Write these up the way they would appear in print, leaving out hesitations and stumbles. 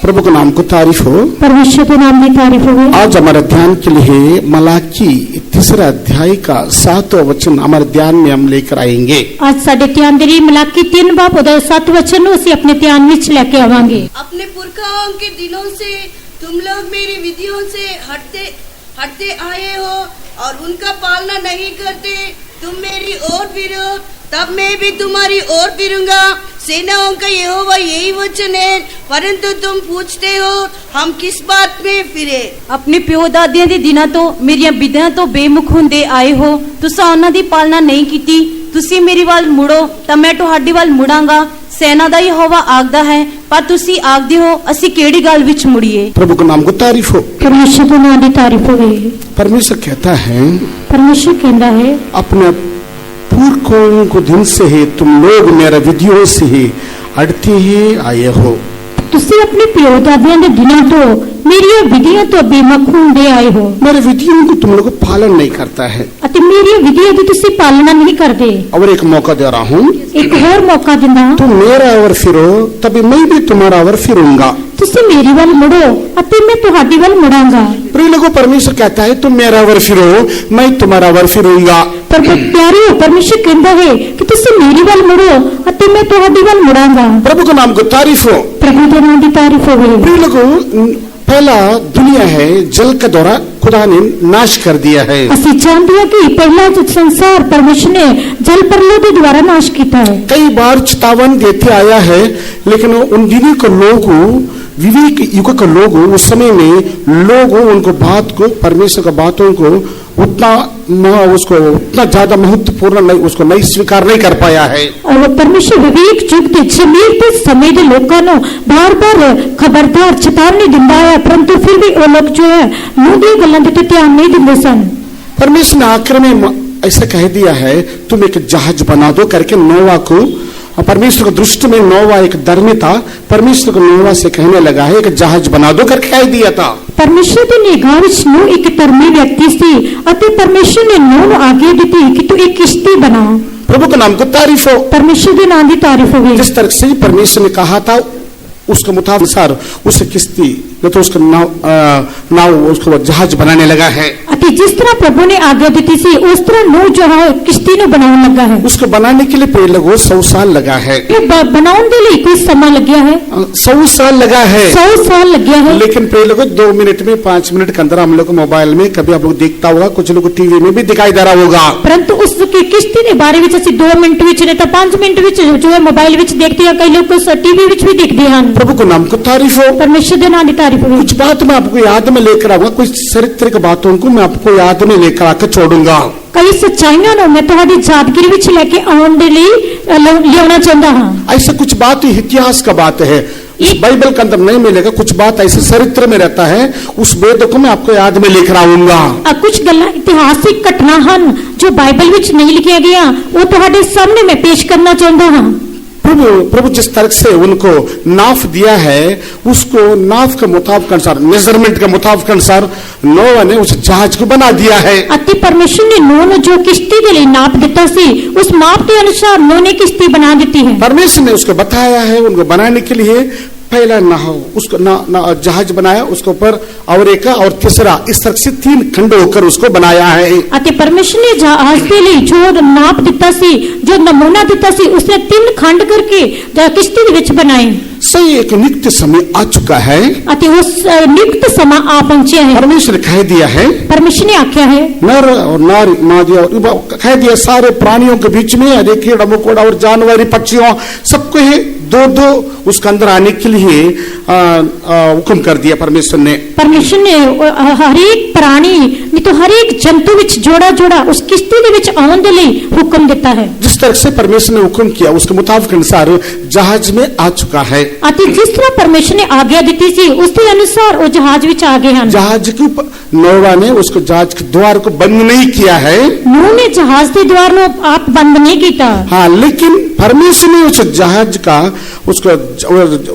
प्रभु के नाम को तारीफ हो। परमेश्वर के नाम की तारीफ हो। आज हमारे ध्यान के लिए मलाकी 3 अध्याय का 7वां वचन हमारे ध्यान में हम लेकर आएंगे। आज साडे ध्यान दे रही मलाकी 3 बाब उदा 7 वचन उसे अपने ध्यान में लेके आवांगे। अपने पुरखाओं के दिनों से तुम लोग मेरी विधियों से हटते आए हो और उनका पालना नहीं करते। तुम मेरी ओर फिरो तब मैं भी तुम्हारी ओर फिरूंगा। सेनाओं का यहोवा यही वचन है। परंतु तुम पूछते हो हम किस बात में फिरे। अपने प्यो दादियां दे दिनां तो मेरियां विधियां तो बेमुख हुंदे आए हो। तुसां उन्हां दी पालना नहीं कीती। तुसी मेरी वाल मुड़ो तां मैं तुहाडी वाल मुड़ांगा। सेना दा यहोवा आखदा है पर तुसी आखदे हो असी केड़ी गल विच मुड़िए। प्रभु के नाम को तारीफ हो। परमेश्वर के नाम की तारीफ हो। परमेश्वर कहता है, परमेश्वर कहता है अपने पुरखों को दिन से ही तुम लोग मेरे विधियों से ही अड़ते ही आए हो। तुसी अपने प्यो दादियां दे दिनां तो मेरी विधियां तो बेमुख हुंदे आए हो। मेरे विधियों को तुम लोग पालन नहीं करता है अते मेरी विधियां दी तुसी पालना नहीं करदे। और एक मौका दे रहा हूँ, एक और मौका दिंदा तुम मेरा ओर फिरो तभी मैं भी तुम्हारा ओर फिरूंगा। तुसी मेरी वाल मुड़ो अते मैं तुहाडी वाल मुड़ांगा। प्रिय लोगों, परमेश्वर कहता है तुम मेरा ओर फिरो मैं तुम्हारा ओर फिरूंगा। पर प्यारे परमेश्वर कहता है कि तुसी मेरी वाल मुड़ो अते मैं तुहाडी वाल मुड़ांगा। प्रभु के नाम को तारीफ हो। प्रभु के नाम की तारीफ हो। प्रिय लोगों, पहला दुनिया है जल का द्वारा खुदा ने नाश कर दिया है। ਅਸੀਂ जानते हैं कि पहला जो संसार परमेश्वर ने जल प्रलय के द्वारा नाश किया है। कई बार चेतावनी देते आया है, लेकिन उन दिनों के लोग विवेक युग के लोग उस समय में लोग उनको बात को परमेश्वर की बातों को उतना ज्यादा महत्वपूर्ण नहीं उसको नहीं स्वीकार नहीं कर पाया है। और परमेश्वर विवेक युग के जमीन के समय के लोगों को बार-बार खबरदार चेतावनी दिंदा है, परंतु फिर भी वो लोग जो है मूडी गल्लां ते ध्यान नहीं दिंदे सन। परमेश्वर ने आखिर में ऐसा कह दिया है तुम एक जहाज बना दो करके नोवा को। परमेश्वर की दृष्टि में नोवा एक धर्मी था। परमेश्वर को नोवा से कहने लगा है एक जहाज बना दो करके कह दिया था। परमेश्वर की निगाह विच नूह एक धर्मी व्यक्ति सी अते परमेश्वर ने नूह को आज्ञा दी कि तू एक किश्ती बना। प्रभु के नाम को तारीफ हो। परमेश्वर के नाम की तारीफ हो। जिस तरह से परमेश्वर ने कहा था उसके मुताबिक उसे किश्ती न तो उसका नाव उसको जहाज बनाने लगा है। जिस तरह प्रभु ने आज्ञा दी थी उस तरह नूह जो है किश्ती ने बनाने लगा है। उसको बनाने के लिए पहले 100 साल लगा है। बनाने के लिए कोई समय लग गया है। 100 साल लगा है। 100 साल लग गया है। लेकिन पहले 2 मिनट में 5 मिनट के अंदर हम लोग मोबाइल में कभी आप लोग देखता होगा, कुछ लोग टीवी में भी दिखाई दे रहा होगा। परंतु उसकी किश्ती के बारे में 2 मिनट विच नहीं तो 5 मिनट विच जो है मोबाइल विच देखते हैं, कई लोग टीवी विच भी देखते हैं। प्रभु को नाम को तारीफ हो। परमेश्वर के नाम की तारीफ हो। कुछ बात मैं आपको याद में लेकर आऊंगा, कुछ चारित्रिक बातों को मैं आपको याद में लेकर आकर छोड़ूंगा। कई सच्चाइयां नो मैं तुम्हारी यादगिरी विच लेके आने के लिए लेना चाहता हूं। ऐसा कुछ बात इतिहास का बात है, इस बाइबल के अंदर नहीं मिलेगा। कुछ बात ऐसे चरित्र में रहता है, उस वेद को मैं आपको याद में लेकर आऊंगा। कुछ गल्ला ऐतिहासिक घटना हन जो बाइबल विच नहीं लिखा गया, वो तुम्हारे सामने मैं पेश करना चाहता हूं। प्रभु जिस तरह से उनको नाफ दिया है उसको नाफ के मुताबिक अनुसार मेजरमेंट के मुताबिक अनुसार नोवा ने उस जहाज को बना दिया है। अति परमेश्वर ने नूह ने जो किश्ती के लिए नाप दिता सी उस माप के अनुसार नूह ने किश्ती बना दी है। परमेश्वर ने उसको बताया है उनको बनाने के लिए पहला उसको जहाज बनाया, उसके ऊपर और एक और तीसरा इस तरह से 3 खंड होकर उसको बनाया है। अति परमेश्वर ने जहाज के लिए जो नाप दिता सी जो नमूना दिता सी उसने 3 खंड करके किश्ती के विच बनाए। सही एक नियुक्त समय आ चुका है। अति उस नियुक्त समय आ पहुंचे हैं। परमेश्वर कह दिया है, परमेश्वर ने आख्या है नर और नारी मादी और कह दिया सारे प्राणियों के बीच में कीड़ा मकोड़ा और जानवर पक्षियों सबको ही 2-2 उसके अंदर आने के लिए हुक्म कर दिया परमेश्वर ने। परमेश्वर ने हर एक प्राणी नहीं तो हर एक जंतु विच जोड़ा उस किश्ती के विच आने के लिए हुक्म देता है। जिस तरह से परमेश्वर ने हुक्म किया उसके मुताबिक अनुसार जहाज में आ चुका है। अति जिस तरह परमेश्वर ने आज्ञा दी थी उसके अनुसार वो जहाज विच आ गए हैं। जहाज के नोवा ने उसको जहाज के द्वार को बंद नहीं किया है। नूह ने जहाज के द्वार को आप बंद नहीं किया। हाँ, लेकिन परमेश्वर ने उस जहाज का उसको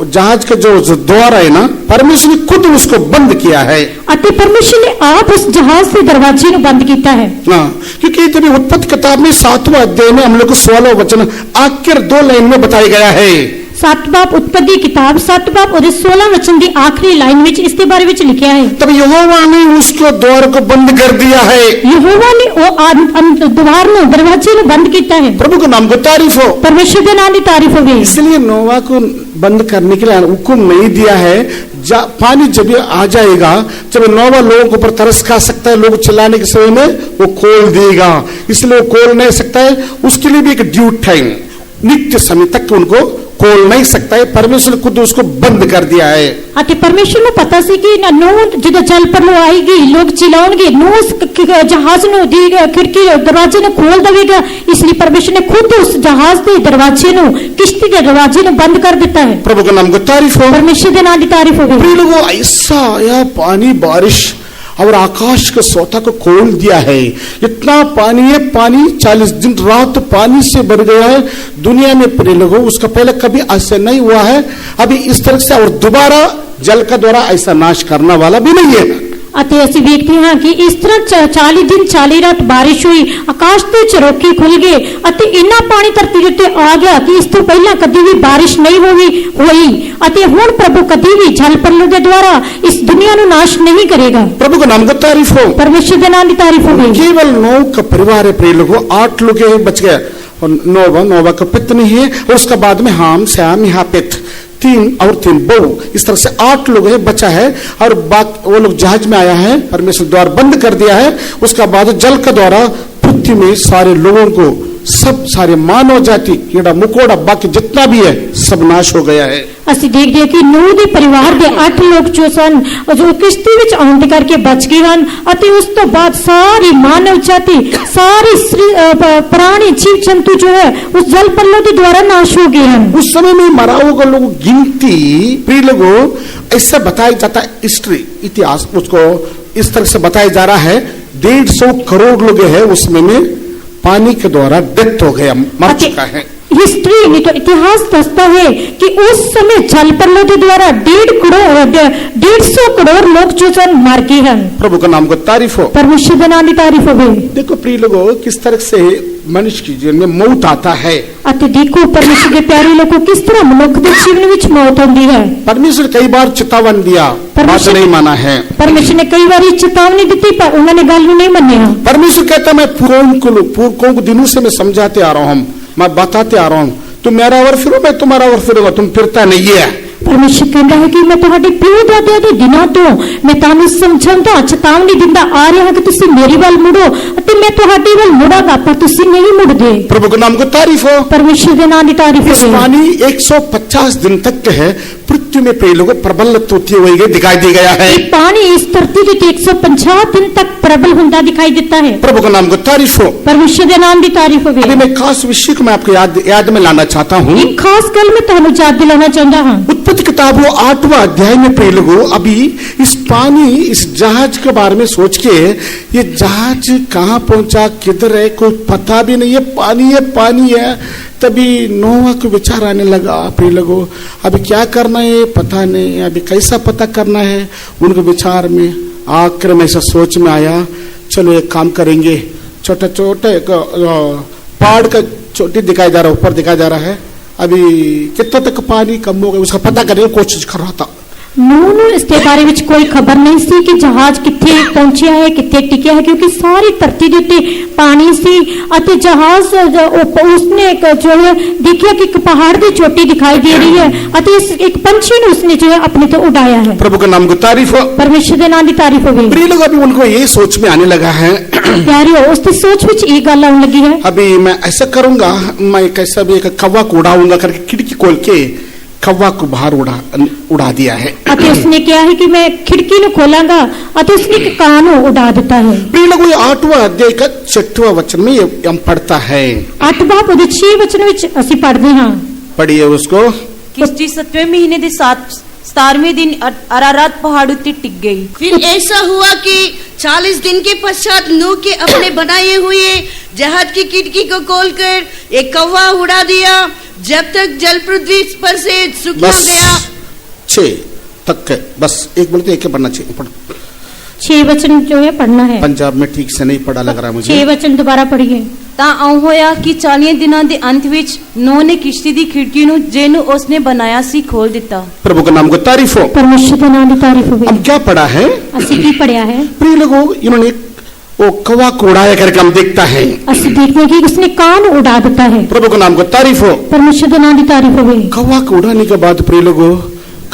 जहाज का जो द्वार है ना, परमेश्वर ने खुद उसको बंद किया है। अति परमेश्वर ने आप उस जहाज के दरवाजे को बंद किया है। हाँ, क्योंकि तभी उत्पत्ति किताब में 7वां अध्याय में हम लोग को 16वां वचन आखिर 2 लाइन में बताया गया है। सत्त बाप उत्पत्ति किताब 7 बाप और 16 वचन की आखिरी लाइन विच इसके बारे में लिखा है। तब यहोवा ने उसको द्वार को बंद कर दिया है। यहोवा ने वो द्वार में दरवाजे ने बंद किया है। प्रभु के नाम को तारीफ हो। परमेश्वर के नाम की तारीफ हो। इसलिए नोवा को बंद करने के लिए हुक्म नहीं दिया है। पानी जब आ जाएगा, जब नोवा लोगों के ऊपर तरस खा सकता है, लोग चिल्लाने के समय में वो खोल देगा, इसलिए वो खोल नहीं सकता है। उसके लिए भी एक ड्यू टाइम, नित्य समय तक उनको खोल नहीं सकता है। परमेश्वर ने खुद उसको बंद कर दिया है। अते परमेश्वर को पता सी कि नूह जो जल पर लो आएगी, लोग चिल्लाएंगे, नूह जहाज नो दी खिड़की दरवाजे ने खोल देगा, इसलिए परमेश्वर ने खुद उस जहाज के दरवाजे नो, किश्ती के दरवाजे ने बंद कर देता है। प्रभु का नाम को तारीफ हो। परमेश्वर के नाम की तारीफ हो। प्रिय लोगों, ऐसा यह पानी बारिश और आकाश के सोता को खोल दिया है। इतना पानी है, पानी 40 दिन रात पानी से भर गया है दुनिया में। प्रिय लोगों, उसका पहले कभी ऐसा नहीं हुआ है अभी इस तरह से, और दोबारा जल का द्वारा ऐसा नाश करने वाला भी नहीं है। अते ਅਸੀਂ ਵੇਖਦੇ ਹਾਂ ਕਿ ਇਸ ਤਰ੍ਹਾਂ 40 ਦਿਨ 40 ਰਾਤ ਬਾਰਿਸ਼ ਹੋਈ, ਆਕਾਸ਼ ਦੇ ਝਰੋਖੇ ਖੁੱਲ ਗਏ ਅਤੇ ਇੰਨਾ ਪਾਣੀ ਧਰਤੀ ਦੇ ਉੱਤੇ ਆ ਗਿਆ ਕਿ ਇਸ ਤੋਂ ਪਹਿਲਾਂ ਕਦੀ ਵੀ ਬਾਰਿਸ਼ ਨਹੀਂ ਹੋਈ ਅਤੇ ਹੁਣ ਪ੍ਰਭੂ ਕਦੀ ਵੀ ਜਲ ਪ੍ਰਲय ਦੇ ਦੁਆਰਾ ਇਸ ਦੁਨੀਆ ਨੂੰ ਨਾਸ਼ नहीं करेगा। प्रभु का नाम का तारीफ हो। परमेश्वर के नाम की तारीफ हो। केवल नोह का परिवार है प्रिय लोगों, 8 लोग बच गए। नोवा का पत्नी है, और उसके बाद में हाम श्याम यापेत 3 बहु, इस तरह से 8 लोग है बचा है। और बाकी वो लोग जहाज में आया है, परमेश्वर द्वार बंद कर दिया है। उसका बाद जल का द्वारा पृथ्वी में सारे लोगों को, सब सारे मानव जाति कीड़ा मुकोड़ा बाकी जितना भी है सब नाश हो गया है। ਅਸੀਂ ਦੇਖਦੇ ਹਾਂ ਕਿ ਨੂਹ ਦੇ ਪਰਿਵਾਰ ਦੇ 8 ਲੋਕ ਜੋ ਸਨ, ਜੋ ਕਿਸ਼ਤੀ ਵਿੱਚ ਆਉਣ ਦੇ ਕਰਕੇ ਬਚ ਗਏ ਹਨ ਅਤੇ ਉਸ ਤੋਂ ਬਾਅਦ ਸਾਰੀ ਮਾਨਵ ਜਾਤੀ, ਸਾਰੇ प्राणी जीव जंतु जो है उस जल प्रलय के द्वारा नाश हो गए हैं। उस समय में मरा हुआ लोग गिनती प्रिय लोगों ऐसा बताया जाता है, हिस्ट्री इतिहास उसको इस तरह से बताया जा रहा है, 150 करोड़ लोग है उसमें में पानी के द्वारा डेथ हो गया, मर चुका है। हिस्ट्री नहीं तो इतिहास दसता है कि उस समय जल प्रलय के द्वारा 150 करोड़ लोग जो मर गए हैं। प्रभु का नाम को तारीफ हो। परमेश्वर के नाम की तारीफ हो। देखो प्रिय लोगों, किस तरह से मनुष्य के जीवन में मौत आता है। अते देखो परमेश्वर के प्यारे लोगों, किस तरह मनुष्य के जीवन में मौत होती है। परमेश्वर कई बार चेतावनी दिया, बात नहीं माना है। परमेश्वर ने कई बार चेतावनी दी पर उन्होंने गल नहीं मनिया। परमेश्वर कहता मैं पूर्वों को दिनों से मैं समझाते आ रहा हूँ, मैं बताते आ रहा हूँ, तुम मेरा ओर फिरो मैं तुम्हारा ओर फिरूंगा, तुम फिरता नहीं है। परमेश्वर कहता है कि मैं तुम्हारे प्यो दादिया के दिनों तो मैं तुहानू समझाउंदा चेतावनी दिंदा आ रहा हां कि तुसी मेरी वाल मुड़ो ते मैं तुहाडी वाल मुड़ांगा, पर तुसी नहीं मुड़दे। प्रभु के नाम को तारीफ हो। परमेश्वर के नाम की तारीफ हो। इस पानी 150 दिन तक के है पृथ्वी में प्रिय लोगों प्रबल होती हुई दिखाई दे गया है। पानी इस धरती के 150 दिन तक प्रबल होता दिखाई देता है। प्रभु का नाम को तारीफ हो। परमेश्वर के नाम की तारीफ हो। अभी मैं खास विषय को मैं आपको याद में लाना चाहता हूँ। एक खास गल में तुहानू याद दिलाना चाहता हूँ। उत्पत्ति किताब 8वां अध्याय में प्रिय लोगों अभी इस पानी, इस जहाज के बारे में सोच के, ये जहाज कहाँ पहुंचा, किधर है, कोई पता भी नहीं है, पानी है। तभी नोवा को विचार आने लगा प्रिय लोगों, अभी क्या करना है पता नहीं, अभी कैसा पता करना है। उनके विचार में आकर में ऐसा सोच में आया, चलो एक काम करेंगे, छोटा पहाड़ का चोटी दिखाई जा रहा है, ऊपर दिखाई जा रहा है, अभी कितना तक पानी कम हो गया उसका पता करने की कोशिश कर रहा था। नूह इसके बारे में कोई खबर नहीं सी कि जहाज किथे पहुंचा है, किथे टिकिया है, क्योंकि सारी धरती के उत्ते पानी सी अते जहाज उसने जो है देखिया कि एक पहाड़ की चोटी दिखाई दे रही है अते एक पंछी ने उसने जो है अपने तो उड़ाया है। प्रभु का नाम को तारीफ हो। परमेश्वर के नाम की तारीफ हो। प्रिय लोग अभी उनको ये सोच में आने लगा है, प्यारे उसकी सोच में ये गल आने लगी है, अभी मैं ऐसा करूंगा, मैं कैसा भी एक कौवा को उड़ाऊंगा करके खिड़की खोल के कौवा को बाहर उड़ा दिया है। अते उसने क्या है कि मैं खिड़की को खोलांगा अते उसने कान उड़ा देता है। प्रिय लोगों 8वां अध्याय का 6वां वचन में हम पढ़ता है। 8 बाप 6 वचन में ਅਸੀਂ पढ़ते हैं। पढ़िए उसको। किश्ती 7वें महीने के 17वें दिन अरारात पहाड़ उत्ते टिक गई। फिर ऐसा हुआ कि 40 दिन के पश्चात नूह के अपने बनाए हुए जहाज की खिड़की को खोलकर एक कौवा उड़ा दिया, जब तक जल पृथ्वी पर से सूख गया। 6 तक बस एक बोलते एक पढ़ना चाहिए। 6 वचन जो है पढ़ना है। पंजाब में ठीक से नहीं पढ़ा लग रहा मुझे। 6 वचन दोबारा पढ़िए। ਤਾਂ ਆਉਂ ਹੋਇਆ ਕਿ 40 ਦਿਨਾਂ ਦੇ ਅੰਤ ਵਿੱਚ ਨੋਹ ਨੇ ਕਿਸ਼ਤੀ ਦੀ ਖਿੜਕੀ ਨੂੰ ਜਿਹਨੂੰ ਉਸਨੇ ਬਣਾਇਆ ਸੀ ਖੋਲ ਦਿੱਤਾ। प्रभु का नाम को तारीफ हो। परमेश्वर के नाम की तारीफ होवे। हम क्या पढ़ा है? ਅਸੀਂ ਕੀ पढ़िया है? प्रिय लोगों, इन्होंने वो कौवा को उड़ाया करके हम देखता है। ਅਸੀਂ देखते हैं कि उसने कान उड़ा देता है। प्रभु का नाम को तारीफ हो। परमेश्वर के नाम की तारीफ होवे। कौवा को उड़ाने के बाद प्रिय लोगों,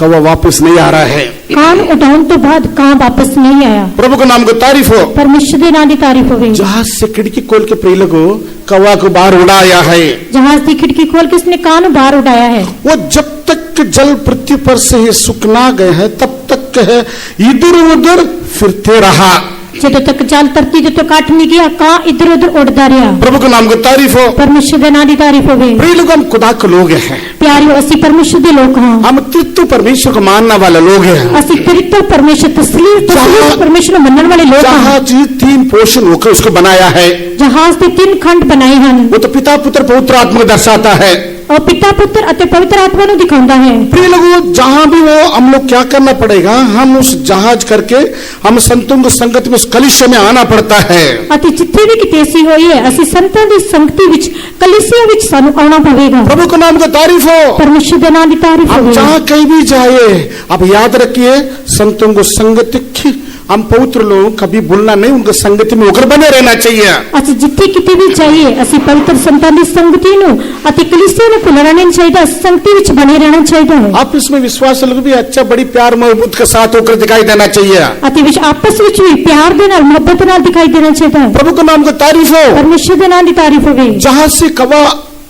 कौवा वापस नहीं आ रहा है। कान उड़ाने के बाद कान वापस नहीं आया। प्रभु का नाम को तारीफ हो। परमेश्वर के नाम की तारीफ होवे। जहाज से खिड़की खोल के प्रिय लोगों कौवा को बाहर उड़ाया है। जहाज की खिड़की खोल के उसने कान बाहर उड़ाया है। वो जब तक जल पृथ्वी पर से ही सुखना गए हैं तब तक है इधर उधर फिरते रहा। ਜਦੋਂ तक जल धरती जो तो काट नहीं गया कान इधर उधर उड़ता रहा। प्रभु के नाम को तारीफ हो। परमेश्वर के नाम की तारीफ होवे। प्रिय लोग, हम खुदा के लोग हैं। प्यारियों, ਅਸੀਂ परमेश्वर ਦੇ ਲੋਕ ਹਾਂ। हम तृतीय परमेश्वर को मानने वाले लोग हैं। ਅਸੀਂ ਤ੍ਰਿਤਵ परमेश्वर तस्लीम परमेश्वर ਨੂੰ ਮੰਨਣ ਵਾਲੇ ਲੋਕ ਹਾਂ। जहाज 3 पोर्शन होकर उसको बनाया है। जहाज ਦੇ 3 खंड बनाए ਹਨ। वो तो पिता पुत्र पवित्र आत्मा को दर्शाता है। और पिता पुत्र ਅਤੇ पवित्र आत्मा ਨੂੰ ਦਿਖਾਉਂਦਾ है। प्रिय लोगों, जहां भी वो हम लोग क्या करना पड़ेगा, हम उस जहाज करके हम संतों की संगत में उस कलीसिया में आना पड़ता है। ਅਤੇ ਜਿੱਥੇ ਵੀ ਕਿਤੇ ਅਸੀਂ ਹੋਈਏ ਅਸੀਂ ਸੰਤਾਂ ਦੀ ਸੰਗਤੀ ਵਿੱਚ ਕਲੀਸਿया ਵਿੱਚ ਸਾਨੂੰ ਆਉਣਾ ਪਵੇਗਾ। प्रभु के नाम को तारीफ हो। परमेश्वर ਦੇ ਨਾਮ ਦੀ ਤਾਰੀਫ हम ਹੋਵੇ। जहाँ कहीं भी जाए, आप याद रखिए, संतों को संगत हम पवित्र लोग कभी भूलना नहीं, उनकी संगति में होकर बने रहना चाहिए। ਅਸੀਂ ਜਿੱਥੇ ਕਿਤੇ ਵੀ ਜਾਈਏ ਅਸੀਂ ਪਵਿੱਤਰ ਸੰਤਾਂ ਦੀ ਸੰਗਤੀ ਨੂੰ ਅਤੇ ਕਲੀਸਿया ਨੂੰ ਭੁੱਲਣਾ ਨਹੀਂ ਚਾਹੀਦਾ, ਸੰਗਤੀ ਵਿੱਚ ਬਣੇ ਰਹਿਣਾ ਚਾਹੀਦਾ ਹੈ। आप इसमें विश्वास लोग भी अच्छा बड़ी प्यार मोहब्बत के साथ होकर दिखाई देना चाहिए। ਅਤੇ ਵਿੱਚ ਆਪਸ ਵਿੱਚ ਵੀ ਪਿਆਰ ਦੇ ਨਾਲ ਮੁਹੱਬਤ ਨਾਲ ਦਿਖਾਈ ਦੇਣਾ ਚਾਹੀਦਾ ਹੈ। प्रभु के नाम को तारीफ हो। परमेश्वर ਦੇ ਨਾਮ ਦੀ ਤਾਰੀਫ ਹੋਵੇ। जहाज से कौवा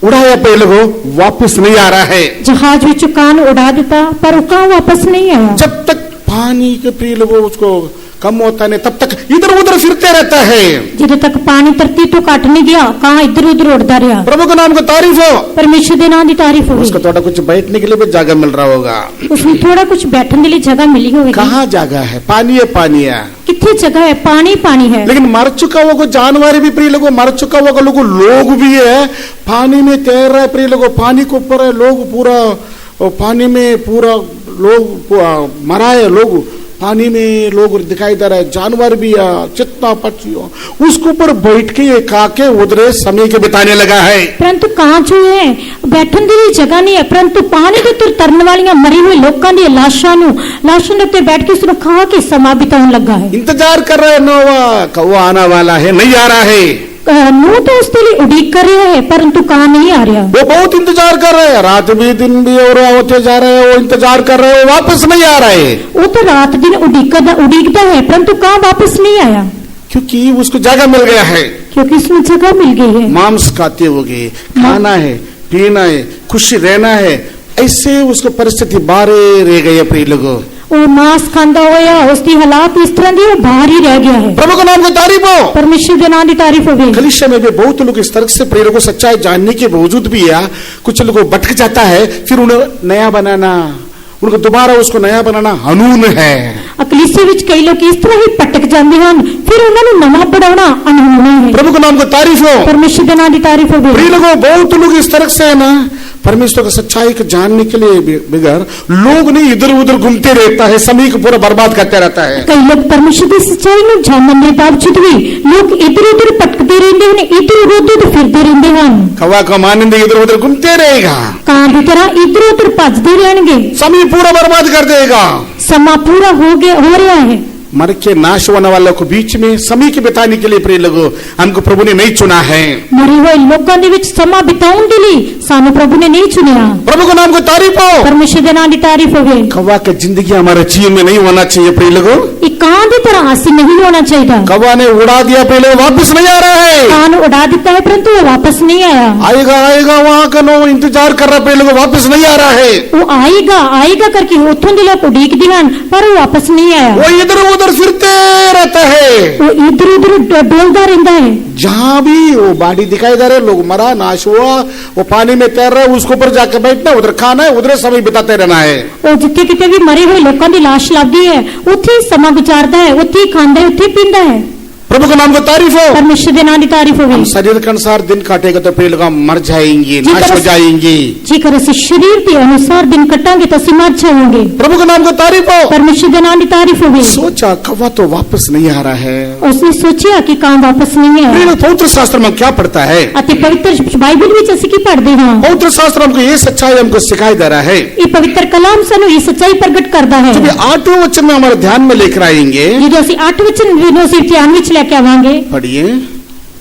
उड़ाया पे लोगों वापस नहीं आ रहा है। जहाज ਵਿੱਚ ਕਾਨ उड़ा ਦਿੱਤਾ पर ਉਹ ਕਾਨ वापस नहीं आया। जब तक पानी के प्रिय लोगों उसको कम होता नहीं तब तक इधर उधर फिरते रहता है। ਜਦੋਂ तक पानी धरती तो काट नहीं गया कान इधर उधर उड़ता रहा। प्रभु के नाम को तारीफ हो। परमेश्वर के नाम की तारीफ हो। उसको थोड़ा कुछ बैठने के लिए भी जगह मिल रहा होगा। उसमें थोड़ा कुछ बैठने के लिए जगह मिली होगी। कहाँ जगह है? पानी है, पानी है। कितनी जगह है? पानी पानी है। लेकिन मर चुका हुआ को जानवर भी प्रिय लोगों, मर चुका हुआ को लोग भी है, पानी में तैर रहा है प्रिय लोगों, पानी के ऊपर है लोग, पूरा पानी में पूरा लोग मरा है, लोग पानी में लोग दिखाई दे रहा है, जानवर भी है, चित्ता पक्षी उसके ऊपर बैठ के एक आके उधरे समय के बिताने लगा है। परंतु कहाँ जो है बैठने के लिए जगह नहीं है, परंतु पानी के उतर तरन वालियां मरी हुई लोगों दी लाशां दे उत्ते बैठ के उसने खा के समा बिताने लगा है। इंतजार कर रहा है नोवा, कौवा आने वाला है, नहीं आ रहा है। नूह तो उसके लिए उड़ीक कर रहा है परंतु कहाँ नहीं आ रहा। वो बहुत इंतजार कर रहे हैं, रात भी दिन भी और होते जा रहे हैं, वो इंतजार कर रहे हैं, वो वापस नहीं आ रहे। वो तो रात दिन उड़ीकता है परंतु कहाँ वापस नहीं आया, क्योंकि उसको जगह मिल गया है, क्योंकि इसमें जगह मिल गई है। मांस खाते होगे, खाना है, पीना है, खुशी रहना है, ऐसे उसको परिस्थिति बाहर रह गई है प्रिय लोगों। वो मांस खांदा होया उसकी हालात इस तरह दी वो बाहर ही रह गया है। प्रभु का नाम को तारीफ हो। परमेश्वर के नाम की तारीफ हो। कलीसिया में भी बहुत लोग इस तरह से प्रेरक को सच्चाई जानने के बावजूद भी है, कुछ लोगों भटक जाता है, फिर उन्हें नया बनाना, उनको दोबारा उसको नया बनाना कानून है। कलीसिया विच कई लोग इस तरह ही भटक जाते हैं, फिर उन्हें नवा बढ़ाना कानून है। प्रभु का नाम को तारीफ हो। परमेश्वर के नाम की तारीफ हो। प्रिय लोगों, बहुत लोग इस तरह से है ना, परमेश्वर की सच्चाई को जानने के लिए बगैर लोग नहीं इधर उधर घूमते रहता है, समय को पूरा बर्बाद करते रहता है। कई लोग परमेश्वर की सच्चाई में जानने के बावजूद भी लोग इधर उधर भटकते रहते हैं, इधर उधर फिरते रहते हैं। कौवा को मानने इधर उधर घूमते रहेगा, कान की तरह इधर उधर भजते रहेंगे, समय पूरा बर्बाद कर देगा। समा पूरा हो रहा है। मर के नाश होने वालों को बीच में समय के बिताने के लिए प्रिय लोगों हमको प्रभु ने नहीं चुना है। मरे हुए लोगों के बीच समा बिताने के लिए सानू प्रभु ने नहीं चुना। प्रभु का नाम को तारीफ हो। परमेश्वर के नाम की तारीफ हो। कौवा की जिंदगी हमारे जीवन में नहीं होना चाहिए प्रिय लोगों। एक कान की तरह आसी नहीं होना चाहिए। कौवा ने उड़ा दिया, पहले वापस नहीं आ रहा है। कान उड़ा देता है परंतु वो वापस नहीं आया। आएगा आएगा वहाँ का नो इंतजार कर रहा है, पहले वापस नहीं आ रहा है। वो आएगा आएगा करके उठों दे लोग उड़ीक दियान पर वो वापस नहीं आया। वो इधर उधर फिरते रहता है, वो इधर उधर डोलता रहता है। जहाँ भी वो बॉडी दिखाई दे रहे, लोग मरा नाश हुआ, वो पानी में तैर रहा है, उसके ऊपर जाकर बैठना, उधर खाना है, उधर समय बिताते रहना है। वो जितने कितने भी मरे हुए लोगों की लाश लगती है, उठी समा गुजारता है, उठी खांदा है, उठी पींदा है। प्रभु के नाम को तारीफ हो। परमेश्वर के नाम की तारीफ होवे। शरीर के अनुसार दिन काटेगा तो प्रिय लोग हम मर जाएंगे, नाश हो जाएंगे। जेकर ਅਸੀਂ शरीर के अनुसार दिन कटांगे तो ਅਸੀਂ मर जाएंगे। प्रभु के नाम को तारीफ हो। परमेश्वर के नाम की तारीफ होवे। सोचा कवा तो वापस नहीं आ रहा है। उसने सोचा कि काम वापस नहीं प्रिय है। लोग पवित्र शास्त्र में क्या पढ़ता है? ਅਤੇ पवित्र बाइबल ਵਿੱਚ ਅਸੀਂ ਕੀ ਪੜ੍ਹਦੇ ਹਾਂ? पवित्र शास्त्र हमको ये सच्चाई हमको सिखाई दे रहा है। ਇਹ पवित्र कलाम ਸਾਨੂੰ ਇਹ सच्चाई प्रकट करता है। जब ये 8वें वचन में हमारे ध्यान में लेकर आएंगे, ਜਦੋਂ ਅਸੀਂ 8 ਵਚਨ ਨੂੰ ਅਸੀਂ ਧਿਆਨ ਵਿੱਚ ਲੈ ਕੇ ਆਵਾਂਗੇ। पढ़िए।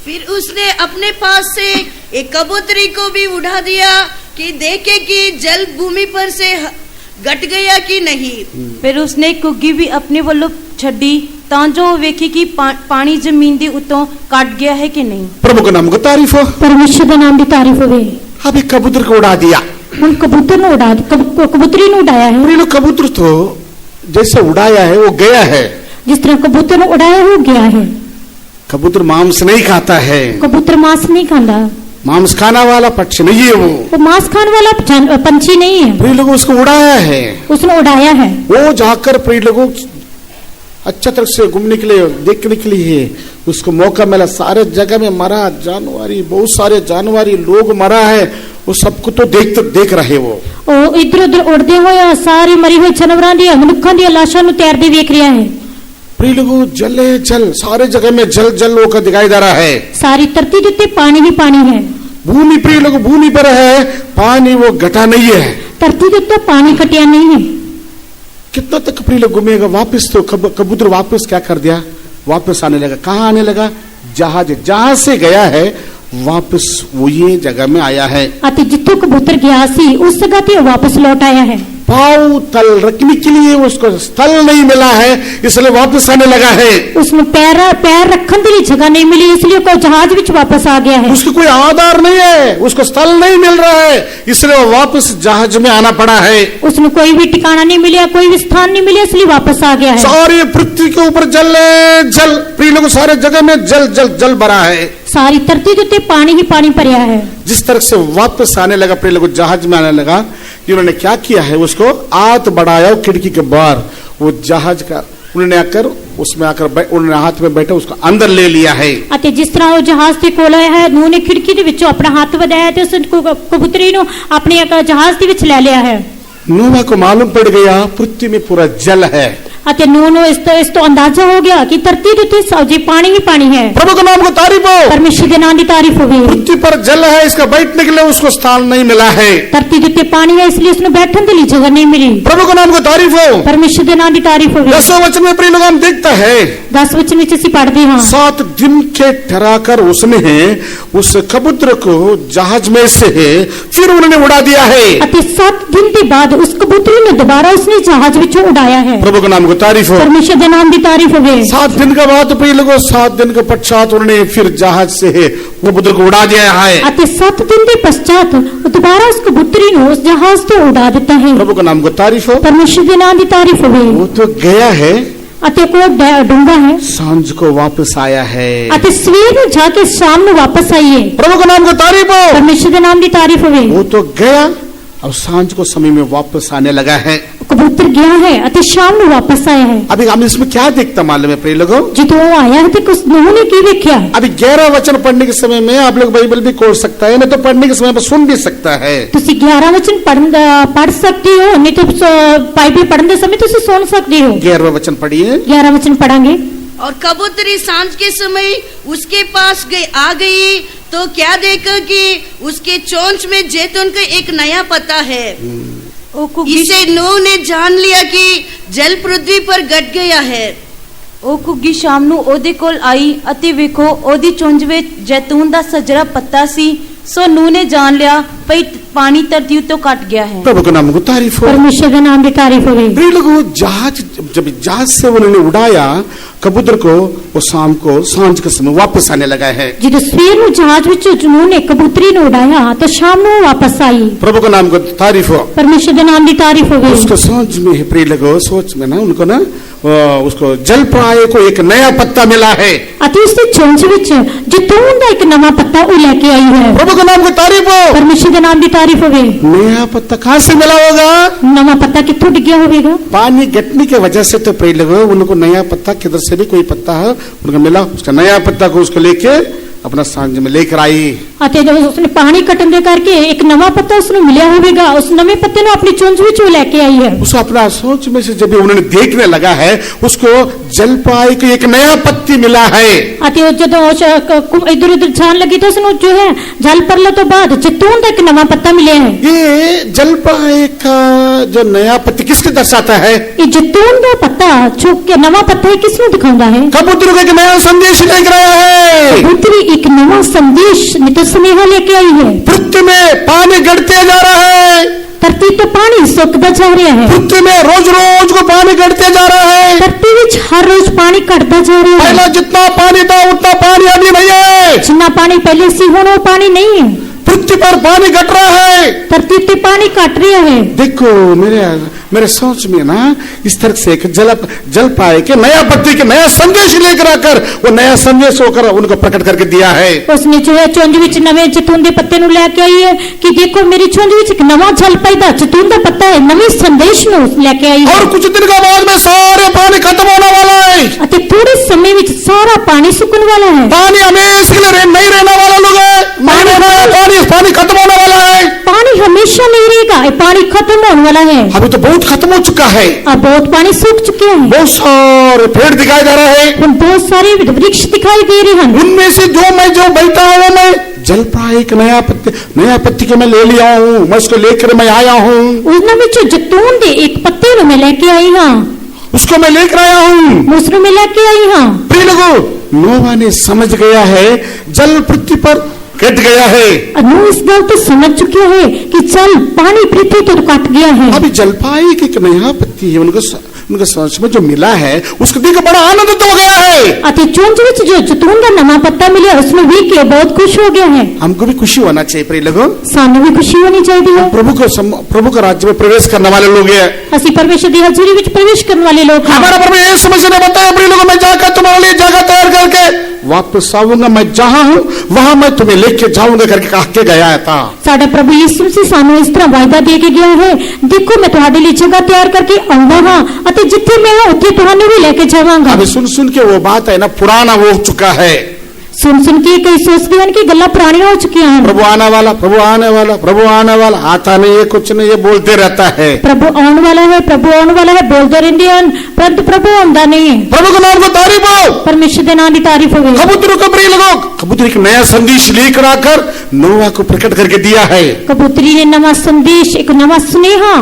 फिर उसने अपने पास से एक कबूतरी को भी उड़ा दिया कि देखे कि जल भूमि पर से घट गया कि नहीं। ਫਿਰ ਉਸਨੇ ਕੁੱਗੀ ਵੀ ਆਪਣੇ ਵੱਲੋਂ ਛੱਡੀ ਤਾਂ ਜੋ ਉਹ ਵੇਖੇ ਕਿ ਪਾਣੀ ਜ਼ਮੀਨ ਦੇ ਉੱਤੋਂ ਕੱਟ ਗਿਆ ਹੈ ਕਿ ਨਹੀਂ। प्रभु के नाम को तारीफ हो। परमेश्वर के नाम की तारीफ होवे। अभी कबूतर को उड़ा दिया। ਹੁਣ कबूतर ਨੂੰ ਉਡਾ कबूतरी ਨੂੰ ਉਡਾਇਆ है। प्रिय लोग कबूतर तो जैसे उड़ाया है वो गया है। जिस तरह कबूतर ਨੂੰ ਉਡਾਇਆ ਹੋ ਗਿਆ है। कबूतर मांस नहीं खाता है। कबूतर मांस नहीं खाता। मांस खाना वाला पक्षी नहीं है वो। वो मांस खाने वाला पंछी नहीं है। प्रिय लोगों उसको उड़ाया है। उसने उड़ाया है। वो जाकर प्रिय लोगों अच्छा तरह से घूमने के लिए देखने के लिए उसको मौका मिला। सारे जगह में मरा जानवरी, बहुत सारे जानवरी लोग मरा है, वो सबको तो देख रहे वो इधर उधर उड़ते हुए सारी मरी हुई जानवरां दी मनुक्खां दी लाशां नूं तैरदे वेख रहा है। प्रिय लोगों जले जल, सारे जगह में जल जल होकर दिखाई दे रहा है। सारी धरती के उत्ते पानी ही पानी है। भूमि प्रिय लोग भूमि पर है, पानी वो घटा नहीं है। धरती के उत्ते पानी घटिया नहीं है। कितना तक प्रिय लोग घूमेगा? वापस तो कबूतर वापस क्या कर दिया? वापस आने लगा। कहाँ आने लगा? जहाज, जहां से गया है वापस वो ये जगह में आया है। अति जितो कबूतर गया सी उस जगह पे वापस लौट आया है। पाँव तल रखने के लिए उसको स्थल नहीं मिला है, इसलिए वापस आने लगा है। उसमें पैर रखने के लिए जगह नहीं मिली, इसलिए कोई जहाज विच वापस आ गया है। उसको कोई आधार नहीं है, उसको स्थल नहीं मिल रहा है, इसलिए वो वापस जहाज में आना पड़ा है। उसमें कोई भी ठिकाना नहीं मिला, कोई भी स्थान नहीं मिला, इसलिए वापस आ गया है। सारी पृथ्वी के ऊपर जल जल, प्रिय लोग सारे जगह में जल जल जल भरा है। सारी धरती के उत्ते पानी ही पानी भरिया है। जिस तरह से वापस आने लगा प्रिय लोग, जहाज में आने लगा, उन्होंने क्या किया है? उसको हाथ बढ़ाया खिड़की के बाहर, वो जहाज का उन्होंने आकर उसमें आकर उन्होंने हाथ में बैठा उसको अंदर ले लिया है। अते जिस तरह वो जहाज के कोल आया है, उन्होंने खिड़की के विचों अपना हाथ बढ़ाया ते उस कबूतरी नु अपने जहाज के विच ले लिया है। नूह को मालूम पड़ गया पृथ्वी में पूरा जल है। अते नूह इस तो अंदाजा हो गया कि धरती के उत्ते सब पानी ही पानी है। प्रभु के नाम को तारीफ हो। परमेश्वर के नाम की तारीफ हो। पृथ्वी पर जल है, इसका बैठने के लिए उसको स्थान नहीं मिला है। धरती के उत्ते पानी है, इसलिए उसने बैठने के लिए जगह नहीं मिली। प्रभु के नाम को तारीफ हो। परमेश्वर के नाम की तारीफ हो। 10वें वचन में प्रिय लोग हम देखता है 10 वचन में ਅਸੀਂ पढ़ते हैं 7 दिन के ठहराकर उसने उस कबूतर को जहाज में से फिर उन्होंने उड़ा दिया है। अते 7 दिन के बाद उस कबूतरी ने दोबारा उसने जहाज विचों उड़ाया है। प्रभु के नाम को तारीफ हो। परमेश्वर के नाम की तारीफ हो। 7 दिन के बाद प्रिय लोगों 7 दिन के पश्चात उन्होंने फिर जहाज से कबूतर को उड़ा दिया है। अते 7 दिन के पश्चात दोबारा उस कबूतरी ने उस जहाज तो उड़ा देता है। प्रभु के नाम को तारीफ हो। परमेश्वर के नाम की तारीफ हो। वो तो गया है, अते को डूंगा है, सांझ को वापस आया है। अते सवेर में जाके शाम में वापस आई है। प्रभु के नाम को तारीफ हो। परमेश्वर के नाम की तारीफ हो। वो तो गया और सांझ को समय में वापस आने लगा है। कबूतर गया है अते शाम में वापस आया है। अभी हम इसमें क्या देखता मालूम है प्रिय लोगों? जितो वो आया है तो कुछ उन्होंने की देखा। अभी 11 वचन पढ़ने के समय में आप लोग बाइबल भी खोल सकता है, नहीं तो पढ़ने के समय में सुन भी सकता है। तुसी 11 वचन पढ़ सकते हो, नहीं तो बाइबल पढ़ने समय तुसी सुन सकते हो। 11वां वचन पढ़िए। 11 वचन पढ़ांगे। और कबूतरी सांझ के समय उसके पास आ गई तो क्या देखा कि उसके चोंच में जैतून का एक नया पत्ता है। इसे नूह ने जान लिया कि जल पृथ्वी पर घट गया है। ਉਹ ਕੁੱਗੀ ਸ਼ਾਮ ਨੂੰ ਉਹਦੇ ਕੋਲ ਆਈ ਅਤੇ ਵੇਖੋ ਉਹਦੀ ਚੁੰਝ ਵਿੱਚ ਜੈਤੂਨ ਦਾ ਸਜਰਾ ਪੱਤਾ ਸੀ। सो नूह ने जान लिया भाई पानी धरती तो कट गया है। प्रभु के नाम को तारीफ हो। परमेश्वर के नाम की तारीफ हो। प्रिय लोगों जहाज जब जहाज से उन्होंने उड़ाया कबूतर को, वो शाम को सांझ के समय वापस आने लगा है। जिस सवेर में जहाज विच उन्होंने कबूतरी ने उड़ाया तो शाम में वापस आई। प्रभु के नाम को तारीफ हो। परमेश्वर के नाम की तारीफ हो। उसको सांझ में प्रिय लोगों सोच में ना उनको ना उसको जल प्राय को एक नया पत्ता मिला है। अति उसकी चोंच विच जैतून का एक नवा पत्ता वो लेके आई है। प्रभु के नाम को तारीफ हो। परमेश्वर के नाम की तारीफ होवे। नया पत्ता कहाँ से मिला होगा? नवा पत्ता कित्थों डिग्या होवेगा? पानी घटने की वजह से तो प्रिय लोगों उनको नया पत्ता किधर से भी कोई पत्ता है उनको मिला, उसका नया पत्ता को उसको लेके अपना सांझ में लेकर आई। ਅਤੇ ਜਦੋਂ ਉਸਨੇ ਪਾਣੀ ਕੱਟਣ ਦੇ ਕਰਕੇ ਇੱਕ ਨਵਾਂ ਪੱਤਾ ਉਸਨੂੰ ਮਿਲਿਆ ਹੋਵੇਗਾ, ਉਸ ਨਵੇਂ ਪੱਤੇ ਨੂੰ ਆਪਣੀ ਚੁੰਝ ਵਿੱਚ ਉਹ ਲੈ ਕੇ ਆਈ ਹੈ। उसको अपना सोच में से जब उन्होंने देखने लगा है उसको जल पाई कि एक नया पत्ती मिला है। ਅਤੇ ਉਹ ਜਦੋਂ ਇਧਰ ਉਧਰ ਛਾਣ ਲੱਗੀ ਤਾਂ ਉਸਨੂੰ ਜੋ ਹੈ ਜਲ ਪਰਲੇ ਤੋਂ ਬਾਅਦ ਜੈਤੂਨ ਦਾ ਇੱਕ ਨਵਾਂ ਪੱਤਾ ਮਿਲਿਆ ਹੈ। ये जल पाई का जो नया पत्ती किसके दर्शाता है? ਇਹ ਜੈਤੂਨ ਦਾ ਪੱਤਾ ਜੋ ਕਿ ਨਵਾਂ ਪੱਤਾ ਹੈ किस ਨੂੰ ਦਿਖਾਉਂਦਾ है? कबूतर को एक नया संदेश लेकर आया है। ਕਬੂਤਰੀ ਇੱਕ ਨਵਾਂ ਸੰਦੇਸ਼ ਨਿਤ ਸੁਨੇਹਾ ਲੈ ਕੇ ਆਈ ਹੈ। पृथ्वी में पानी घटते जा रहा है, ਧਰਤੀ ਤੋਂ ਪਾਣੀ ਸੁੱਕਦਾ ਜਾ ਰਿਹਾ ਹੈ। पृथ्वी में रोज रोज को पानी घटते जा रहा है। ਧਰਤੀ ਵਿੱਚ ਹਰ ਰੋਜ਼ ਪਾਣੀ ਘਟਦਾ ਜਾ ਰਿਹਾ पहला ਹੈ। जितना पानी था उतना पानी अभी नहीं है। ਜਿੰਨਾ ਪਾਣੀ ਪਹਿਲੇ ਸੀ ਹੁਣ ਉਹ ਪਾਣੀ नहीं है। पृथ्वी पर पानी घट रहा है। ਧਰਤੀ ਉੱਤੇ ਪਾਣੀ ਘਟ ਰਿਹਾ है। देखो मेरे सोच में ना इस तरह से एक जल पाए के नया पत्ती के नया संदेश लेकर आकर वो नया संदेश होकर उनको प्रकट करके दिया है। ਉਸਨੇ ਜੋ ਹੈ ਚੁੰਝ ਵਿੱਚ ਨਵੇਂ ਜੈਤੂਨ ਦੇ ਪੱਤੇ ਨੂੰ ਲੈ ਕੇ ਆਈ ਹੈ ਕਿ ਦੇਖੋ ਮੇਰੀ ਚੁੰਝ ਵਿੱਚ ਇੱਕ ਨਵਾਂ ਜਲ ਪੈਦਾ ਜੈਤੂਨ ਦਾ ਪੱਤਾ ਹੈ, ਨਵੇਂ ਸੰਦੇਸ਼ ਨੂੰ ਲੈ ਕੇ ਆਈ ਹੈ। और कुछ दिन का बाद में सारे पानी खत्म होने वाला है। ਅਤੇ ਥੋੜੇ ਸਮੇਂ ਵਿੱਚ ਸਾਰਾ ਪਾਣੀ ਸੁੱਕਣ वाला है। पानी हमेशा के लिए नहीं रहने वाला लोग है, नहीं रहने वाला पानी खत्म होने वाला है। पानी हमेशा नहीं रहेगा, ये पानी खत्म होने वाला है। अभी तो बहुत खत्म हो चुका है, अब बहुत पानी सूख चुके हैं। बहुत सारे पेड़ दिखाई दे रहे हैं, उन बहुत सारे वृक्ष दिखाई दे रहे हैं। उनमें से जो बैठा हूँ मैं जल पाए एक नया पत्ती के मैं ले लिया हूँ, मैं उसको लेकर मैं आया हूँ, उनमें विच जैतून दे एक पत्ते नु मैं लेके आई हां, उसको मैं लेकर आया हूँ। मैं उसनु मैं लेके आई हां। प्रिय लोगों, नोवा ने समझ गया है जल पृथ्वी पर घट गया है। अनु इस गल तो समझ चुके हैं कि चल पानी पृथ्वी तो कट गया है। अभी जल पाई की एक नया पत्ती है उनका सोच में जो मिला है उसको देख बड़ा आनंदित हो गया है। अति चुंझ विच जो जैतून का नवा पत्ता मिला उसमें भी के बहुत खुश हो गया है। हमको भी खुशी होना चाहिए प्रिय लोगों, सानू भी खुशी होनी चाहिए है। प्रभु के राज्य में प्रवेश करने वाले लोग हैं, असि परमेश्वर दी हजूरी विच प्रवेश करने वाले लोग हैं। हमारा प्रभु यीशु मसीह ने बताया प्रिय लोगों, मैं जाकर तुम्हारे लिए जगह तैयार करके वापस आऊंगा, मैं जहां हूं वहां मैं तुम्हें लेके जाऊंगा करके कह के गया था। साडा प्रभु यीशु मसीह सानू इस तरह वायदा दे के गया है, देखो मैं तुम्हारे लिए जगह तैयार करके आऊंगा हां अते जिथे मैं हूं उथे तुहानू भी लेके जावांगा। अभी सुन के वो बात है ना पुराना हो चुका है, सुन के कई सोचते हैं कि गल्ला पुरानी हो चुकी हैं। प्रभु आने वाला, प्रभु आने वाला, प्रभु आने वाला, आता नहीं है कुछ नहीं, ये बोलते रहता है। प्रभु आने वाला है, प्रभु आने वाला है बोलते रहते हैं, परंतु प्रभु आंदा नहीं है। प्रभु के नाम को तारीफ हो, परमेश्वर के नाम की तारीफ हो। कबूतरों को प्रिय लोगों, कबूतर एक नया संदेश लेकर आकर नोवा को प्रकट करके दिया है। कबूतरी ने नवा संदेश एक नवा स्नेहा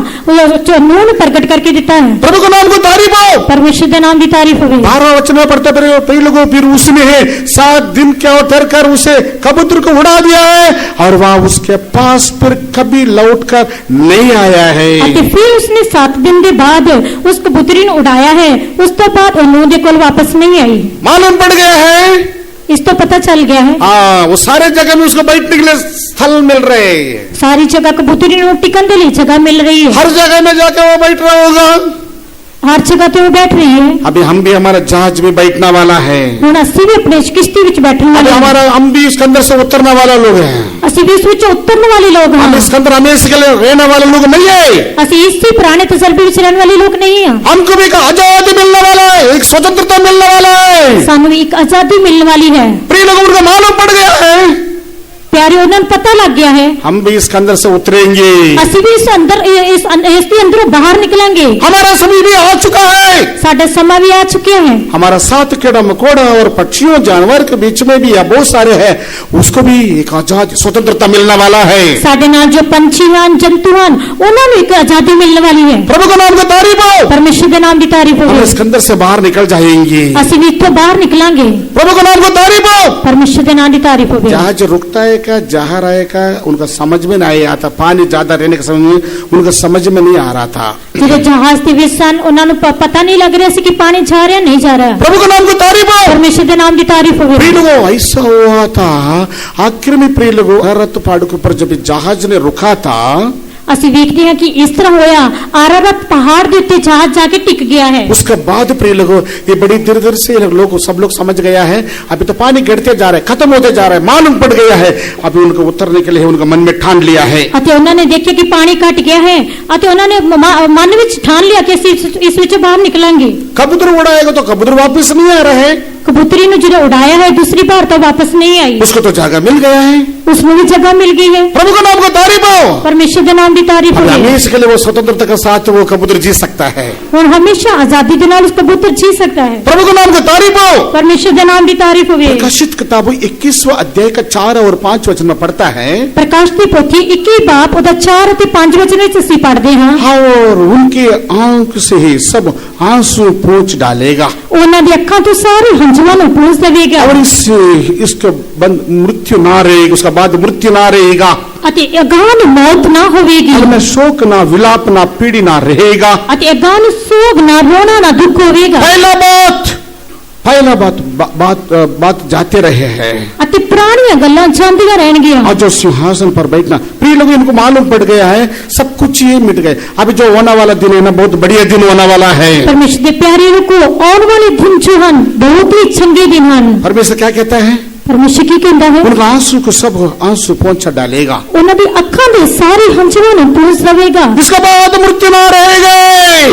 नूह ने प्रकट करके देता है। प्रभु के नाम को तारीफ हो, परमेश्वर के नाम की तारीफ हो। 12 वचन में पढ़ते प्रिय लोगों, फिर उसने 7 दिन क्या उतर कर उसे कबूतर को उड़ा दिया है और वह उसके पास फिर कभी लौटकर नहीं आया है। फिर उसने 7 दिन के बाद उस कबूतरी ने उड़ाया है, उस तो बाद नूह दे कोल वापस नहीं आई। मालूम पड़ गया है, इस तो पता चल गया है। हाँ, वो सारे जगह में उसको बैठने के लिए स्थल मिल रहे हैं, सारी जगह कबूतरी ने टिकन के लिए जगह मिल रही है, हर जगह में जाकर वो बैठ रहा होगा, हर जगह तो वो बैठ रही है। अभी हम भी हमारा जहाज में बैठने वाला है, हुण असी भी अपने किश्ती विच बैठने वाले हैं, हम भी इसके अंदर से उतरने वाला लोग हैं, असी भी इस विच उतरने वाले लोग हैं। हम इसके अंदर हमेशा के लिए रहने वाले लोग नहीं है, असी इसी पुराने तजर्बे विच रहने वाले लोग नहीं हैं। हमको भी एक आजादी मिलने वाला है, एक स्वतंत्रता मिलने वाला है, सानू एक आजादी मिलने वाली है। प्रिय लोगों, उनको मालूम पड़ गया है, प्यारे उन्हें पता लग गया है, हम भी इसके अंदर से उतरेंगे, असी भी इसके अंदरों बाहर निकलेंगे। हमारा समय भी आ चुका है, साडा समय भी आ चुके हैं। हमारा साथ कीड़ा मकोड़ा और पक्षियों जानवर के बीच में भी बहुत सारे हैं, उसको भी एक आजाद स्वतंत्रता मिलने वाला है। साडे नाल जो पंछी हैं, जंतु हैं, उन्हें भी एक आजादी मिलने वाली है। प्रभु का नाम का तारीफ हो, परमेश्वर के नाम की तारीफ हो। हम इसके अंदर से बाहर निकल जाएंगे, असी भी इत्थों बाहर निकलेंगे। प्रभु का नाम का तारीफ हो। परमेश्वर के नाम की तारीफ हो। जहाज रुकता है का जहां रहेगा उनका समझ में नहीं आता, पानी ज्यादा रहने के समय में उनका समझ में नहीं आ रहा था। जो जहाज के विच सन उन्होंने पता नहीं लग रहा सी कि पानी जा रहा नहीं जा रहा। प्रभु का नाम की तारीफ हो, परमेश्वर के नाम की तारीफ हो। प्रिय लोगों, ऐसा हुआ था आखिर में प्रिय लोगों, रत पहाड़ के ऊपर जब जहाज ने रुका था, ਅਸੀਂ ਵੇਖਦੇ ਹਾਂ ਕਿ ਇਸ ਤਰ੍ਹਾਂ ਹੋਇਆ आरारत पहाड़ के उत्ते जहाज जाके टिक गया है। उसके बाद प्रिय लोगों, ये बड़ी देर देर से लोग सब लोग समझ गया है, अभी तो पानी गिरते जा रहा है, खत्म होते जा रहा है, मालूम पड़ गया है, अभी उनको उतरने के लिए उनका मन में ठान लिया है। ਅਤੇ ਉਹਨਾਂ ਨੇ ਦੇਖਿਆ ਕਿ ਪਾਣੀ ਘਟ ਗਿਆ ਹੈ ਅਤੇ ਉਹਨਾਂ ਨੇ ਮਨ ਵਿੱਚ ਠਾਣ ਲਿਆ ਕਿ ਅਸੀਂ ਇਸ ਵਿੱਚੋਂ ਬਾਹਰ ਨਿਕਲਾਂਗੇ। कबूतर उड़ाएगा तो कबूतर वापस नहीं आ रहा है, कबूतरी ने जो उड़ाया है दूसरी बार तो वापस नहीं आई, उसको तो जगह मिल गया है, उसमें भी जगह मिल गई है। प्रभु का नाम को तारीफ हो, परमेश्वर के नाम की तारीफ हो। हमेशा के लिए वो स्वतंत्रता के साथ वो कबूतर जी सकता है, और हमेशा आजादी के नाल उस कबूतर जी सकता है। प्रभु का नाम को तारीफ हो। परमेश्वर के नाम की तारीफ हो। प्रकाशित किताब 21वां अध्याय का 4 और 5 वचन में पढ़ता है, प्रकाश की पोथी 21 बाब और 4 और 5 वचन में ਅਸੀਂ पढ़ते हैं, और उनके आंख से ही सब आंसू पोंछ डालेगा, ਉਹਨਾਂ ਦੀ ਅੱਖਾਂ ਤੋਂ ਸਾਰੇ ਹੰਝੂਆਂ ਨੂੰ ਪੂੰਝ ਦੇਵੇਗਾ, और इसके बंद मृत्यु ना रहेगी, उसका बाद मृत्यु ना रहेगा, ਅਤੇ ਅਗਾਨ ਮੌਤ ਨਾ ਹੋਵੇਗੀ, और में शोक ना विलाप ना पीड़ी ना रहेगा। ਅਤੇ ਅਗਾਨ ਸੋਗ ਨਾ ਰੋਣਾ ਨਾ ਦੁੱਖ ਹੋਵੇਗਾ। पहला बात जाते रहे हैं, ਅਤੇ ਪੁਰਾਣੀਆਂ ਗੱਲਾਂ ਜਾਂਦੀਆਂ ਰਹਿਣਗੀਆਂ। और जो सिंहासन पर बैठना, प्रिय लोग इनको मालूम पड़ गया है सब कुछ ये मिट गए, अभी जो होने वाला दिन है ना बहुत बढ़िया दिन होने वाला है। परमेश्वर के प्यारे को आने वाले दिन जो हैं बहुत ही चंगे दिन हैं। परमेश्वर क्या कहता है? परमेश्वर की कहता है उनका आंसू को सब आंसू पोंछा डालेगा, उन्होंने अखा दे सारे हंझुओं ने पोंछ देगा, इसके बाद मृत्यु ना रहेगी,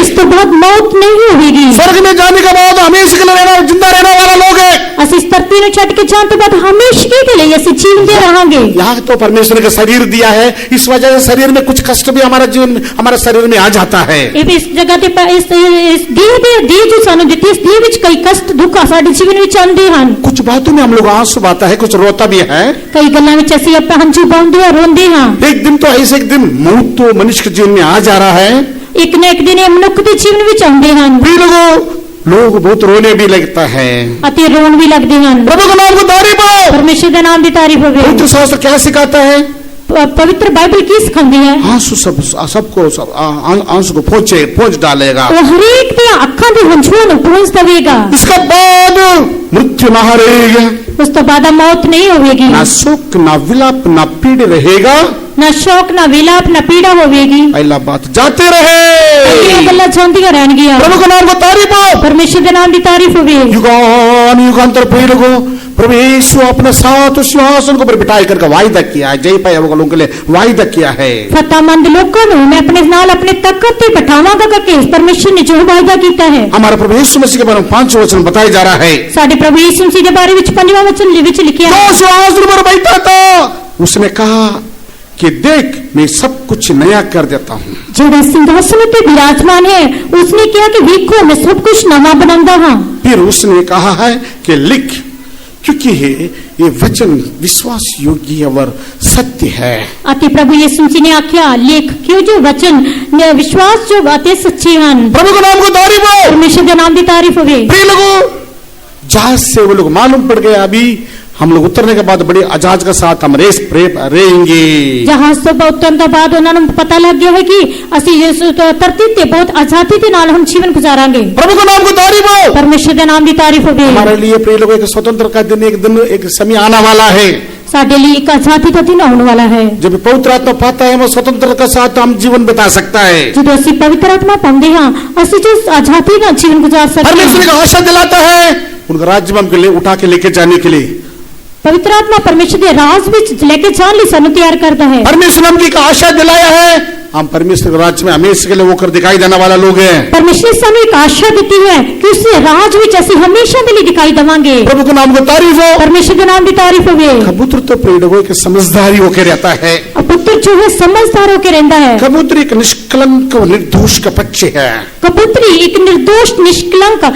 इस तो बाद मौत नहीं होगी। स्वर्ग में जाने के बाद हमेशा के लिए रहना जिंदा रहने वाला लोग है, असि इस धरती ने छट के जाने के बाद हमेशा के लिए असि जीवते रहेंगे। यहाँ तो परमेश्वर ने शरीर दिया है, इस वजह से शरीर में कुछ कष्ट भी हमारा जीवन हमारे शरीर में आ जाता है। इस जगह पे इस देह जो सानू दिती इस देह विच कई कष्ट दुख साडे जीवन विच आंदे हन। कुछ बातों में हम लोग आंसू आता है, कुछ रोता भी है, कई गल्लां विच असि अपने हंझू पाउंदे हां रोंदे हां। एक दिन तो ऐसे एक दिन मौत तो मनुष्य के जीवन में आ जा रहा है, एक न एक दिन मनुष्य के जीवन विच आंदे हन। लोग बहुत रोने भी लगता है, अति रोन भी लगते हैं। प्रभु का नाम को तारीफ हो, परमेश्वर के नाम की तारीफ हो। पवित्र शास्त्र क्या सिखाता है? पवित्र बाइबल की सिखाती है आंसू सबको आंसू को पोंछ डालेगा, वो हर एक दे अखां दे हंझुओं नु पोंछ देगा, इसके बाद मृत्यु ना रहेगी, उस तो बाद मौत नहीं होगी, ना शोक ना विलाप ना पीड़ रहेगा, ना शोक ना विलाप ना पीड़ा होगी। पहला बात जाते रहे, गल्लां चलदियां रहणगियां। प्रभु का नाम को तारीफ हो, परमेश्वर के नाम की तारीफ होवे। युगान युगांतर प्रिय लोगों, प्रभु यीशु अपने साथ सिंहासन को पर बिठाई करके वायदा किया है, जय पाए लोगों के लिए वायदा किया है। फतामंद लोगों को मैं अपने नाल अपने तख्त पे बैठावांगा करके परमेश्वर ने जो वायदा किया है। हमारा प्रभु यीशु मसीह के बारे में 5 वचन बताया जा रहा है। साडे प्रभु यीशु मसीह के बारे में 5वां वचन विच लिखा है, जो सिंहासन पर बैठा था उसने कहा कि देख मैं सब कुछ नया कर देता हूँ। जो सिंहासन पे विराजमान है उसने कहा कि देखो मैं सब कुछ नवा बनाऊंगा हाँ। फिर उसने कहा है कि लिख, क्योंकि ये वचन विश्वास योग्य और सत्य है। अति प्रभु यीशु मसीह ने आख्या लिख, क्यों जो वचन विश्वास जो बातें सच्ची हैं। प्रभु के नाम को तारीफ हो, परमेश्वर के नाम की तारीफ होवे। प्रिय लोगों, जहाज से वो लोग मालूम पड़ गया, अभी हम लोग उतरने के बाद बड़े आजाद के साथ हम रहेंगे। जहाज से उतरने के बाद उन्होंने पता लग गया है कि असि धरती ते बहुत आजादी के नाल हम जीवन गुजारांगे। प्रभु का नाम को तारीफ हो, परमेश्वर के नाम की तारीफ होवे। हमारे लिए प्रिय लोगों एक स्वतंत्र का दिन एक समय आने वाला है, साडे लिए एक आजादी का दिन आने वाला है। जब पवित्र आत्मा पाता है वो स्वतंत्र के साथ हम जीवन बिता सकता है। जब असि पवित्र आत्मा पाते हैं असि जो आजादी का जीवन गुजार सकते हैं। परमेश्वर का आशा दिलाता है उनका राज्य में हमके लिए उठा के लेके जाने के लिए। पवित्र आत्मा परमेश्वर के राज विच लेके जाने लिए सानू तैयार करता है। परमेश्वर ने हमकी आशा दिलाया है, हम परमेश्वर के राज्य में हमेशा के लिए होकर दिखाई देने वाला लोग हैं। परमेश्वर ने सानू एक आशा दी है कि उस राज विच असि हमेशा के लिए दिखाई देवांगे। प्रभु के नाम को तारीफ हो, परमेश्वर के नाम की तारीफ होवे। कबूतर तो प्रिय लोगों एक समझदारी होकर रहता है, कबूतर जो है समझदार होकर रहता है। कबूतर एक निष्कलंक और निर्दोष का पक्षी है, कबूतरी एक निर्दोष निष्कलंक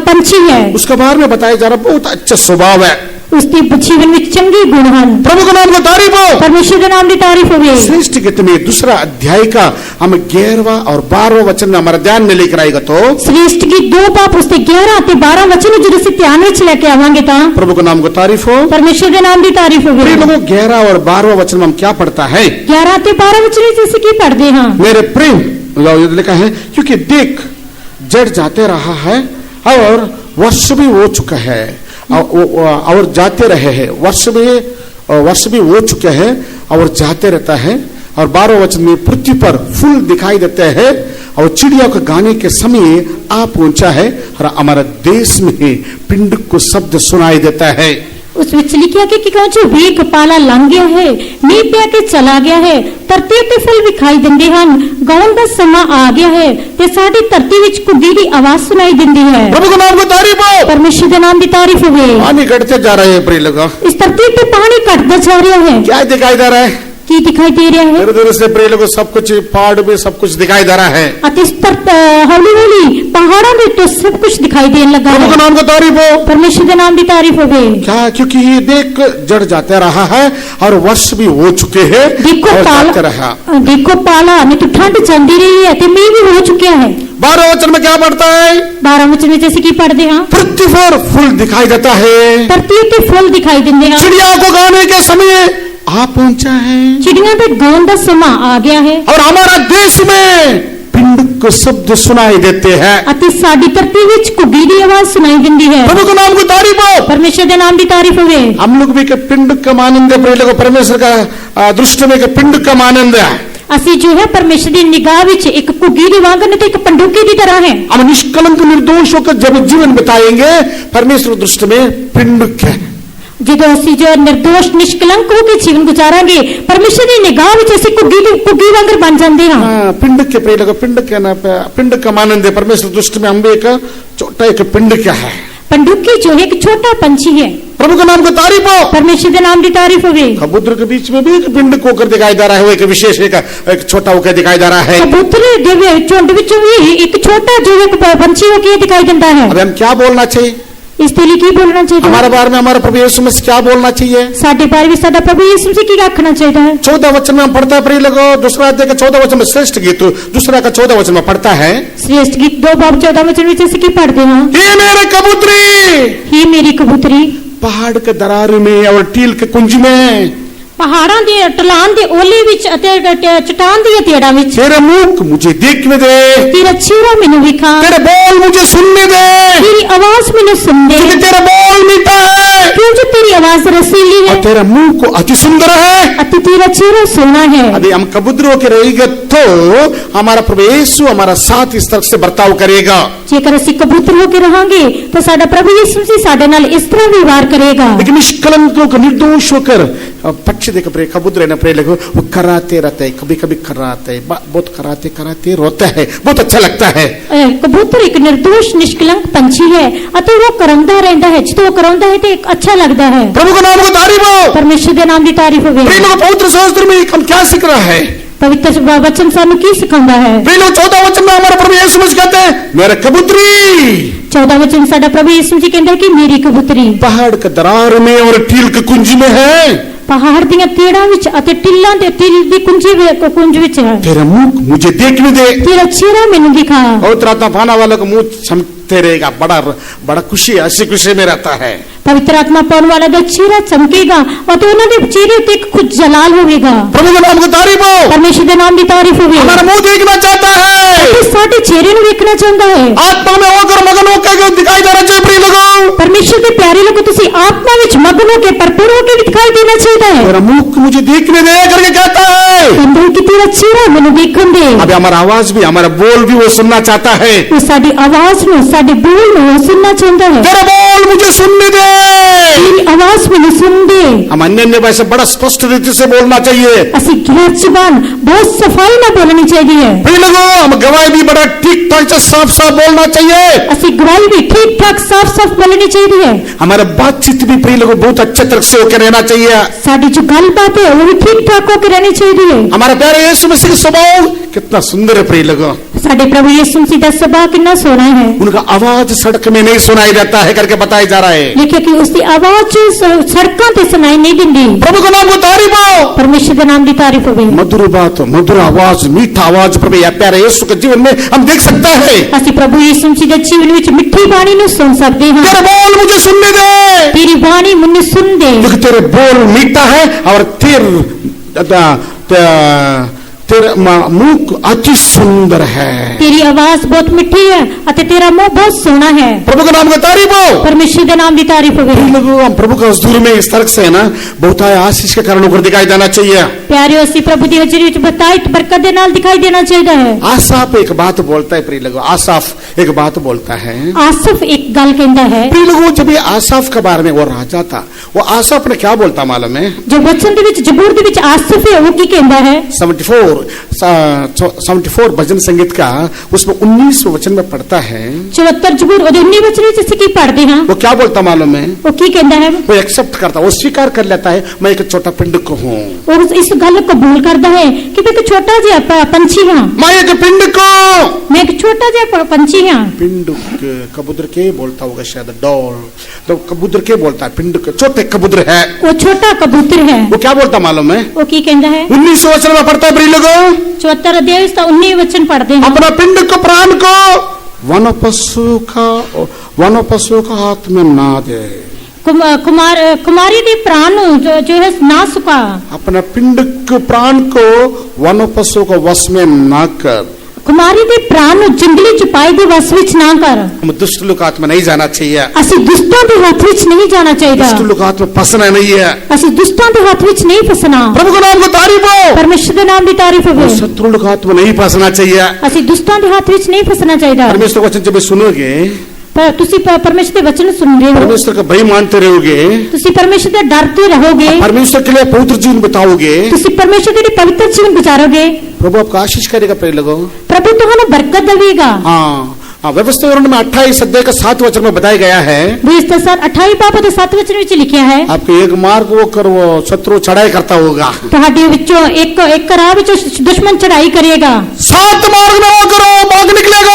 पंछी है। उसके बारे में बताया जा रहा बहुत अच्छा स्वभाव है, उसके जीवन में चंगे गुण हैं। प्रभु का नाम को तारीफ हो, परमेश्वर के नाम की तारीफ होवे। सृष्टि गीत में 2 अध्याय का हम 11वां और 12वां वचन में हमारा ध्यान में लेकर आएगा तो सृष्टि की 2 बाप उसके 11 और 12 वचन जो से ध्यान में लेके आवांगे ता प्रभु का नाम को तारीफ हो, परमेश्वर के नाम की तारीफ होवे। प्रिय लोगों 11 और 12वां वचन में हम क्या पढ़ता है? 11 और 12 वचन जैसे की पढ़ते हैं, मेरे प्रेम लिखा है, क्योंकि देख जड़ जाते रहा है और वर्ष भी हो चुका है और जाते रहे हैं, वर्ष भी हो चुके हैं और जाते रहता है, और 12 वचन में पृथ्वी पर फूल दिखाई देते हैं और चिड़िया को गाने के समय आ पहुंचा है और हमारा देश में पिंड को शब्द सुनाई देता है। उस विच लिखिया कि जो वेग पाला लंघ गया है, नीं पै के चला गया है, धरती ते फुल विखाई दिंदे हन, गाउण दा समा आ गया है ते साडी धरती विच घुग्गी दी आवाज सुनाई दिंदी है। प्रभु के नाम को तारीफ हो, परमेश्वर के नाम की तारीफ हो। पानी घटते जा रहे हैं प्रिय लोगों, इस धरती पे पानी घटता जा रहा है। क्या दिखाई दे रहा है? की दिखाई दे रहा है? दूर से प्रिय लोगों सब कुछ पहाड़ में सब कुछ दिखाई दे रहा है। हौली हौली पहाड़ों में तो सब कुछ दिखाई देने लगा है। प्रभु के नाम को तारीफ हो, परमेश्वर के नाम की तारीफ हो। क्या? क्योंकि ये देख जड़ जाता रहा है और वर्ष भी हो चुके हैं। देखो पाला नहीं तो ठंड चलती रही है तो मी भी हो चुका है। 12 वचन में क्या पढ़ता है? 12 वचन में जैसे कि पढ़ते हैं, पृथ्वी पर फूल दिखाई देता है, धरती के फूल दिखाई देते हैं, चिड़िया को गाने के समय आ पहुंचा है, चिड़िया पे गाउन का समा आ गया है और हमारा देश में पिंड को शब्द सुनाई देते हैं। अति साडी धरती विच घुग्गी दी आवाज सुनाई देती है। प्रभु के नाम को तारीफ हो, परमेश्वर के नाम की तारीफ हो। हम लोग भी के पिंड का आनंद है प्रिय लोगों, परमेश्वर का दृष्टि में के पिंड का आनंद है। असी जो है परमेश्वर की निगाह विच एक घुग्गी दी वांग नहीं तो एक पंडुकी की तरह है। हम निष्कलंक निर्दोष होकर जब जीवन बिताएंगे परमेश्वर दृष्टि में पिंड है। जो जो निर्दोष निष्कलंक होकर जीवन गुजारांगे परमेश्वर की निगाह विच असी घुग्गी वांगर बन जाते हैं। पिंड के प्रिय लोगों, पिंड का आनंद है परमेश्वर दृष्टि में। हम भी एक छोटा एक पिंड क्या है, पंडुकी जो है एक छोटा पंछी है। प्रभु के नाम को तारीफ हो, परमेश्वर के नाम की तारीफ हो। कबूतर के बीच में भी एक पिंड को होकर दिखाई दे रहा है, वो एक विशेष एक छोटा होकर दिखाई दे रहा है। कबूतर झुंड विच भी एक छोटा जो है पंछी होकर दिखाई देता है। अब हम क्या बोलना चाहिए इसके लिए? की बोलना चाहिए हमारे बारे में? हमारा प्रभु यीशु मसीह क्या बोलना चाहिए? साडे बारे में साडा प्रभु यीशु मसीह की आखना चाहिए है। 14 वचन में हम पढ़ता है प्रिय लोगों, दूसरा अध्याय का 14 वचन में श्रेष्ठ गीत दूसरा का 14 वचन में पढ़ता है, श्रेष्ठ गीत 2 बाब 14 वचन में जैसे कि पढ़ते हैं, हे मेरे कबूतरी, ही मेरी कबूतरी, पहाड़ के दरार में और टील के कुंज में, पहाड़ां दे ढलान दे ओले विच अते चट्टान दी तेड़ा विच, तेरे मुख मुझे देखने दे, तेरा चेहरा मैनू विखा, तेरे बोल मुझे सुनने दे, तेरी आवाज मैनू सुन दे, क्योंकि तेरा बोल मीठा है, क्योंकि तेरी आवाज रसीली है, और तेरा मुंह को अति सुंदर है, अति तेरा चेहरा सोना है। अभी हम कबूतरों के रहेंगे तो हमारा प्रभु यीशु हमारा साथ इस तरह से बर्ताव करेगा। जेकर असी कबूतर होकर रहांगे तो साडा प्रभु यीशु मसीह साडे नाल इस तरह व्यवहार करेगा। लेकिन निष्कलंक होकर निर्दोष होकर पक्षी देख प्रिय कबूतर है ना प्रिय लोगों, वो कराते रहते है, कभी कभी कराते है, बहुत कराते कराते रोता है, बहुत अच्छा लगता है। कबूतर एक निर्दोष निष्कलंक पंछी है अतः वो करौंदा रहता है, जो करौंदा है तो एक अच्छा लगता है। प्रभु के नाम को तारीफ हो, परमेश्वर के नाम की तारीफ हो। प्रिय लोगों, पवित्र शास्त्र में हम क्या सीख रहा है? पवित्र वचन सानू की सिखाता है? प्रिय लोग 14 वचन में हमारा प्रभु यीशु मसीह कहते हैं, मेरे कबूतरी। 14 वचन साडा प्रभु यीशु मसीह कहता है कि मेरी कबूतरी पहाड़ के दरार में और टील के कुंज में है, पहाड़ दियां तेड़ा विच अते टिल्लां दे टिल दी कुंज विच है, तेरा मुख मुझे देखने दे, तेरा चेहरा मैनू दिखा। पवित्र आत्मा पाना वालों का मुंह चमकते रहेगा, बड़ा खुशी हंसी खुशी में रहता है। पवित्र आत्मा पाने वाला का चेहरा चमकेगा और तो उन्होंने चेहरे पे खुद जलाल होगा। प्रभु के नाम को तारीफ हो, परमेश्वर के नाम की तारीफ हो। हमारा मुंह देखना चाहता है, साडे चेहरे नु देखना चाहता है, आत्मा में होकर मगन होकर दिखाई देना चाहिए। प्रिय लोगों, परमेश्वर के प्यारे लोगों तुसी आत्मा विच मगन होकर भरपूर होकर दिखाई देना चाहिए है। तेरा मुख मुझे देखने दे करके कहता है, अंदर की तेरा चेहरा मैनू देखन दे। अभी हमारा आवाज भी हमारा बोल भी वो सुनना चाहता है, वो साडी आवाज नु साडे बोल नु सुनना चाहता है। तेरा बोल मुझे सुनने दे, तेरी आवाज मैनू सुन दे। हम अन्य भाषा बड़ा स्पष्ट रीति से बोलना चाहिए। असी गैर जुबान बहुत सफाई ना बोलनी चाहिए। प्रिय लोगों, हम गवाही भी बड़ा ठीक ठाक से साफ साफ बोलना चाहिए। असी गवाही भी ठीक ठाक साफ साफ बोलनी चाहिए। हमारा बातचीत भी प्रिय लोगों बहुत अच्छे तरह से होकर रहना चाहिए। साडी जो गलबात है वो भी ठीक ठाक होकर रहनी चाहिए। हमारा प्यारे यीशु मसीह का स्वभाव कितना सुंदर है प्रिय लोगों, साडे प्रभु यीशु मसीह का स्वभाव कितना सोना है। उनका आवाज सड़क में नहीं सुनाई देता है करके बताया जा रहा है, लेकिन कि उसकी आवाज सड़कों पे सुनाई नहीं देती। प्रभु का नाम को तारीफ हो, परमेश्वर के नाम की तारीफ हो। मधुर बात, मधुर आवाज, मीठा आवाज प्रभु या प्यारे यीशु के जीवन में हम देख सकता है। असि प्रभु यीशु मसीह के जीवन में मिठी वाणी नु सुन सकते हैं। तेरे बोल मुझे सुनने दे, तेरी वाणी मुझे सुन दे, क्योंकि तेरे बोल मीठा है और तेरा मुख अति सुंदर है। तेरी आवाज बहुत मिठी है अते तेरा मुंह बहुत सोहना है। प्रभु का नाम का तारीफ हो। परमेश्वर के नाम की तारीफ होवे। लोगों हम प्रभु का हजूर में इस तरह से है ना बहुत आशीष के कारण ऊपर दिखाई देना चाहिए। प्यारे असी प्रभु की हजूरी विच बताई बरकत दे नाल दिखाई देना चाहिए है। आसाफ एक बात बोलता है प्रिय लोगों, आसाफ एक बात बोलता है। आसफ एक गल कहता है। प्रिय लोगों जब ये आसाफ के बारे में वो राजा था, वो आसाफ ने क्या बोलता मालूम है? जो वचन दे विच जबूर दे विच आसफ है वो की कहता है? 74 भजन संगीत का उसमें 19 वचन में पढ़ता है। 74 जबूर और 19 वचन विच की पढ़ते हैं। वो क्या बोलता मालूम है? वो की कहता है? वो एक्सेप्ट करता, वो स्वीकार कर लेता है मैं एक छोटा पिंडुक हूँ। और इस गल को कबूल करता है कि मैं एक छोटा जिहा पंछी हाँ। मैं एक पिंडुक हूँ, मैं एक छोटा जिहा पंछी हाँ। पिंडुक कबूतर के बोलता होगा शायद, डॉल तो कबूतर के बोलता है, पिंडुक छोटे कबूतर है, वो छोटा कबूतर है। वो क्या बोलता मालूम है? वो की कहता है? 19 वचन में पढ़ता है प्रिय लोगों। 74 अध्याय 19 वचन पढ़ते हैं। अपना पिंडुक प्राण को वन पशु का हाथ में ना दे। कुमारी दी प्राण जो है ना सुखा। अपना पिंडुक प्राण को वन पशु को वश में ना कर। कुमारी दे प्राण जंगली चुपाई दे वश विच ना कर। हम दुष्ट लोग हाथ में नहीं जाना चाहिए। असि दुष्टों के हाथ विच नहीं जाना चाहिए। दुष्ट लोग हाथ में फंसना नहीं है। असि दुष्टों के हाथ विच नहीं फंसना। प्रभु के नाम को तारीफ हो। परमेश्वर के नाम की तारीफ हो। शत्रु लोग हाथ में नहीं फंसना चाहिए। असि दुष्टों के हाथ विच नहीं फंसना चाहिए। परमेश्वर का वचन जब सुनोगे, तुसी परमेश्वर के वचन सुन रहे हो, परमेश्वर का भय मानते रहोगे, तुसी परमेश्वर के डरते रहोगे, परमेश्वर के लिए पवित्र जीवन बिताओगे, तुसी परमेश्वर के लिए पवित्र जीवन गुजारोगे, प्रभु आपको आशीष करेगा प्रिय लोगों। प्रभु तुम्हें बरकत देगा। हाँ, व्यवस्था में 28 अध्याय का 7 वचन में बताया गया है। 28 पाप 7 वचन में लिखा है। आपके एक मार्ग वो कर वो शत्रु चढ़ाई करता होगा। ਤੁਹਾਡੇ ਵਿੱਚੋਂ ਇੱਕ ਰਾਹ ਵਿੱਚ ਦੁਸ਼ਮਣ ਚੜਾਈ ਕਰੇਗਾ। 7 मार्ग में वो करो भाग निकलेगा।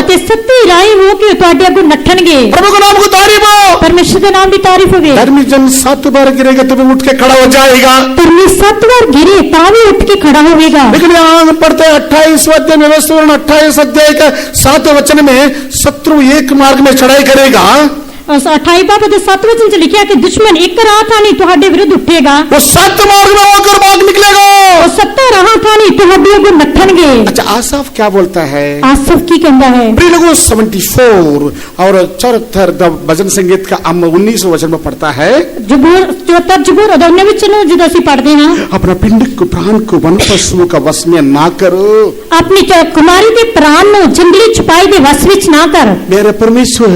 ਅਤੇ ਸੱਤੀ ਰਾਹੀ ਹੋ ਕੇ ਤੁਹਾਡੇ ਅੱਗੇ ਨੱਠਣਗੇ। प्रभु के नाम को तारीफ हो। परमेश्वर के नाम की तारीफ होवे। धर्मी जन 7 बार गिरेगा तो उठ के खड़ा हो जाएगा। धर्मी 7 बार गिरे ता भी उठ के खड़ा होवेगा। लेकिन यहाँ पढ़ते 28 अध्याय में, व्यवस्था 28 अध्याय का 7 वचन में शत्रु एक मार्ग में चढ़ाई करेगा। 28 पाप 7 वचन च लिखा कि दुश्मन एक राह था नहीं ਤੁਹਾਡੇ विरुद्ध उठेगा। वो 7 मार्ग में होकर भाग निकलेगा। वो 7 राह था नहीं ਤੁਹਾਡੇ ਅੱਗੇ ਨੱਠਣਗੇ। अच्छा आसाफ क्या बोलता है? आसफ की कहता है? प्रिय लोगों 74 और 74 भजन संगीत का 19 वचन में पढ़ता है। जबूर 74 जबूर और 19 वचन जो ਅਸੀਂ पढ़ते हैं। अपना पिंड को प्राण को वन पशुओं का वश में ना करो। अपनी कुमारी के प्राण नो जंगली छुपाई दे वश विच ना कर। मेरे परमेश्वर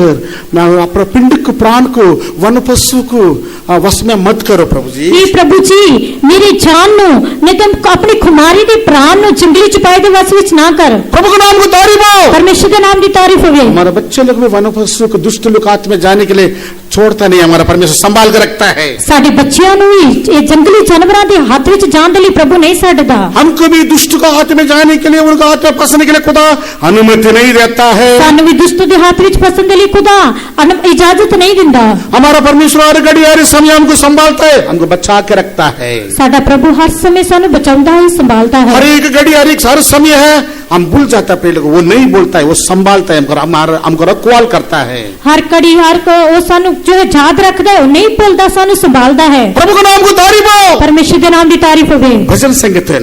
मैं अपना पिंड को प्राण को वन पशु को वश में मत करो प्रभु जी। ये प्रभु जी मेरी जान नो नहीं तुम अपनी कुमारी के प्राण नो जंगली छुपाई दे वश विच ना कर। प्रभु के नाम को तारीफ हो। परमेश्वर के नाम की तारीफ होवे। हमारे बच्चे लोग भी वन पशु को दुष्ट लोग हाथ में जाने के लिए छोड़ता नहीं, हमारा परमेश्वर संभाल कर रखता है। साडे बच्चियां नु भी जंगली जानवरां दे हाथ विच जान दे लिए प्रभु नहीं छड्डदा। हमको भी दुष्ट का हाथ में जाने के लिए, उनका हाथ में फंसने के लिए खुदा अनुमति नहीं देता है। सानू भी दुष्ट दे हाथ विच फंसण दे लिए खुदा इजाजत नहीं दिंदा। हमारा परमेश्वर हर घड़ी हर समय हमको संभालता है, हमको बचा के रखता है। साडा प्रभु हर समय सानू बचाउंदा है, संभालता है। हर एक घड़ी हर समय है, हम भूल जाता है पहले, वो नहीं बोलता है, वो संभालता है हमको रखवाल करता है। हर कड़ी हर वो सानू जो याद रखदा है, वो नहीं भूलदा, सानू संभालदा है। प्रभु के नाम को तारीफ हो। परमेश्वर के नाम की तारीफ होवे। भजन संगीत है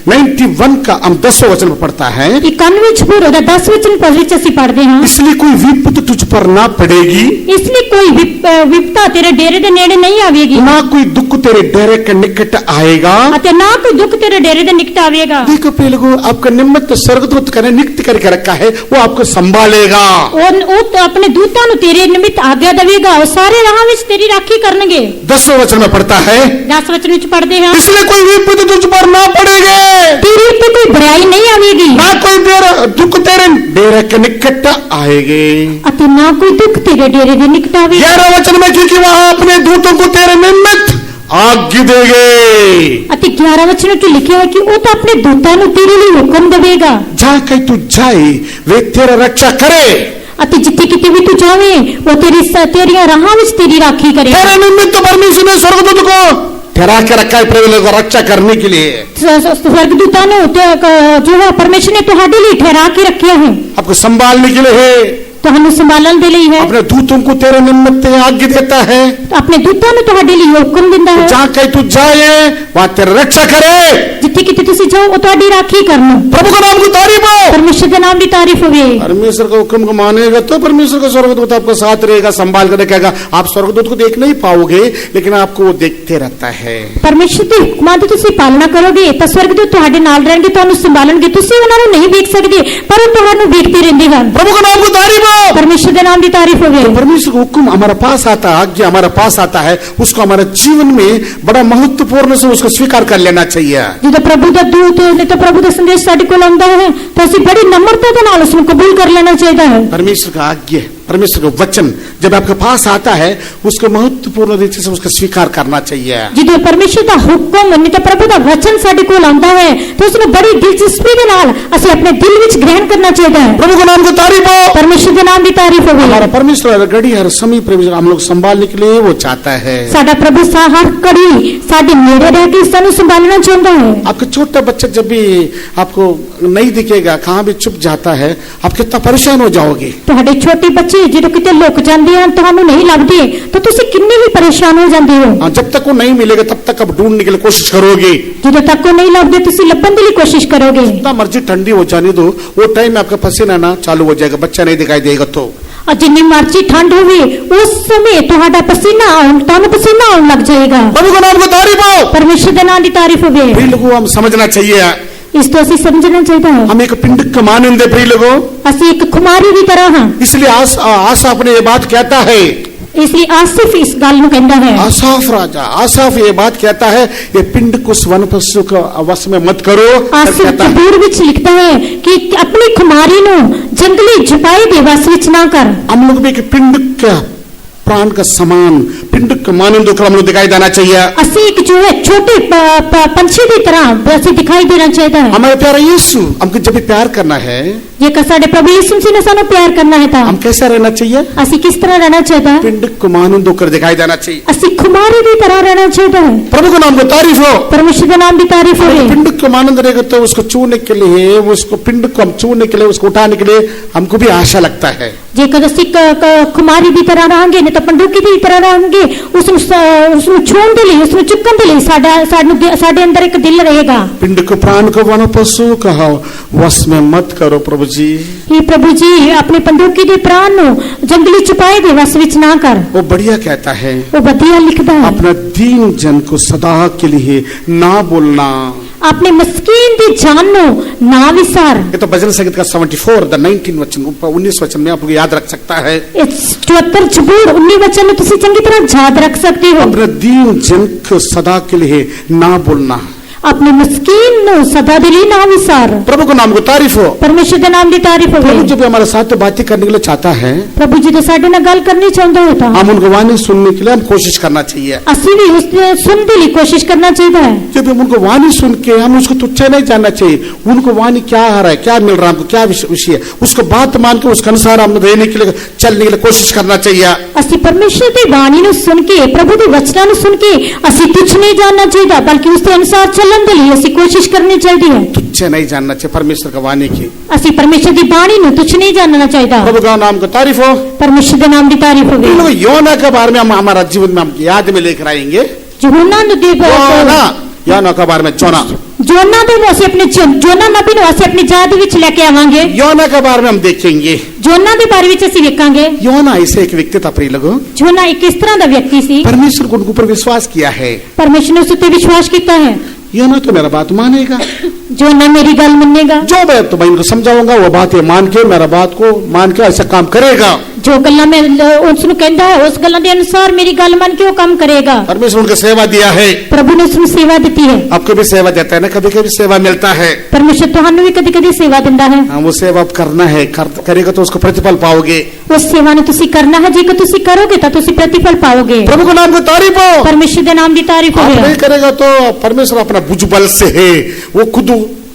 91 का हम 10 वचन में पढ़ता है। 91 जबूर और 10 वचन पढ़ते हैं। इसलिए कोई विपत्ति तुझ पर ना पड़ेगी, इसलिए कोई विपत्ता तेरे डेरे दे नेड़े नहीं आवेगी, ना कोई दुख तेरे डेरे के निकट आएगा, अते ना कोई दुख तेरे डेरे दे निकट आवेगा। देखो पहले को आपका निमित्त स्वर्गदूत करे नियुक्त करके रखा है, वो आपको संभालेगा। वो तो अपने दूतां नु तेरे निमित्त आज्ञा देवेगा, वो सारे राह विच तेरी राखी करनगे। 10 वचन में पढ़ता है। 10 वचन विच पढ़ते हैं। इसलिए कोई विपत्ति तुझ पर ना पड़ेगी, तेरे पे कोई बुराई नहीं आवेगी, ना कोई दुख तेरे डेरे के निकट आएगी, अते ना कोई दुख तेरे डेरे दे निकट आवेगा। 11 वचन में क्योंकि वहां अपने दूतों को तेरे निमित्त आज्ञा देंगे। अते 11 वचन में लिखा है कि वो तो अपने दूतां नु तेरे लिए हुक्म देवेगा। जहां कहीं तू जाए वे तेरा रक्षा करे, अति जिथे किते भी तू जावे वो तेरियां राहां विच तेरी राखी करेगा। तेरे निमित्त परमेश्वर ने स्वर्गदूत को ठहरा के रखा है प्रभु को रक्षा करने के लिए। स्वर्गदूतां ने जो है परमेश्वर ने तुम्हारे लिए ठहरा के रखे हैं, आपको संभालने के लिए है, ਤੁਹਾਨੂੰ ਸੰਭਾਲਣ ਦੇ ਲਈ ਹੈ अपने दूतों को तेरे निमित्त आज्ञा देता है ਆਪਣੇ ਦੂਤਾਂ ਨੂੰ ਤੁਹਾਡੇ ਲਈ ਹੁਕਮ ਦਿੰਦਾ ਹੈ जहाँ कहीं तू जाए वहाँ तेरी रक्षा करे। ਜਿੱਥੇ ਕਿਤੇ ਤੁਸੀਂ ਜਾਓ ਉਹ ਤੁਹਾਡੀ ਰਾਖੀ ਕਰਨ। प्रभु का नाम को तारीफ हो। ਪਰਮੇਸ਼ਰ ਦੇ ਨਾਮ ਦੀ ਤਾਰੀਫ ਹੋਵੇ। परमेश्वर का हुक्म को मानेगा तो परमेश्वर का स्वर्गदूत आपको साथ रहेगा, संभाल कर रखेगा। आप स्वर्गदूत को देख नहीं पाओगे लेकिन आपको वो देखते रहता है। ਪਰਮੇਸ਼ਰ ਦੇ ਹੁਕਮਾਂ ਦੀ ਤੁਸੀਂ ਪਾਲਣਾ ਕਰੋਗੇ ਤਾਂ ਸਵਰਗਦੂਤ ਤੁਹਾਡੇ ਨਾਲ ਰਹਿਣਗੇ, ਤੁਹਾਨੂੰ ਸੰਭਾਲਣਗੇ। ਤੁਸੀਂ ਉਹਨਾਂ ਨੂੰ ਨਹੀਂ ਵੇਖ ਸਕਦੇ ਪਰ ਉਹ ਤੁਹਾਨੂੰ ਵੇਖਦੇ ਰਹਿੰਦੇ ਹਨ। प्रभु का नाम को तारीफ हो। ਪਰਮੇਸ਼ਰ ਦੇ ਨਾਮ ਦੀ ਤਾਰੀਫ ਹੋਵੇ। परमेश्वर का हुक्म हमारे पास आता है, आज्ञा हमारे पास आता है, उसको हमारे जीवन में बड़ा महत्वपूर्ण से उसको स्वीकार कर लेना चाहिए। ਜਦੋਂ ਪ੍ਰਭੂ ਦਾ ਦੂਤ ਨਹੀਂ ਤਾਂ ਪ੍ਰਭੂ ਦਾ ਸੰਦੇਸ਼ ਸਾਡੇ ਕੋਲ ਆਉਂਦਾ ਹੈ ਤਾਂ ਅਸੀਂ ਬੜੀ ਨમ્રਤਾ ਦੇ ਨਾਲ ਉਸ ਨੂੰ ਕਬੂਲ ਕਰ ਲੈਣਾ ਚਾਹੀਦਾ ਹੈ। परमेश्वर का आज्ञा, परमेश्वर का वचन जब आपके पास आता है उसको महत्वपूर्ण रीति से उसका स्वीकार करना चाहिए। ਜਦੋਂ ਪਰਮੇਸ਼ਰ ਦਾ ਹੁਕਮ ਨਹੀਂ ਤਾਂ ਪ੍ਰਭੂ ਦਾ ਵਚਨ ਸਾਡੇ ਕੋਲ ਆਉਂਦਾ ਹੈ ਤਾਂ ਉਸ ਨੂੰ ਬੜੀ ਦਿਲਚਸਪੀ ਦੇ ਨਾਲ ਅਸੀਂ ਆਪਣੇ ਦਿਲ ਵਿੱਚ ਗ੍ਰਹਿਣ ਕਰਨਾ ਚਾਹੀਦਾ ਹੈ। प्रभु का नाम को तारीफ हो। ਪਰਮੇਸ਼ਰ ਦੇ ਨਾਮ ਦੀ ਤਾਰੀਫ ਹੋਵੇ। हमारा परमेश्वर हर घड़ी हर समय परमेश्वर हम लोग संभालने के लिए वो चाहता है। ਸਾਡਾ ਪ੍ਰਭੂ ਹਰ ਘੜੀ ਸਾਡੇ ਨੇੜੇ ਰਹਿ ਕੇ ਸਾਨੂੰ ਸੰਭਾਲਣਾ ਚਾਹੁੰਦਾ ਹੈ। आपका छोटा बच्चा जब भी आपको नहीं दिखेगा, कहाँ भी छुप जाता है, आप कितना परेशान हो जाओगे। ਤੁਹਾਡੇ ਛੋਟੇ ਬੱਚੇ ਜਦੋਂ ਕਿਤੇ ਲੁਕ ਜਾਂਦੇ ਹਨ ਤੁਹਾਨੂੰ ਨਹੀਂ ਲੱਭਦੇ ਤਾਂ ਤੁਸੀਂ ਕਿੰਨੇ ਹੀ ਪਰੇਸ਼ਾਨ ਹੋ ਜਾਂਦੇ ਹੋ। हाँ, जब तक वो नहीं मिलेगा तब तक आप ढूंढने के लिए कोशिश करोगे। ਜਦੋਂ तक ਉਹ ਨਹੀਂ ਲੱਭਦੇ ਤੁਸੀਂ ਲੱਭਣ ਦੀ ਲਈ ਕੋਸ਼ਿਸ਼ ਕਰੋਗੇ। जितना मर्जी ठंडी हो जाने दो, वो टाइम में आपका पसीना आना चालू हो जाएगा, बच्चा नहीं दिखाई देगा तो। और जिन्नी मर्जी ठंड होवे उस समय ਤੁਹਾਡਾ ਪਸੀਨਾ ਤੁਹਾਨੂੰ ਪਸੀਨਾ ਆਉਣ ਲੱਗ ਜਾਏਗਾ। प्रभु का नाम को तारीफ हो। ਪਰਮੇਸ਼ਰ ਦੇ ਨਾਮ ਦੀ ਤਾਰੀਫ ਹੋਵੇ। प्रिय लोगों, हम समझना चाहिए ਇਸ ਤੋਂ ਅਸੀਂ ਸਮਝਣਾ ਚਾਹੀਦਾ ਹੈ हम एक पिंड के मानंदे। प्रिय लोगों, ਅਸੀਂ ਇੱਕ ਖੁਮਾਰੀ ਦੀ ਤਰ੍ਹਾਂ ਹਾਂ। इसलिए आसा अपने ये बात कहता है, ਇਸ ਲਈ ਆਸਿਫ ਇਸ ਗੱਲ ਨੂੰ ਕਹਿੰਦਾ ਹੈ। आसाफ राजा आसाफ ये बात कहता है, ये पिंड को वन पशु का वश में मत करो। ਆਸਿਫ कहता है, ਜ਼ਬੂਰ ਵਿੱਚ ਲਿਖਦਾ ਹੈ ਕਿ ਆਪਣੀ ਖੁਮਾਰੀ ਨੂੰ ਜੰਗਲੀ ਝਪਾਈ ਦੇ ਵਸ ਵਿੱਚ ਨਾ ਕਰ। हम लोग भी एक पिंड का प्राण का समान पिंड के मानंदों को हम लोग दिखाई देना चाहिए। ਅਸੀਂ ਇੱਕ ਜੋ ਹੈ ਛੋਟੇ ਪੰਛੀ ਦੀ ਤਰ੍ਹਾਂ ਅਸੀਂ ਦਿਖਾਈ ਦੇਣਾ ਚਾਹੀਦਾ ਹੈ। हमारे प्यारा यीशु, हमको जब भी प्यार करना है ਜੇਕਰ ਸਾਡੇ ਪ੍ਰਭੂ ਯਿਸੂ ਮਸੀਹ ਨੇ ਸਾਨੂੰ ਪਿਆਰ ਕਰਨਾ ਹੈ ਤਾਂ हम कैसा रहना चाहिए? ਅਸੀਂ ਕਿਸ ਤਰ੍ਹਾਂ ਰਹਿਣਾ ਚਾਹੀਦਾ ਹੈ? पिंड को मानंदों कर दिखाई देना चाहिए। ਅਸੀਂ ਖੁਮਾਰੀ ਦੀ ਤਰ੍ਹਾਂ ਰਹਿਣਾ ਚਾਹੀਦਾ ਹੈ। प्रभु का नाम को तारीफ हो। परमेश्वर के नाम की तारीफ हो। पिंड को मानंद रहेगा तो उसको छूने के लिए, उसको पिंड को हम छूने के लिए, उसको उठाने के लिए हमको भी आशा लगता है। ਜੇਕਰ ਅਸੀਂ ਖੁਮਾਰੀ ਦੀ ਤਰ੍ਹਾਂ ਰਹਾਂਗੇ ਨਹੀਂ ਤਾਂ ਪੰਡੂਕੀ ਦੀ ਤਰ੍ਹਾਂ ਰਹਾਂਗੇ ਉਸ ਨੂੰ ਛੂਣ ਦੇ ਲਈ, ਉਸ ਨੂੰ ਚੁੱਕਣ ਦੇ ਲਈ ਸਾਡੇ ਅੰਦਰ ਇੱਕ ਦਿਲ ਰਹੇਗਾ। पिंड को प्राण को वन पशु कहो वश में मत करो प्रभु जी। ये प्रभु जी अपने पंडूकी ਦੇ ਪ੍ਰਾਣ ਨੂੰ ਜੰਗਲੀ ਚੁਪਾਈ ਦੇ ਵਸ ਵਿੱਚ ਨਾ ਕਰ। वो बढ़िया कहता है, ਉਹ ਵਧੀਆ ਲਿਖਦਾ ਹੈ अपना दीन जन को सदा के लिए ना बोलना। अपने मस्कीन ਦੀ जान ਨੂੰ ਨਾ ਵਿਸਾਰ। ये तो भजन संगीत का 74 द 19 वचन 19 वचन में आपको याद रख सकता है। ਇਸ 74 ਜ਼ਬੂਰ 19 वचन ਨੂੰ ਤੁਸੀਂ ਚੰਗੀ ਤਰ੍ਹਾਂ ਯਾਦ ਰੱਖ ਸਕਦੇ ਹੋ। अपना दीन जन को सदा के लिए ना बोलना। अपने मस्कीन ਨੂੰ सदा ਦੇ ਲਈ ਨਾ ਵਿਸਾਰ। प्रभु को नाम को तारीफ हो। परमेश्वर ਦੇ ਨਾਮ ਦੀ ਤਾਰੀਫ ਹੋਵੇ। प्रभु जब हमारे साथ बातें करने के लिए चाहता है, प्रभु जी तो ਸਾਡੇ ਨਾਲ ਗੱਲ ਕਰਨੀ ਚਾਹੁੰਦਾ ਹੈ ਤਾਂ हम उनको वाणी सुनने के लिए हम कोशिश करना चाहिए। ਅਸੀਂ ਵੀ ਉਸ ਦੇ ਸੁਣਨ ਦੇ ਲਈ ਕੋਸ਼ਿਸ਼ करना ਚਾਹੀਦਾ है। जब हम उनको वाणी सुन के हम उसको तुच्छ नहीं जानना चाहिए। उनको वाणी क्या आ रहा है, क्या मिल रहा है, हमको क्या विषय है, उसको बात मान के उसके अनुसार हम रहने के लिए, चलने के लिए कोशिश करना चाहिए। ਅਸੀਂ ਪਰਮੇਸ਼ਰ ਦੀ ਬਾਣੀ ਨੂੰ ਸੁਣ ਕੇ, ਪ੍ਰਭੂ ਦੇ ਵਚਨਾਂ ਨੂੰ ਸੁਣ ਕੇ ਅਸੀਂ ਤੁੱਛ ਨਹੀਂ ਜਾਣਨਾ ਚਾਹੀਦਾ ਬਲਕਿ ਉਸ ਦੇ ਅਨੁਸਾਰ ਚੱਲਣ ਦੇ ਲਈ ਅਸੀਂ ਕੋਸ਼ਿਸ਼ ਕਰਨੀ ਚਾਹੀਦੀ ਹੈ। तुच्छ नहीं जानना चाहिए परमेश्वर का वाणी की। ਅਸੀਂ ਪਰਮੇਸ਼ਰ ਦੀ ਬਾਣੀ ਨੂੰ ਤੁੱਛ ਨਹੀਂ ਜਾਣਨਾ ਚਾਹੀਦਾ। प्रभु का नाम को तारीफ हो। ਪਰਮੇਸ਼ਰ ਦੇ ਨਾਮ ਦੀ ਤਾਰੀਫ ਹੋਵੇ। इन लोग योना के बारे में हम हमारा जीवन में हम याद में लेकर आएंगे। ਯਹੋਨਾ ਨਬੀ योना के बारे में ਜੋਨਾ ਦੇ ਨੂੰ ਅਸੀਂ ਆਪਣੇ ਜੋਨਾ ਨਬੀ ਨੂੰ ਅਸੀਂ ਆਪਣੀ ਯਾਦ ਵਿੱਚ ਲੈ ਕੇ ਆਵਾਂਗੇ। योना के बारे में हम देखेंगे। ਜੋਨਾ ਦੇ ਬਾਰੇ ਵਿੱਚ ਅਸੀਂ ਵੇਖਾਂਗੇ। योना ऐसे एक व्यक्ति था प्रिय लोगों, ਜੋਨਾ ਇੱਕ ਇਸ ਤਰ੍ਹਾਂ ਦਾ ਵਿਅਕਤੀ ਸੀ। परमेश्वर को उनके ऊपर विश्वास किया है। ਪਰਮੇਸ਼ਰ ਨੇ ਉਸ ਉੱਤੇ ਵਿਸ਼ਵਾਸ ਕੀਤਾ ਹੈ। योना तो मेरा बात मानेगा, ਜੋਨਾ ਮੇਰੀ ਗੱਲ ਮੰਨੇਗਾ। जो मैं तो मैं इनको समझाऊंगा वो बात ये मान के मेरा बात को मान के ऐसा काम करेगा। ਜੋ ਗੱਲਾਂ ਮੈਂ ਉਸ ਨੂੰ ਕਹਿੰਦਾ ਹੈ ਉਸ ਗੱਲਾਂ ਦੇ ਅਨੁਸਾਰ ਮੇਰੀ ਗੱਲ ਮੰਨ ਕੇ ਉਹ ਕੰਮ ਕਰੇਗਾ। परमेश्वर उनको सेवा दिया है। ਪ੍ਰਭੂ ਨੇ ਉਸ ਨੂੰ ਸੇਵਾ ਦਿੱਤੀ ਹੈ। आपको भी सेवा देता है ना, कभी कभी सेवा मिलता है। ਪਰਮੇਸ਼ਰ ਤੁਹਾਨੂੰ ਵੀ ਕਦੀ ਕਦੀ ਸੇਵਾ ਦਿੰਦਾ ਹੈ। हाँ, वो सेवा आप करना है, करेगा तो उसको प्रतिफल पाओगे। ਉਸ ਸੇਵਾ ਨੂੰ ਤੁਸੀਂ ਕਰਨਾ ਹੈ। ਜੇਕਰ ਤੁਸੀਂ ਕਰੋਗੇ ਤਾਂ ਤੁਸੀਂ ਪ੍ਰਤੀਫਲ ਪਾਓਗੇ। प्रभु का नाम को तारीफ हो। ਪਰਮੇਸ਼ਰ ਦੇ ਨਾਮ ਦੀ ਤਾਰੀਫ आप ਹੋਵੇ। नहीं करेगा तो परमेश्वर अपना भुजबल से है वो खुद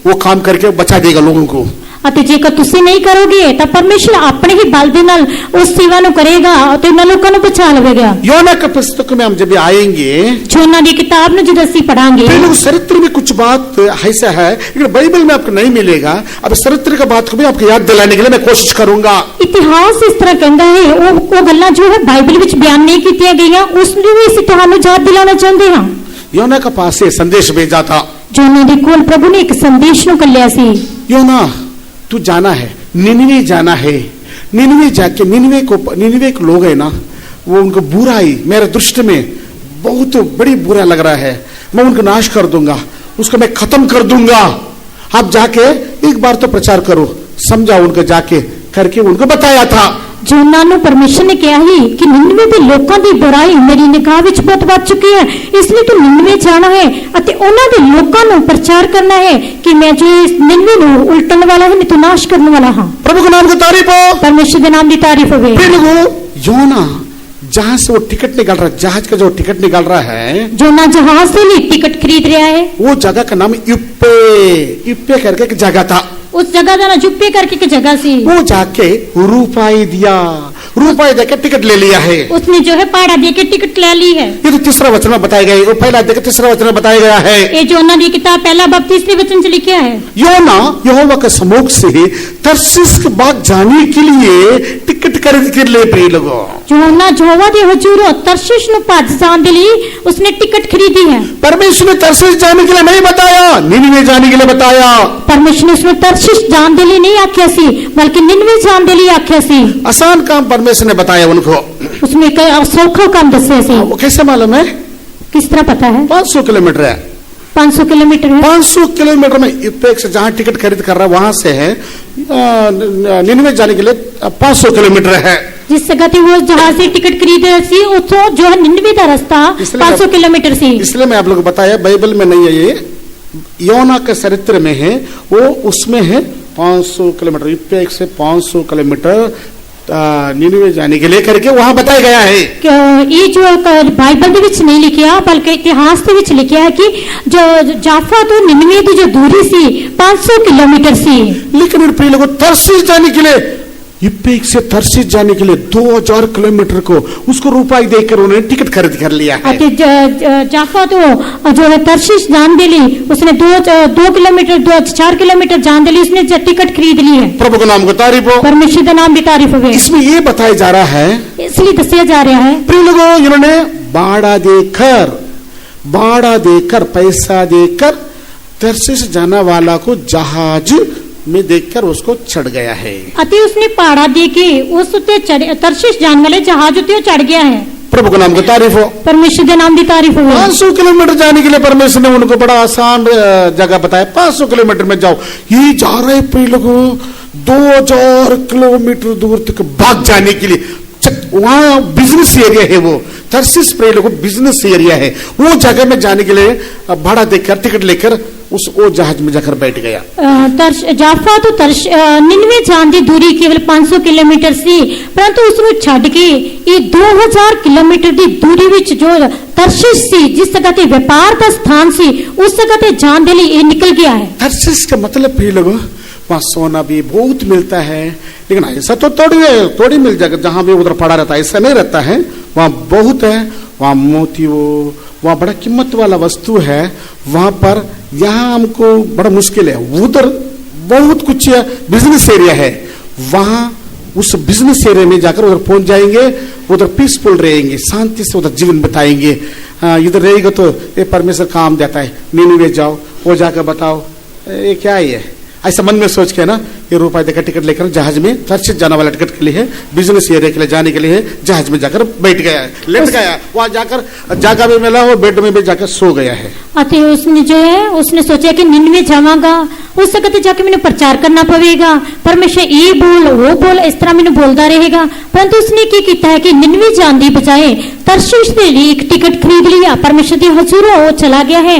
वो काम करके बचा देगा लोगों को। ਅਤੇ ਜੇਕਰ ਤੁਸੀਂ ਨਹੀਂ ਕਰੋਗੇ ਤਾਂ ਪਰਮੇਸ਼ਰ ਆਪਣੇ ਹੀ ਬਲ ਦੇ ਨਾਲ ਉਸ ਸੇਵਾ ਨੂੰ ਕਰੇਗਾ ਅਤੇ ਉਹਨਾਂ ਲੋਕਾਂ ਨੂੰ ਬਚਾ ਲਵੇਗਾ। योना के पुस्तक में हम जब आएंगे ਯੋਨਾ ਦੀ ਕਿਤਾਬ ਨੂੰ ਜਦੋਂ ਅਸੀਂ ਪੜਾਂਗੇ फिर चरित्र में कुछ बात ऐसा है लेकिन बाइबल में आपको नहीं मिलेगा। अब चरित्र का बात को भी आपको याद दिलाने के लिए मैं कोशिश करूंगा। ਇਤਿਹਾਸ ਇਸ ਤਰ੍ਹਾਂ ਕਹਿੰਦਾ ਹੈ ਉਹ ਗੱਲਾਂ ਜੋ ਹੈ ਬਾਈਬਲ ਵਿੱਚ ਬਿਆਨ ਨਹੀਂ ਕੀਤੀਆਂ ਗਈਆਂ ਉਸ ਨੂੰ ਵੀ ਅਸੀਂ ਤੁਹਾਨੂੰ ਯਾਦ ਦਿਲਾਉਣਾ ਚਾਹੁੰਦੇ ਹਾਂ। योना का पास से संदेश भेजा था। ਯੋਨਾ ਦੇ ਕੋਲ ਪ੍ਰਭੂ ਨੇ ਇੱਕ ਸੰਦੇਸ਼ ਨੂੰ ਕੱਲਿਆ ਸੀ। योना तू जाना है, निनिवे जाना है। निनिवे जाके निनिवे के लोग है ना, वो उनको बुराई मेरे दृष्टि में बहुत बड़ी बुरा लग रहा है। मैं उनको नाश कर दूंगा, उसको मैं खत्म कर दूंगा। आप जाके एक बार तो प्रचार करो, समझा उनको जाके करके उनको बताया था। ਯੋਨਾ ਨੂੰ ਪਰਮੇਸ਼ਰ ਨੇ ਕਿਹਾ ਸੀ ਕਿ ਨਿਨਵੇ ਦੇ ਲੋਕਾਂ ਦੀ ਬੁਰਾਈ ਮੇਰੀ ਨਿਗਾਹ ਵਿੱਚ ਬਹੁਤ ਵੱਧ ਚੁੱਕੀ ਹੈ, ਇਸ ਲਈ ਤੂੰ ਨਿਨਵੇ ਜਾਣਾ ਹੈ ਅਤੇ ਉਹਨਾਂ ਦੇ ਲੋਕਾਂ ਨੂੰ ਪ੍ਰਚਾਰ ਕਰਨਾ ਹੈ ਕਿ मैं जो इस निनवे ਨੂੰ ਉਲਟਣ ਵਾਲਾ ਹੈ, ਤੂੰ ਨਾਸ਼ ਕਰਨ ਵਾਲਾ ਹਾਂ। प्रभु के नाम की तारीफ हो, परमेश्वर के नाम की तारीफ होवे। योना जहां से वो टिकट निकाल रहा है, जहाज का जो टिकट निकाल रहा है, योना जहाज से लिए टिकट खरीद रहा है। वो जगह का नाम युप्पे करके एक जगह था। उस जगह का ना जुप्पे करके की जगह सी। वो जाके रुपये दिया, रुपये देकर टिकट ले लिया है। उसने जो है पाड़ा दे के टिकट ले ली है। ये तो तीसरा वचन में बताया गया है, पहला देकर तीसरा वचन में बताया गया है। ये योना की किताब पहला बाब तीसरे वचन से लिखा है। योना यहोवा के सम्मुख से तर्शीश के बाग जाने के लिए टिकट खरीद कर ले पे लोगों। योना यहोवा दे हुजूरों तर्शीश नु भज जाने के लिए उसने टिकट खरीदी है। परमेश्वर ने तर्शीश जाने के लिए नहीं बताया, निनिवे जाने के लिए बताया। परमेश्वर ने उसमें तर्शीश जान दे लिए नहीं आख्या सी, बल्कि निनवे जान दे लिए आख्या सी। आसान काम परमेश्वर ने बताया उनको। उसमें कई सौखा काम दसे सी। वो कैसे मालूम है? किस तरह पता है? 500 किलोमीटर है। 500 किलोमीटर है। 500 किलोमीटर में इपेक से जहां टिकट खरीद कर रहा है वहां से है निनवे जाने के लिए 500 किलोमीटर है। जिस जगह थी वो जहाज से टिकट खरीद रही थी, उसको जो है निनवे का रास्ता 500 किलोमीटर से। इसलिए मैं आप लोग को बताया, बाइबल में नहीं है ये, योना के चरित्र में है, वो उसमें है 500 किलोमीटर इपेक से 500 किलोमीटर निनवे जाने के लिए करके वहां बताया गया है। ये जो बाइबल ਦੇ ਵਿੱਚ नहीं लिखा बल्कि इतिहास ਦੇ ਵਿੱਚ लिखा है कि जो जाफा तो निनवे की जो दूरी सी 500 किलोमीटर सी। लेकिन इन प्रिय लोगों तर्शीश जाने के लिए इपेक से तर्शीश जाने के लिए 2000 किलोमीटर को उसको रुपये देकर उन्होंने टिकट खरीद कर लिया है। जाफा तो जो है तर्शीश जान दे ली, उसने 2 किलोमीटर 4 किलोमीटर जान दे ली, उसने टिकट खरीद ली है। प्रभु का नाम को तारीफ हो, परमेश्वर का नाम भी तारीफ हो। इसमें ये बताया जा रहा है, इसलिए दसिया जा रहा है प्रिय लोगों इन्होंने बाड़ा देकर पैसा देकर तर्शीश जाने वाला को जहाज में देखकर उसको चढ़ गया है। अति उसने पहाड़ा दे के उस तर्शीश जाने वाले जहाज उते चढ़ गया है। प्रभु का नाम की तारीफ हो, परमेश्वर के नाम की तारीफ हो। 500 किलोमीटर जाने के लिए परमेश्वर ने उनको बड़ा आसान जगह बताया, 500 किलोमीटर में जाओ। ये जा रहे प्रिय लोगों 2000 किलोमीटर दूर तक भाग जाने के लिए। वहां बिजनेस एरिया है, वो तर्शीश प्रिय लोगों बिजनेस एरिया है। वो जगह में जाने के लिए भाड़ा देकर टिकट लेकर वो जहाज में जाकर बैठ गया। जाफा तो निनवे जान की दूरी केवल 500 किलोमीटर सी, परंतु उसमें छड़ के ये 2000 किलोमीटर की दूरी विच जो तर्शीश सी, जिस जगह ते व्यापार का स्थान सी, उस जगह ते जान दे लिए निकल गया है। तर्शीश का मतलब प्रिय लोगों वहां सोना भी बहुत मिलता है, लेकिन ऐसा तो थोड़ी मिल जाएगा जहां भी उधर पड़ा रहता है, ऐसा नहीं रहता है। वहां बहुत है, वहां मोती वहां बड़ा कीमत वाला वस्तु है वहां पर। यहाँ हमको बड़ा मुश्किल है, उधर बहुत कुछ बिजनेस एरिया है, वहां उस बिजनेस एरिया में जाकर उधर पहुंच जाएंगे, उधर पीसफुल रहेंगे, शांति से उधर जीवन बिताएंगे। इधर रहेगा तो ये परमेश्वर काम देता है, निनवे जाओ, वो जाकर बताओ ये क्या है, ऐसा मन में सोच के ना ये रुपये देकर टिकट लेकर जहाज में तर्शीश जाने वाला टिकट के लिए बिजनेस एरिया के लिए जाने के लिए जहाज में जाकर बैठ गया है, लेट गया, वहां जाकर जगह भी मिला, वो बेड में भी जाकर सो गया है। उसने जो है उसने सोचा कि निनवे जावांगा, उस जगह जाके मैंने प्रचार करना पड़ेगा, परमेश्वर ये बोल वो बोल इस तरह मैंने बोलता रहेगा। परंतु उसने क्या किया है कि निनवे जाने की बजाय तर्शीश के लिए एक टिकट खरीद लिया, परमेश्वर के हुजूरों वो चला गया है।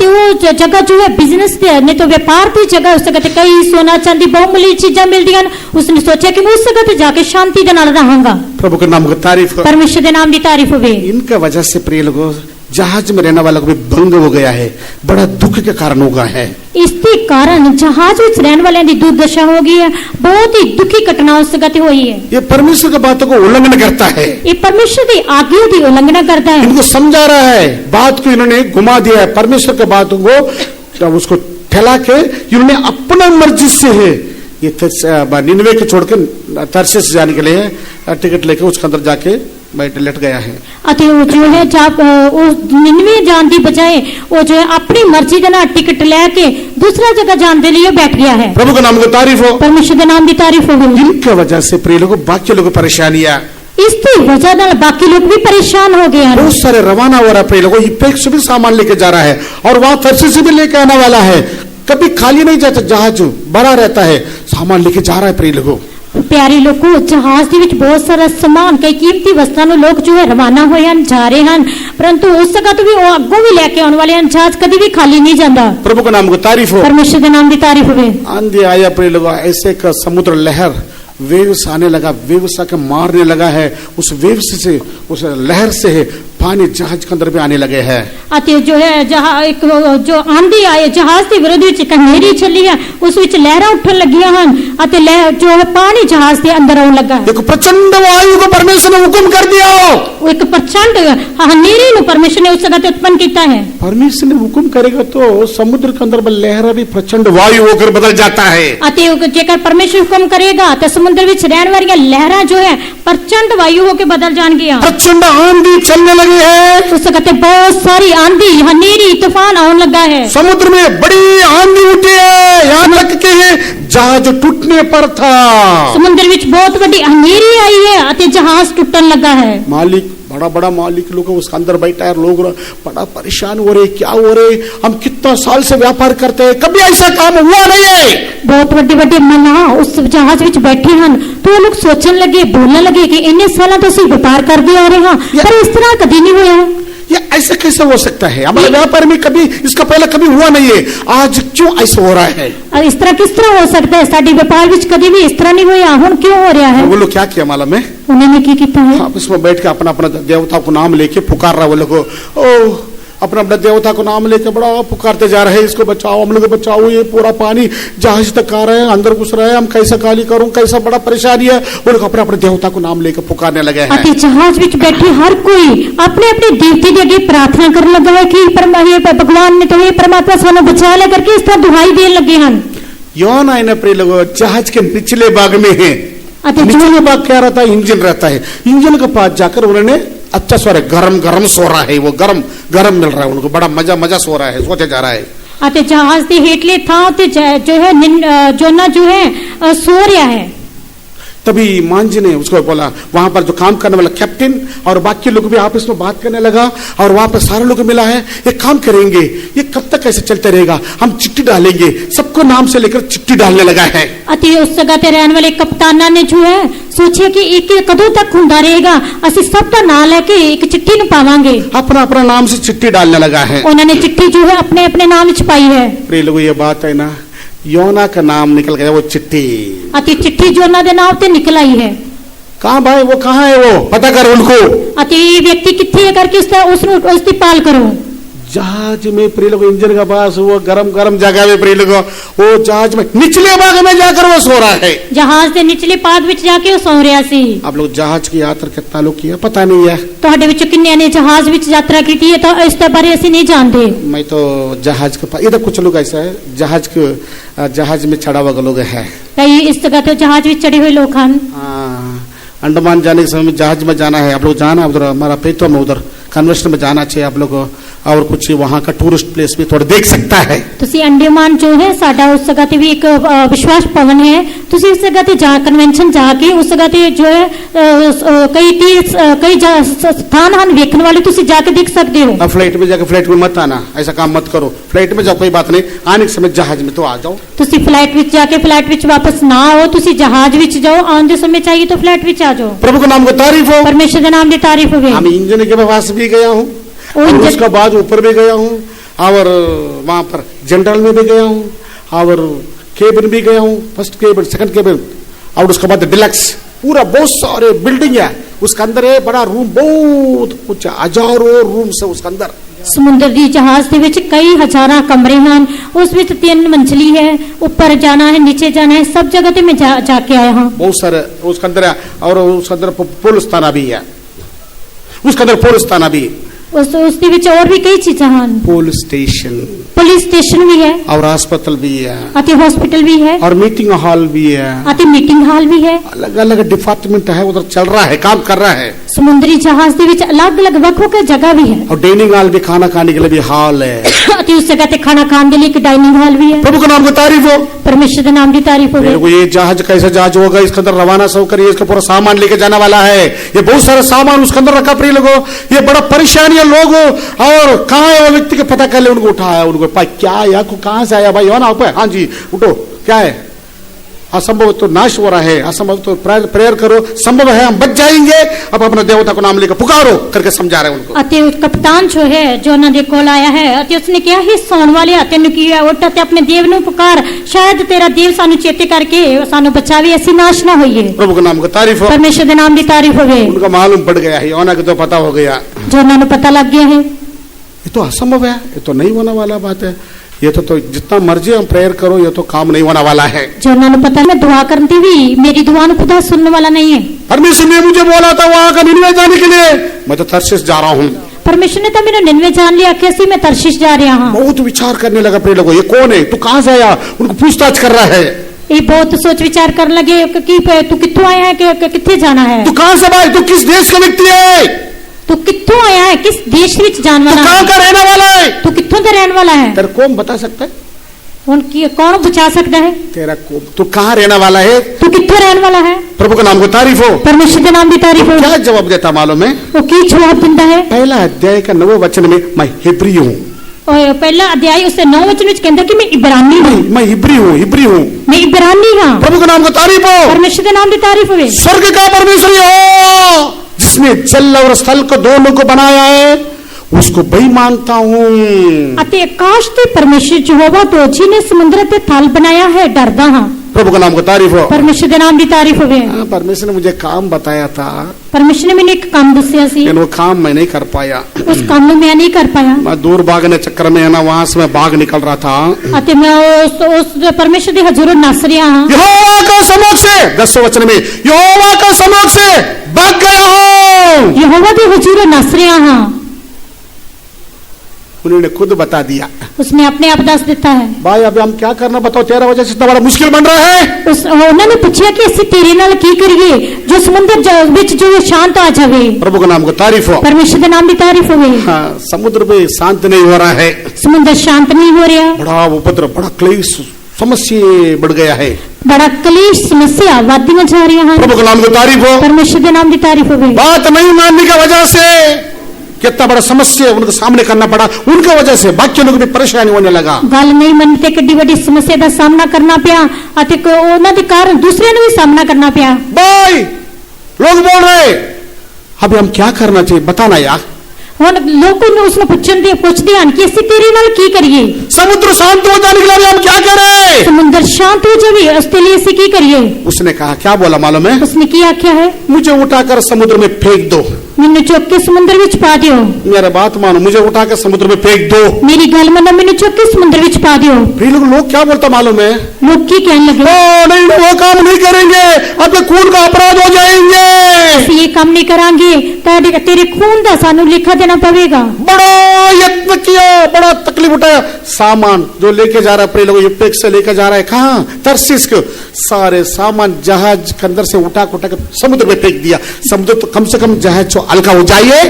वो जगह जो है बिजनेस नहीं तो व्यापार की जगह, उस जगह कई सोना चांदी बहुमूल्य चीजें मिलती हैं। उसने सोचा कि मैं उस जगह जाके शांति के नाल रहूंगा। प्रभु के नाम की तारीफ हो, परमेश्वर के नाम की तारीफ हो। इनका वजह से प्रिय लोगों जहाज में रहने वाला को भी भंग हो गया है, बड़ा दुख के कारण होगा है। इसके कारण जहाज ਵਿੱਚ ਰਹਿਣ ਵਾਲਿਆਂ ਦੀ ਦੁਰਦਸ਼ਾ ਹੋ ਗਈ ਹੈ, ਬਹੁਤ ਹੀ ਦੁਖੀ ਘਟਨਾ ਉਸ ਜਗ੍ਹਾ ਤੇ ਹੋਈ है। ये परमेश्वर की बातों को उल्लंघन करता है, ਇਹ परमेश्वर ਦੀ आज्ञा ਦੀ उल्लंघना करता है। इनको समझा रहा है, बात को इन्होंने घुमा दिया है, परमेश्वर की बातों को उसको ठहला के इन्होंने अपना मर्जी से है ये निनवे के छोड़कर तरसेस जाने के लिए टिकट लेके उसके अंदर जाके बैठ लेट गया है। ਅਤੇ ਉਹ ਜੋ ਹੈ ਜਦ ਉਹ ਨਿਨਵੇ ਜਾਣ ਦੀ ਬਜਾਏ ਉਹ ਜੋ ਹੈ ਆਪਣੀ ਮਰਜ਼ੀ ਦੇ ਨਾਲ ਟਿਕਟ ਲੈ ਕੇ दूसरा जगह जाने के लिए बैठ गया है। प्रभु का नाम को तारीफ हो, परमेश्वर के नाम की तारीफ हो। इनकी वजह से प्रिय लोगों बाकी लोगों परेशानियां इसकी वजह नाल बाकी लोग भी परेशान हो गए हैं। बहुत सारे रवाना हो रहा है, प्रिय लोगों इपेक्स से भी सामान लेके जा रहा है और वहां तरसेस से भी लेके आने वाला है, कभी खाली नहीं जाता, जहाज भरा रहता है, सामान लेके जा रहा है। प्रिय लोगों प्यारे लोगों जहाज ਦੇ ਵਿੱਚ ਬਹੁਤ ਸਾਰਾ ਸਮਾਨ ਕਈ ਕੀਮਤੀ ਵਸਤਾਂ ਨੂੰ ਲੋਕ ਜੋ ਹੈ ਰਵਾਨਾ ਹੋਏ ਹਨ, ਜਾ ਰਹੇ ਹਨ, परंतु उस जगह तो भी वो ਅੱਗੋਂ भी लेके आने वाले हैं, जहाज कभी भी खाली नहीं जाता। प्रभु का नाम को तारीफ हो, परमेश्वर के नाम की तारीफ हो। आंधी आया प्रिय लोगों, ऐसे का समुद्र लहर वेव्स आने लगा, वेव्स आके मारने लगा है, उस वेव्स से उस लहर से है पानी जहाज के अंदर भी आने लगे हैं। ਅਤੇ ਜੋ ਹੈ ਇੱਕ ਜੋ ਆਂधी ਆਏ ਜਹਾਜ਼ ਦੇ ਵਿਰੋਧ ਵਿੱਚ ਹਨੇਰੀ ਚੱਲੀ ਹੈ, ਉਸ ਵਿੱਚ ਲਹਿਰਾਂ ਉੱਠਣ ਲੱਗੀਆਂ ਹਨ ਅਤੇ ਜੋ ਹੈ ਪਾਣੀ ਜਹਾਜ਼ ਦੇ ਅੰਦਰ ਆਉਣ ਲੱਗਾ ਹੈ। देखो प्रचंड वायु को परमेश्वर ने हुक्म कर दिया हो, ਉਹ ਇੱਕ ਪ੍ਰਚੰਡ ਹਨੇਰੀ ਨੂੰ ਪਰਮੇਸ਼ਰ ਨੇ ਉਸ ਜਗ੍ਹਾ ਤੇ ਉਤਪन्न ਕੀਤਾ है। परमेश्वर ने हुक्म करेगा तो समुद्र के अंदर लहरा भी प्रचंड वायु होकर बदल जाता है। ਅਤੇ ਜੇਕਰ ਪਰਮੇਸ਼ਰ ਹੁਕਮ ਕਰੇਗਾ ਤਾਂ ਸਮੁੰਦਰ ਵਿੱਚ ਰਹਿਣ ਵਾਲੀਆਂ ਲਹਿਰਾਂ ਜੋ ਹੈ ਪ੍ਰਚੰਡ ਵਾਯੂ ਹੋ ਕੇ ਬਦਲ ਜਾਣਗੀਆਂ। प्रचंड आंधी चलने लगी है, उस जगह पे बहुत सारी आंधी हनेरी तूफान आने लगा है। समुद्र में बड़ी आंधी उठी है, यहाँ तक के जहाज टूटने पर था। समुद्र विच बहुत बड़ी हनेरी आई है अते जहाज टूटने लगा है। मालिक बड़ा बड़ा मालिक लोग उसके अंदर बैठा है, लोग बड़ा परेशान हो रहे, क्या हो रहे, हम कितना साल से व्यापार करते हैं, कभी ऐसा काम हुआ नहीं है। बहुत बड़े बड़े मलाह उस जहाज विच बैठे हैं, तो लोग सोचने लगे, बोलने लगे कि इन्ने सालों तो ਅਸੀਂ व्यापार करते आ रहे हैं, पर इस तरह कभी नहीं हुआ। ये ऐसे कैसे हो सकता है? हमारे व्यापार में कभी इसका पहले कभी हुआ नहीं है, आज क्यों ऐसा हो रहा है? और इस तरह किस तरह हो सकता है? साडी व्यापार विच कभी भी इस तरह नहीं हुआ, हुन क्यों हो रहा है? वो लोग क्या किया मालूम है? उन्होंने क्या किया है? आपस में बैठ के अपना अपना देवता को नाम लेके पुकार रहा, वो लोग ओ अपना अपना देवता को नाम लेके बड़ा पुकारते जा रहे हैं, इसको बचाओ, हम लोग बचाओ, ये पूरा पानी जहाज तक आ रहा है, अंदर घुस रहा है, हम कैसा खाली करूं, कैसा बड़ा परेशानी है। वो लोग अपने अपने देवता को नाम लेके पुकारने लगे हैं। जहाज विच बैठे हर कोई अपने अपने देवते के आगे प्रार्थना करने लगा है कि भगवान ने तो ये परमात्मा सानू बचा ले करके इस तरह दुहाई देने लगे हैं। योना इन प्रिय लोगों जहाज के निचले भाग में है, निचले भाग क्या रहता है? इंजन रहता है, इंजन के पास जाकर उन्होंने अच्छा सो रहा है, गरम गरम सो रहा है, वो गरम गरम मिल रहा है उनको, बड़ा मजा मजा सो रहा है, सोते जा रहा है। अते जहाज के हेठले था जो है जोना जो है सो रहा है। तभी मांझी ने उसको बोला, वहां पर जो काम करने वाला कैप्टन और बाकी लोग भी आपस में बात करने लगा, और वहां पर सारे लोग मिला है, एक काम करेंगे, ये कब तक ऐसे चलते रहेगा, हम चिट्ठी डालेंगे, सबको नाम से लेकर चिट्ठी डालने लगा है। अति उस जगह पे रहने वाले कप्ताना ने जो है सोचे कि एक कदों तक हुंदा रहेगा, असि सबका नाम लेके एक चिट्ठी न पावांगे। अपना अपना नाम से चिट्ठी डालने लगा है। उन्होंने चिट्ठी जो है अपने अपने नाम छपाई है। प्रिय लोगों ये बात है ना, योना का नाम निकल गया, वो चिट्ठी अति चिट्ठी जोना दे नाम ते निकल आई है। कहाँ भाई वो कहाँ है, वो पता कर उनको। अति व्यक्ति कितने करके उसकी पाल करो। जहाज में प्रिय लोगों इंजन का पास वो गरम गरम जगह में प्रिय लोगों वो जहाज में निचले भाग में जाकर वो सो रहा है। जहाज के निचले भाग में जाके वो सो रहा सी। आप लोग जहाज की यात्रा कितना लोग किया पता नहीं है, ਤੁਹਾਡੇ ਵਿੱਚੋਂ ਕਿੰਨਿਆਂ ਨੇ जहाज ਵਿੱਚ यात्रा की है, तो इस बारे ਅਸੀਂ नहीं जानते। मैं तो जहाज के पास इधर कुछ लोग ऐसा है जहाज में चढ़ा हुआ लोग है, कई इस जगह तो जहाज में चढ़े हुए लोग हैं। अंडमान जाने के समय में जहाज में जाना है, आप लोग जाना उधर हमारा पेतो में उधर कन्वेंशन में जाना चाहिए आप लोग, और कुछ वहाँ का टूरिस्ट प्लेस भी थोड़ा देख सकता है। तुसी अंडमान जो है साडा उस जगह ते भी एक विश्वास भवन है, तुसी उस जगह ते जा कन्वेंशन जाके उस जगह ते जो है कई स्थान हैं देखने वाले, तुसी जाके देख सकते हो। अब फ्लाइट में जाके फ्लाइट में मत आना, ऐसा काम मत करो, फ्लाइट में जाओ कोई बात नहीं, आने के समय जहाज में तो आ जाओ। तुसी फ्लाइट में जाके फ्लाइट में वापस ना आओ, तुसी जहाज में जाओ, आने समय चाहिए तो फ्लाइट में आ जाओ। प्रभु का नाम को तारीफ हो, परमेश्वर के नाम की तारीफ हो। हम इंजन के पास भी गया हूँ, और उसका बाद ऊपर भी गया हूँ, और वहां पर जनरल में भी गया हूँ, और केबिन भी गया हूँ, फर्स्ट केबिन सेकंड केबिन, और उसके बाद डिलक्स, पूरा बहुत सारे बिल्डिंग है उसके अंदर है, बड़ा रूम बहुत कुछ हजारों रूम है उसके अंदर। ਸਮੁੰਦਰ ਦੀ ਜਹਾਜ਼ ਦੇ ਵਿੱਚ ਕਈ ਹਜ਼ਾਰਾਂ ਕਮਰੇ ਹਨ ਉਸ ਵਿੱਚ 3 ਮੰਜ਼ਲੀ ਹੈ ਉੱਪਰ ਜਾਣਾ है नीचे जाना है सब जगह पे मैं जाके आया हूँ बहुत सारे उसके अंदर और उसके अंदर पुलिस थाना भी है उसके अंदर पुलिस थाना भी ਉਸ ਦੇ ਵਿੱਚ ਹੋਰ ਵੀ ਕਈ ਚੀਜ਼ਾਂ ਹਨ पुलिस स्टेशन ਪੁਲਿਸ ਸਟੇਸ਼ਨ ਵੀ ਹੈ और अस्पताल भी है ਅਤੇ ਹਸਪੀਟਲ ਵੀ ਹੈ और मीटिंग हॉल भी है ਅਤੇ ਮੀਟਿੰਗ ਹਾਲ ਵੀ ਹੈ अलग अलग डिपार्टमेंट है उधर चल रहा है काम कर रहा है ਸਮੁੰਦਰੀ ਜਹਾਜ਼ ਦੇ ਵਿੱਚ ਅਲੱਗ-ਅਲੱਗ ਵੱਖ-ਵੱਖ ਜਗ੍ਹਾ ਵੀ ਹੈ और डाइनिंग हॉल भी खाना खाने के लिए भी हॉल है ਅਤੇ ਉਸ ਜਗ੍ਹਾ ਤੇ ਖਾਣਾ ਖਾਣ ਦੇ ਲਈ ਇੱਕ ਡਾਈਨਿੰग ਹਾਲ ਵੀ ਹੈ प्रभु का नाम की तारीफ हो परमेश्वर के नाम की तारीफ मेरे होवे को ये जहाज कैसा जहाज होगा इसके अंदर रवाना सब करिए इसका पूरा सामान लेके जाने वाला है ये बहुत सारा सामान उसके अंदर रखा प्रिय लोगों ये बड़ा परेशानी है लोगों और कहाँ है वो व्यक्ति के पता कर ले उनको उठाया उनको भाई क्या या को कहाँ से आया भाई हो ना ऊपर हाँ जी उठो क्या है असंभव तो नाश हो रहा है असंभव तो प्रेयर करो संभव है हम बच जाएंगे अब अपने देवता को नाम लेकर पुकारो करके समझा रहे हैं उनको ਅਤੇ ਉਹ ਕਪਤਾਨ ਜੋ ਹੈ ਜੋ ਉਹਨਾਂ ਦੇ ਕੋਲ ਆਇਆ ਹੈ ਅਤੇ ਉਸਨੇ ਕਿਹਾ ਹੀ ਸੌਣ ਵਾਲੇ ਤੈਨੂੰ ਕੀ ਹੈ ਉੱਠ ਤੇ ਆਪਣੇ ਦੇਵ ਨੂੰ ਪੁਕਾਰ ਸ਼ਾਇਦ ਤੇਰਾ ਦੇਵ ਸਾਨੂੰ ਚੇਤੇ ਕਰਕੇ ਸਾਨੂੰ ਬਚਾਵੇ ਅਸੀਂ ਨਾਸ਼ ਨਾ ਹੋਈਏ प्रभु का नाम की तारीफ हो ਪਰਮੇਸ਼ਰ ਦੇ ਨਾਮ ਦੀ ਤਾਰੀਫ ਹੋਵੇ उनका मालूम पड़ गया है योना को तो पता हो गया ਜੋ ਉਹਨਾਂ ਨੂੰ ਪਤਾ ਲੱਗ ਗਿਆ ਹੈ ये तो असंभव है ये तो नहीं होने वाला बात है ये तो जितना मर्जी हम प्रेयर करो ये तो काम नहीं होने वाला है ਜੋ ਉਹਨਾਂ ਨੂੰ ਪਤਾ ਮੈਂ ਦੁਆ ਕਰਦੀ ਵੀ ਮੇਰੀ ਦੁਆ ਨੂੰ ਖੁਦਾ ਸੁਣਨ ਵਾਲਾ नहीं है परमेश्वर ने मुझे बोला था वहां का निन्वे जाने के लिए मैं तो तर्शीश जा रहा हूँ ਪਰਮੇਸ਼ਰ ਨੇ ਤਾਂ ਮੈਨੂੰ 99 ਜਾਣ ਲਈ ਆਖਿਆ ਸੀ ਮੈਂ ਤਰਸ਼ੀਸ਼ ਜਾ ਰਿਹਾ ਹਾਂ बहुत विचार करने लगा प्रिय लोगों ये कौन है तू कहाँ से आया उनको पूछताछ कर रहा है ਇਹ ਬਹੁਤ ਸੋਚ ਵਿਚਾਰ ਕਰਨ ਲੱਗੇ ਕਿ ਤੂੰ ਕਿੱਥੋਂ ਆਇਆ ਹੈ ਕਿ ਕਿੱਥੇ ਜਾਣਾ ਹੈ तू कहाँ से भाई तू किस देश का व्यक्ति है ਤੂੰ ਕਿੱਥੋਂ ਆਇਆ ਹੈ ਕਿਸ ਦੇਸ਼ ਵਿੱਚ ਜਾਣ तू ਵਾਲਾ कहाँ ਹੈ का रहने वाला है ਤੂੰ ਕਿੱਥੋਂ ਦਾ ਰਹਿਣ ਵਾਲਾ ਹੈ तेरा कौन बता सकता है ਹੁਣ ਕੀ ਕੌਣ ਬਚਾ ਸਕਦਾ ਹੈ तेरा कौन तू कहाँ रहने वाला है ਤੂੰ ਕਿੱਥੋਂ ਰਹਿਣ ਵਾਲਾ ਹੈ प्रभु का नाम को तारीफ हो ਪਰਮੇਸ਼ਰ ਦੇ ਨਾਮ ਦੀ ਤਾਰੀਫ ਹੋ क्या जवाब देता मालूम है ਉਹ ਕੀ ਜਵਾਬ ਦਿੰਦਾ ਹੈ पहला अध्याय का 9वें वचन में मैं हिब्री हूँ ਉਹ ਪਹਿਲਾ ਅਧਿਆਇ ਉਸੇ 9 ਵਚਨ ਵਿੱਚ ਕਹਿੰਦਾ ਕਿ ਮੈਂ ਇਬਰਾਨੀ ਹਾਂ मैं हिब्री हूँ ਮੈਂ ਇਬਰਾਨੀ ਹਾਂ प्रभु का नाम को तारीफ हो ਪਰਮੇਸ਼ਰ ਦੇ ਨਾਮ ਦੀ ਤਾਰੀਫ ਹੋਵੇ स्वर्ग का परमेश्वर हो जिसने जल और स्थल को दोनों को बनाया है उसको बही मानता हूँ ਅਤੇ ਆਕਾਸ਼ ਤੇ ਪਰਮੇਸ਼ਰ ਯਹੋਵਾ ਤੋਂ ਜਿਹਨੇ ਸਮੁੰਦਰ ਤੇ ਥਲ ਬਣਾਇਆ ਹੈ ਡਰਦਾ ਹਾਂ प्रभु का नाम को तारीफ हो ਪਰਮੇਸ਼ਰ ਦੇ ਨਾਮ ਦੀ ਤਾਰੀਫ ਹੋਵੇ हाँ, परमेश्वर ने मुझे काम बताया था ਪਰਮੇਸ਼ਰ ਨੇ ਮੈਨੂੰ ਇੱਕ ਕੰਮ ਦੱਸਿਆ ਸੀ लेकिन वो काम मैं नहीं कर पाया ਉਸ ਕੰਮ ਨੂੰ ਮੈਂ ਨਹੀਂ ਕਰ ਪਾਇਆ मैं दूर भागने चक्कर में है ना वहां से मैं भाग निकल रहा था ਅਤੇ ਮੈਂ ਉਸ ਪਰਮੇਸ਼ਰ ਦੇ ਹਜ਼ੂਰ ਨਸ ਰਿਹਾ ਹਾਂ यहोवा का सम्मुख से 10वें वचन में यहोवा का सम्मुख से भाग गया हूँ ਯਹੋਵਾ ਦੇ ਹਜ਼ੂਰ ਨਸ ਰਿਹਾ ਹਾਂ उन्होंने खुद बता दिया ਉਸਨੇ ਆਪਣੇ ਆਪ ਦੱਸ ਦਿੱਤਾ ਹੈ भाई अभी हम क्या करना बताओ तेरा वजह से इतना बड़ा मुश्किल बन रहा है ਉਹਨਾਂ ਨੇ ਪੁੱਛਿਆ ਕਿ ਅਸੀਂ ਤੇਰੇ ਨਾਲ ਕੀ ਕਰੀਏ ਜੋ ਸਮੁੰਦਰ ਵਿੱਚ ਜੋ ਸ਼ਾਂਤ ਆ ਜਾਵੇ प्रभु का नाम को तारीफ हो ਪਰਮੇਸ਼ਰ ਦੇ ਨਾਮ ਦੀ ਤਾਰੀਫ ਹੋਵੇ हाँ, समुद्र में शांत नहीं हो रहा है ਸਮੁੰਦਰ ਸ਼ਾਂਤ ਨਹੀਂ ਹੋ ਰਿਹਾ बड़ा उपद्रव बड़ा क्लेश समस्या बढ़ गया है ਬੜਾ ਕਲੇਸ਼ ਸਮੱਸਿਆ ਵਧਦੀਆਂ ਜਾ ਰਹੀਆਂ ਹਨ प्रभु का नाम को तारीफ हो ਪਰਮੇਸ਼ਰ ਦੇ ਨਾਮ ਦੀ ਤਾਰੀਫ ਹੋਵੇ बात नहीं मानने की वजह से कितना बड़ा समस्या उनके सामने करना पड़ा उनके वजह से बाकी लोग भी परेशानी होने लगा ਗੱਲ ਨਹੀਂ ਮੰਨ ਤੇ ਕਿੱਡੀ ਵੱਡੀ ਸਮੱਸਿਆ ਦਾ ਸਾਹਮਣਾ ਕਰਨਾ ਪਿਆ ਅਤੇ ਉਹਨਾਂ ਦੇ ਕਾਰਨ ਦੂਸਰਿਆਂ ਨੂੰ ਵੀ ਸਾਹਮਣਾ ਕਰਨਾ ਪਿਆ भाई लोग बोल रहे अभी हम क्या करना चाहिए बताना यार ਹੁਣ ਲੋਕਾਂ ਨੂੰ ਉਸ ਨੂੰ ਪੁੱਛਦੇ ਹਨ ਕਿ ਅਸੀਂ ਤੇਰੇ ਨਾਲ ਕੀ ਕਰੀਏ समुद्र शांत हो जाने के लिए हम क्या करें ਸਮੁੰਦਰ ਸ਼ਾਂਤ ਹੋ ਜਾਵੇ ਉਸ ਦੇ ਲਈ ਅਸੀਂ ਕੀ ਕਰੀਏ उसने कहा क्या बोला मालूम है ਉਸਨੇ ਕੀ ਆਖਿਆ ਹੈ मुझे उठाकर समुद्र में फेंक दो ਮੈਨੂੰ ਚੁੱਕ ਕੇ ਸਮੁੰਦਰ ਵਿੱਚ ਪਾ ਦਿਓ मेरा बात मानो मुझे उठाकर समुद्र में फेंक दो ਮੇਰੀ ਗੱਲ ਮੰਨੋ ਮੈਨੂੰ ਚੁੱਕ ਕੇ ਸਮੁੰਦਰ ਵਿੱਚ ਪਾ ਦਿਓ फिर लोग क्या बोलता मालूम है ਲੋਕ ਕੀ ਕਹਿਣ ਲੱਗੇ ओ नहीं वो काम नहीं करेंगे अब तो खून का अपराध हो जाएंगे ਅਸੀਂ ਇਹ ਕੰਮ ਨਹੀਂ ਕਰਾਂਗੇ ਤੇਰੇ ਖੂਨ ਦਾ ਸਾਨੂੰ ਲੇਖਾ ਦੇਣਾ ਪਵੇਗਾ बड़ा यत्न किया बड़ा तकलीफ उठाया सामान जो लेके जा रहा है अपने लोग यूपेक से लेके जा रहा है कहाँ तरसीस को सारे सामान जहाज के अंदर से उठा के समुद्र में फेंक दिया समुद्र तो कम से कम जहाज जो हल्का हो जाइए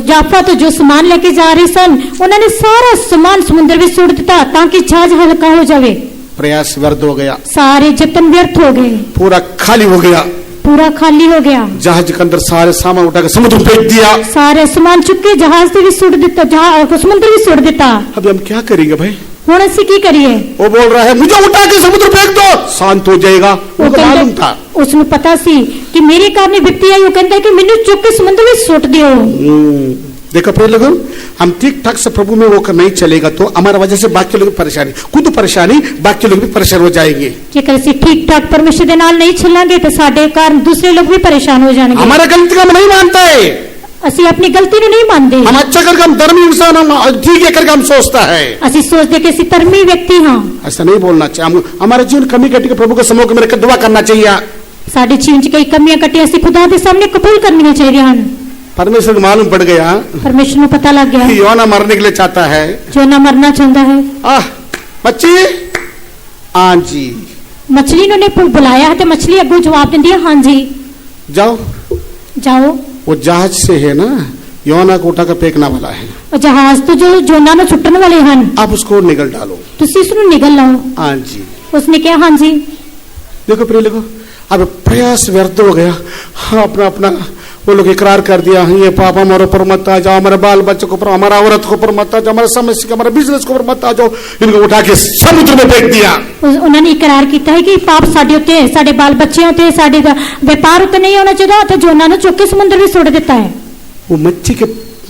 ਜਾਫਾ ਤੋਂ ਜੋ ਸਮਾਨ ਲੈ ਕੇ ਜਾ ਰਹੇ ਸਨ ਉਹਨਾਂ ਨੇ ਸਾਰਾ ਸਮਾਨ ਸਮੁੰਦਰ ਵਿੱਚ ਸੁੱਟ ਦਿੱਤਾ ਤਾਂ ਕਿ ਜਹਾਜ਼ ਹਲਕਾ ਹੋ ਜਾਵੇ प्रयास व्यर्थ हो गया ਸਾਰੇ ਯਤਨ ਵਿਅਰਥ ਹੋ ਗਏ पूरा खाली हो गया पूरा खाली हो गया जहाज के अंदर सारे सामान उठाकर समुद्र में फेंक दिया सारे सामान चुक के जहाज से भी सुट देता समुद्र भी सुट देता अभी हम क्या करेंगे भाई ਹੁਣ ਅਸੀਂ ਕੀ ਕਰੀਏ वो बोल रहा है मुझे उठा के समुद्र फेंक दो शांत हो जाएगा उनको मालूम था ਉਸ ਨੂੰ ਪਤਾ ਸੀ ਕਿ ਮੇਰੇ ਕਾਰਨ ਵਿਅਕਤੀ ਆਈ ਉਹ ਕਹਿੰਦਾ ਕਿ ਮੈਨੂੰ ਚੁੱਕ ਕੇ ਸਮੁੰਦਰ ਵਿੱਚ ਸੁੱਟ ਦਿਓ देखो प्रिय लोगों हम ठीक ठाक से प्रभु में होकर नहीं चलेगा तो हमारा वजह से बाकी लोग परेशानी खुद परेशानी बाकी लोग भी परेशान हो जाएंगे ਜੇਕਰ ਅਸੀਂ ਠੀਕ ਠਾਕ ਪਰਮੇਸ਼ਰ ਦੇ ਨਾਲ ਨਹੀਂ ਚੱਲਾਂਗੇ ਤਾਂ ਸਾਡੇ ਕਾਰਨ ਦੂਸਰੇ ਲੋਕ ਵੀ ਪਰੇਸ਼ਾਨ ਹੋ ਜਾਣਗੇ हमारा गलती का हम नहीं मानता है ਅਸੀਂ ਆਪਣੀ ਗਲਤੀ ਨੂੰ ਨਹੀਂ ਮੰਨਦੇ हम अच्छा करके हम धर्मी इंसान, हम ठीक है करके हम सोचता है। ਅਸੀਂ ਸੋਚਦੇ ਕਿ ਅਸੀਂ ਧਰਮੀ ਵਿਅਕਤੀ ਹਾਂ ऐसा नहीं बोलना चाहिए। हम हमारे जीवन कमी कटी के प्रभु के समूह में दुआ करना चाहिए। ਸਾਡੇ ਜੀਵਨ 'ਚ ਕਈ ਕਮੀਆਂ ਕੱਟੀਆਂ ਅਸੀਂ ਖੁਦਾ ਦੇ ਸਾਹਮਣੇ ਕਬੂਲ ਕਰਨੀਆਂ ਚਾਹੀਦੀਆਂ ਹਨ। परमेश्वर को मालूम पड़ गया ਪਰਮੇਸ਼ਰ ਨੂੰ ਪਤਾ ਲੱਗ ਗਿਆ कि योना मरने के लिए चाहता है। ਜੋ ਨਾ ਮਰਨਾ ਚਾਹੁੰਦਾ ਹੈ। मच्छी हाँ जी ਮਛਲੀ ਨੂੰ ਨੇ ਬੁਲਾਇਆ ਤੇ ਮਛਲੀ ਅੱਗੋਂ ਜਵਾਬ ਦਿੰਦੀ ਹੈ ਹਾਂਜੀ जाओ। ਜਾਓ। वो जहाज से है ना, योना को उठाकर फेंकना वाला है। ਉਹ ਜਹਾਜ਼ ਤੋਂ ਜੋ ਜੋਨਾ ਨੂੰ ਛੁੱਟਣ ਵਾਲੇ ਹਨ आप उसको निगल डालो। ਤੁਸੀਂ ਇਸ ਨੂੰ ਨਿਗਲ ਲਓ। हाँ जी। ਉਸਨੇ ਕਿਹਾ ਹਾਂਜੀ। देखो प्रिय लोगों, अब प्रयास व्यर्थ हो गया। हाँ, अपना अपना वो लोग इकरार कर दिया, ये पाप हमारे ऊपर मत आ जाओ, हमारे बाल बच्चों के ऊपर, हमारा औरत के ऊपर मत आ जाओ, हमारे समस्या हमारे बिजनेस के ऊपर मत आ जाओ। इनको उठा के समुद्र में फेंक दिया। ਉਹਨਾਂ ਨੇ ਇਕਰਾਰ ਕੀਤਾ ਹੈ ਕਿ ਪਾਪ ਸਾਡੇ ਉੱਤੇ, ਸਾਡੇ ਬਾਲ ਬੱਚਿਆਂ ਉੱਤੇ, ਸਾਡੇ ਵਪਾਰ ਉੱਤੇ ਨਹੀਂ ਹੋਣਾ ਚਾਹੀਦਾ ਤੇ ਜੋਨਾ ਨੂੰ ਚੁੱਕ ਕੇ ਸਮੁੰਦਰ ਵਿੱਚ ਸੁੱਟ ਦਿੱਤਾ ਹੈ। वो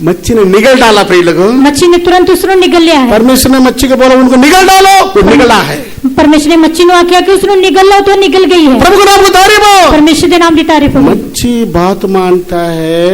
मच्छी ने निगल डाला। प्रिय लोगों, मच्छी ने तुरंत उसको निगल लिया है। परमेश्वर ने मच्छी को बोला उनको निगल डालो, वो निगला है। परमेश्वर ने मच्छी को आख्या कि उसको निगल लो तो निगल गई है। प्रभु का नाम को तारीफ हो। परमेश्वर के नाम की तारीफ हो। मच्छी बात मानता है,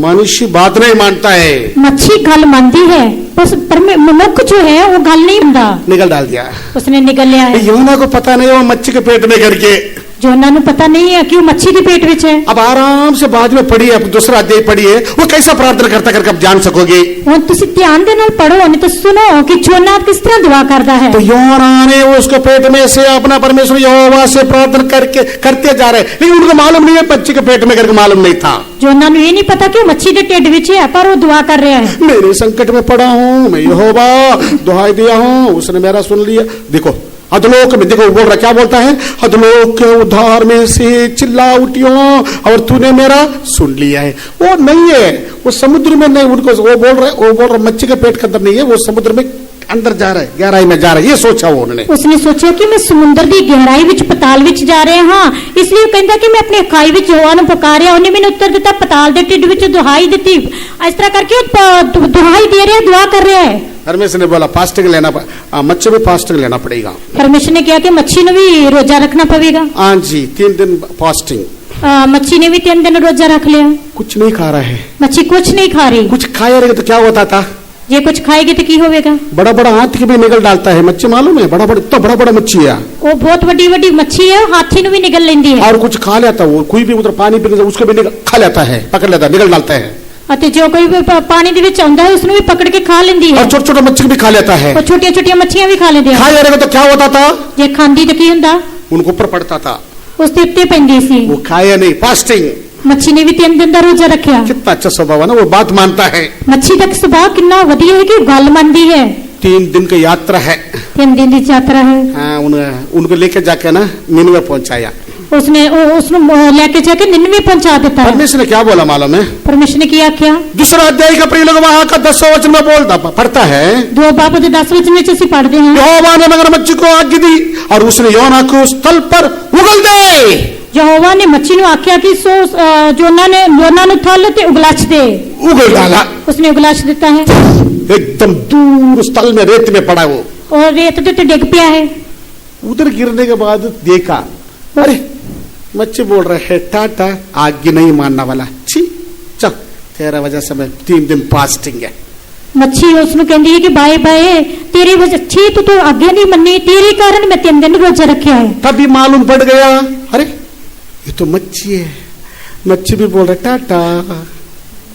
मनुष्य बात नहीं मानता है। मच्छी गल मानती है, बस मनुष्य जो है वो गल नहीं मानता। निगल डाल दिया, उसने निगल लिया है। योना को पता नहीं वो मच्छी के पेट में करके, जोना को पता नहीं है कि वो मच्छी के पेट में है। अब आराम से बाद में पढ़िए, अब दूसरा अध्याय पढ़िए, वो कैसा प्रार्थना करता करके आप जान सकोगे। ਹੁਣ ਤੁਸੀਂ ਧਿਆਨ ਦੇ ਨਾਲ ਪੜੋ ਨਹੀਂ ਤਾਂ ਸੁਣੋ ਕਿ ਜੋਨਾ ਕਿਸ ਤਰ੍ਹਾਂ ਦੁਆ ਕਰਦਾ ਹੈ। तो योना ने उसको पेट में से अपना परमेश्वर यहोवा से प्रार्थना करके करते जा रहे, लेकिन उनको मालूम नहीं है, मच्छी के पेट में करके मालूम नहीं था। ਜੋਨਾ ਨੂੰ ਇਹ ਨਹੀਂ ਪਤਾ ਕਿ ਉਹ ਮੱਛੀ ਦੇ ਢਿੱਡ ਵਿੱਚ ਹੈ, ਪਰ ਉਹ ਦੁਆ ਕਰ ਰਿਹਾ है। मेरे संकट में पड़ा हूँ, मैं यहोवा दुहाई दिया हूँ, उसने मेरा सुन लिया। देखो अधलोक में, देखो बोल रहा, क्या बोलता है, अधलोक के उद्धार में से चिल्ला उठियो और तूने मेरा सुन लिया है। वो नहीं है, वो समुद्र में नहीं, उनको वो बोल रहा मच्छी के पेट के अंदर नहीं है, वो समुद्र में अंदर जा रहा है, गहराई में जा रहा है, ये सोचा वो उन्होंने। उसने सोचा कि मैं समुद्र की गहराई विच पताल विच जा रहा हाँ, इसलिए कहता कि मैं अपने अखाई विच यहोवा नूं पुकारिया, उन्हें मैंने उत्तर दिता, पताल दे ढिड विच दुहाई दी। इस तरह करके दुहाई दे रहा, दुआ कर रहा है। परमेश्वर ने बोला फास्टिंग लेना, मच्छी में फास्टिंग लेना पड़ेगा। परमेश्वर ने कहा कि मच्छी ने भी रोजा रखना पड़ेगा। हाँ जी, 3 दिन फास्टिंग। मच्छी ने भी 3 दिन रोजा रख लिया। कुछ नहीं खा रहा है, मच्छी कुछ नहीं खा रही। कुछ खाया रहेगा तो क्या होता था, ये कुछ खाएगी तो की होगा। बड़ा बड़ा हाथी भी निगल डालता है मच्छी, मालूम है, बड़ा बड़ा, इतना बड़ा बड़ा मच्छी है वो, बहुत बड़ी बड़ी मच्छी है, हाथी ने भी निगल लेती है। और कुछ खा लेता, वो कोई भी उधर पानी पीने उसको भी खा लेता है, पकड़ लेता है, निगल डालता है। ਅਤੇ ਜੋ ਕੋਈ ਪਾਣੀ ਦੇ ਵਿੱਚ ਆਉਂਦਾ ਹੈ ਉਸ ਨੂੰ ਵੀ ਪਕੜ ਕੇ ਖਾ ਲੈਂਦੀ ਹੈ। और छोटे छोटे मच्छी भी खा लेता है। ਉਹ ਛੋਟੀਆਂ ਛੋਟੀਆਂ ਮੱਛੀਆਂ ਵੀ ਖਾ ਲੈਂਦੇ ਆ। खाया रहेगा तो क्या होता था, ਜੇ ਖਾਂਦੀ ਤਾਂ ਕੀ ਹੁੰਦਾ, उनको ऊपर पड़ता था। ਉਸ ਦੇ ਉੱਤੇ ਪੈਂਦੀ ਸੀ। वो खाया नहीं, फास्टिंग। मच्छी ने भी 3 दिन का रोजा रखा। कितना अच्छा स्वभाव है ना, वो बात मानता है। मच्छी का स्वभाव कितना वधिया है कि गल मानती है। 3 दिन की यात्रा है। 3 दिन की यात्रा है। हाँ, उनको लेके जाके ना निनवे पहुंचाया। उसने लेके जाके निन्वे पहुंचा देता है। परमेश्वर ने क्या बोला मालूम है, परमेश्वर ने किया क्या, दूसरा अध्याय का प्रिय लोग वहां का 10वां वचन में बोलता पढ़ता है, 2 बाब 10 वचन में से पढ़ते हैं, यहोवा ने मगर मच्छी को आज्ञा दी और उसने योना को उस स्थल पर उगल दे। यहोवा ने मच्छी नु आख्या कि सो योना नु थल ते उगलाच दे। उगल डाला, उसने उगलाच देता है। एकदम दूर स्थल में रेत में पड़ा वो, और रेत ते डिग पिया है। उधर गिरने के बाद देखा, अरे मच्छी बोल रहे है टाटा, आज्ञा नहीं मानने वाला, छी चल तेरा वजह से मैं 3 दिन फास्टिंग है। मच्छी उसनु कहती है कि बाय बाय तेरी वजह छी तो आज्ञा नहीं मन्नी, तेरे कारण मैं 3 दिन रोजा रखा है। तभी मालूम पड़ गया, अरे ये तो मच्छी है। मच्छी भी बोल रहे टाटा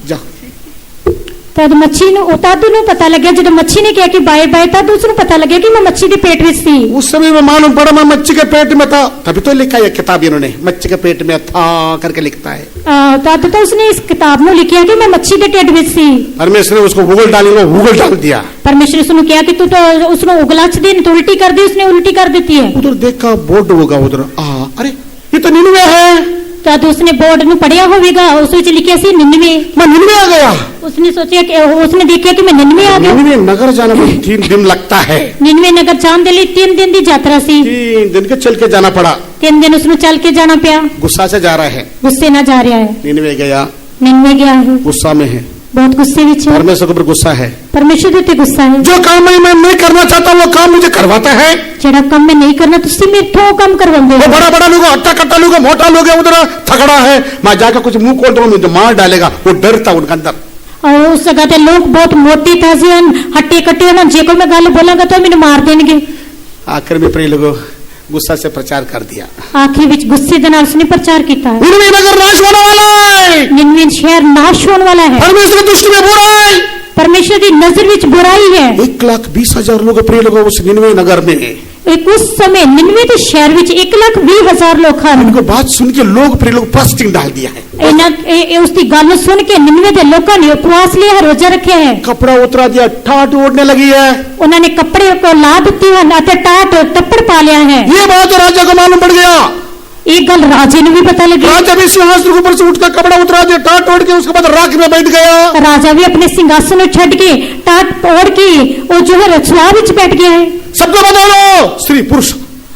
जा। तद मच्छी तद पता लगे, जो मच्छी ने कहा कि बाय बाय, तद उसको पता लगे कि मैं मच्छी के पेट में थी। उस समय में मालूम पड़ा मैं मच्छी के पेट में था, तभी तो लिखा है किताब इन्होंने, मच्छी के पेट में था करके लिखता है। तद तो उसने इस किताब में लिखा कि मैं मच्छी के पेट में थी। परमेश्वर ने उसको उगल डाली, वो उगल डाल दिया। परमेश्वर ने उसने कहा कि तू तो उसने उगलाच दे, तो उल्टी कर दी, उसने उल्टी कर देती है। उधर देखा बोर्ड होगा उधर, अरे ये तो निनवे है। तद उसने बोर्ड में पढ़िया होगा, उस लिखा सी 99। मैं निनवे आ गया। उसने सोचा कि उसने देखा कि मैं 99 आ गया। निनवे नगर जाना में 3 दिन लगता है। 99 नगर जाने के लिए 3 दिन की यात्रा सी। 3 दिन के चल के जाना पड़ा। 3 दिन उसने चल के जाना पिया। गुस्सा से जा रहा है, गुस्से ना जा रहा है। निनवे गया, 99 गया है, गुस्सा में है। बहुत गुस्से विच है, परमेश्वर के ऊपर गुस्सा है। परमेश्वर दे ते गुस्सा है। जो काम मैं नहीं करना चाहता वो काम मुझे करवाता है। जेड़ा काम मैं नहीं करना तुसी मेथों काम करवांदे वो हो। बड़ा बड़ा लोग, हट्टा कट्टा लोग, मोटा लोग है, उधर थकड़ा है, मैं जाकर कुछ मुंह खोल दूंगा मुझे मार डालेगा, वो डरता उनके अंदर। और उस जगह ते लोग बहुत मोटे ताजे हन, हट्टे कट्टे हन, जे कोई मैं गल बोलांगा तो मैनू मार देंगे। आखिर में प्रिय लोगों गुस्सा से प्रचार कर दिया। आखिर विच गुस्से दे नाल उसने प्रचार कीता है। निनवे नगर नाश होने वाला है, निनवे शहर नाश होने वाला है, परमेश्वर की दृष्टि में बुरा है। परमेश्वर की नजर विच बुराई है। 1,20,000 लोग प्रिय लोगों उस निनवे नगर में। एक उस समय निनवे के शहर विच 1,20,000 लोग हन। उनको बात सुन के लोग प्रिय लोग फास्टिंग डाल दिया है। उसकी गल सुन के निनवे के लोगों ने उपवास लिया है, रोजा रखे है, कपड़ा उतरा दिया, ठाट ओढ़ने लगी है। उन्होंने कपड़े को ला दिते हैं अते टाट टप्पड़ पा लिया है। ये बात राजा को मालूम पड़ गया। एक गल राजे ने भी पता लगी। राजा भी सिंहासन के ऊपर से उठकर कपड़ा उतरा दिया, टाट ओढ़ के, उसके बाद राख में बैठ गया। राजा भी अपने सिंहासन को छड़ के टाट ओढ़ के वो जो है रसुआ विच बैठ गया है। सबको बता लो, स्त्री पुरुष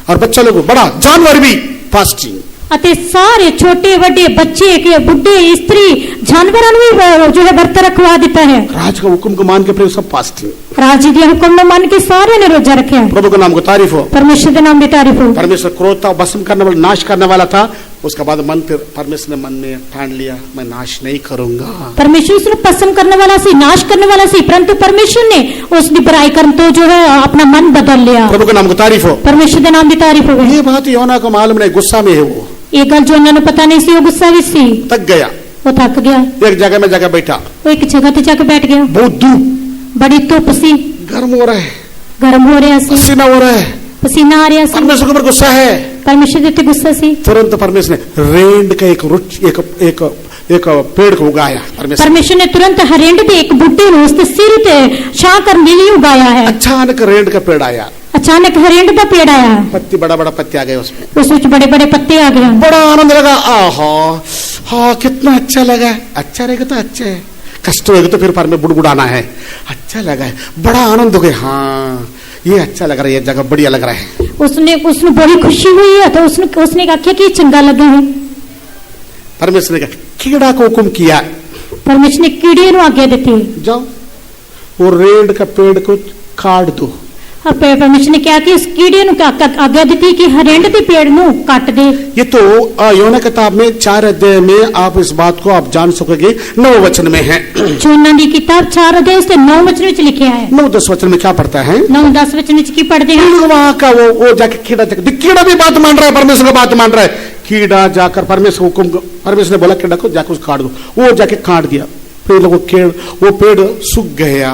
और बच्चा लोग, बड़ा जानवर भी फास्टिंग। अते सारे छोटे बड़े बच्चे के बुढ़े स्त्री जानवरों ने भी जो है व्रत रखवा देता है। राज का हुक्म को मान के प्रिय सब फास्टिंग। राजी दिया हुक्म मान के सारे ने रोजा रखे हैं। प्रभु के नाम को तारीफ हो, परमेश्वर के नाम की तारीफ हो। परमेश्वर क्रोधता भस्म करने वाला, नाश करने वाला था। उसके बाद मन फिर परमेश्वर ने मन में ठान लिया, मैं नाश नहीं करूंगा। परमेश्वर उसने पसंद करने वाला सी, नाश करने वाला सी, परंतु परमेश्वर ने उसकी बुराई कर तो जो है अपना मन बदल लिया। प्रभु के नाम को तारीफ हो। परमेश्वर के नाम की तारीफ हो। ये बात योना को मालूम नहीं, गुस्सा में है वो। ये गल जो उन्होंने पता नहीं सी, वो गुस्सा भी सी, तक गया, वो थक गया, एक जगह में जाकर बैठा, वो एक जगह पे जाकर बैठ गया। बहुत धूप, बड़ी धुप सी, गर्म हो रहा है, गर्म हो रहा सी, पसीना हो रहा है, पसीना आ रहा सी, परमेश्वर के ऊपर गुस्सा है। परमेश्वर देते गुस्सा सी। तुरंत परमेश्वर ने रेंड का एक पेड़ को उगाया। परमेश्वर ने तुरंत हरेंड दे एक बूटे नु उसके सिर ते छां करने लिए उगाया है। अचानक रेंड का पेड़ आया, अचानक हरेंड का पेड़ आया, पत्ती बड़ा बड़ा पत्ते आ गए उसमें, उसमें बड़े बड़े पत्ते आ गए। बड़ा आनंद लगा। आहा, हाँ कितना अच्छा लगा। अच्छा रहेगा तो अच्छा है, कष्ट होगा तो फिर पर में बुड़बुड़ाना है। अच्छा लगा है, बड़ा आनंद हो गया। हाँ ये अच्छा लग रहा है, ये जगह बढ़िया लग रहा है। उसने बड़ी खुशी हुई है, तो उसने कहा कि चंगा लगा है। परमेश्वर ने कहा, कीड़ा को हुक्म किया, परमेश्वर ने कीड़े नु आज्ञा दी, जाओ वो रेंड का पेड़ को काट दो। परमेश्वर ने क्या कि उस कीड़े नु आज्ञा दी कि हरेंड के पेड़ नु काट दे। ये तो योना किताब में 4 अध्याय में आप इस बात को आप जान सकोगे। 9 वचन में है, योना की किताब 4 अध्याय से 9 वचन में लिखा है। 9-10 वचन में क्या पढ़ता है? 9-10 वचन में की पढ़ते हैं। वहां का वो जाके कीड़ा भी बात मान रहा है, परमेश्वर का बात मान रहा है। कीड़ा जाकर परमेश्वर हुक्म, परमेश्वर ने बोला कीड़ा को जाकर उसको काट दो, वो जाके काट दिया। फिर वो पेड़ सूख गया,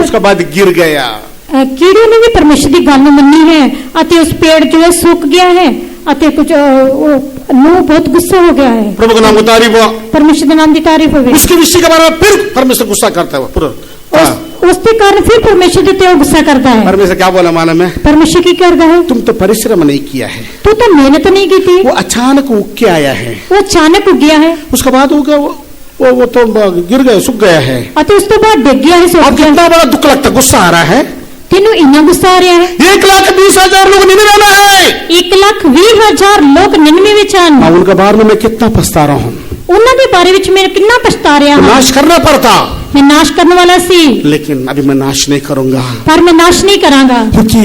उसके बाद गिर गया। कीड़े ने भी परमेश्वर की गल मन्नी है, अते उस पेड़ जो है सूख गया है, अते कुछ नो बहुत गुस्सा हो गया है। प्रभु का नाम की तारीफ हो, परमेश्वर के नाम की तारीफ हो। उसके विषय के बारे में फिर परमेश्वर गुस्सा करता है पूरा। उसके कारण फिर परमेश्वर देते गुस्सा करता है। परमेश्वर क्या बोला मालूम है? परमेश्वर की करता है, तुम तो परिश्रम नहीं किया है, तू तो मेहनत नहीं की थी। वो अचानक उग के आया है, वो अचानक उग गया है, उसके बाद हो गया वो तो गिर गया, सूख गया है, अते उस तो बाद डिग गया है। अब कितना बड़ा दुख लगता, गुस्सा आ रहा है। तेनू इतना गुस्सा आ रहा है। 1,20,000 लोग निनवे में है, 1,20,000 लोग निनवे विच हन। मैं उनके बारे में मैं कितना पछता रहा हूँ, उन्हां दे बारे विच मैं कितना पछता रहा हूं। नाश करना पड़ता, मैं नाश करने वाला सी, लेकिन अभी मैं नाश नहीं करूंगा, पर मैं नाश नहीं करांगा, क्योंकि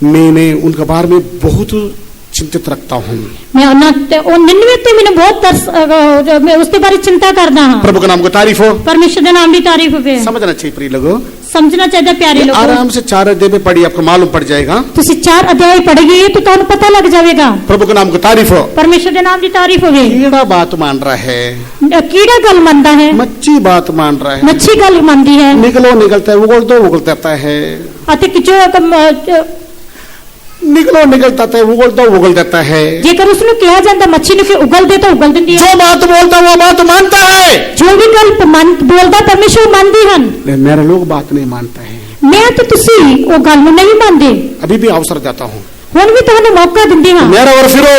मैंने उनके बारे में बहुत चिंतित रखता हूँ। मैं निनवे ते मैंने बहुत तरस, मैं उसके बारे चिंता करना हां। प्रभु का नाम को तारीफ हो, परमेश्वर के नाम की तारीफ हो। समझना चाहिए प्रिय लोगों, समझना चाहिए प्यारे लोगों। आराम से 4 अध्याय में पढ़िए, आपको मालूम पड़ जाएगा। तुसी 4 अध्याय पढ़ेंगे तो तुहानू पता लग जाएगा। प्रभु के नाम को तारीफ हो, परमेश्वर के नाम की तारीफ हो। कीड़ा बात मान रहा है, कीड़ा गल मानता है, मच्छी बात मान रहा है, मच्छी गल मानती है, निकलता है, उगल देता है, अते जो निकलता है, उगल देता है। जेकर उसने कहा जाता मच्छी ने उगल दे तो उगल देती है। जो बात बोलता वो बात मानता है, जो भी गल बोलता परमेश्वर मानती हन। मेरे लोग बात नहीं मानता है, मैं तो तुसी वो गल नहीं मानते। अभी भी अवसर देता हूँ, हुण भी तुहानू मौका दिंदी हां, मेरा और फिरो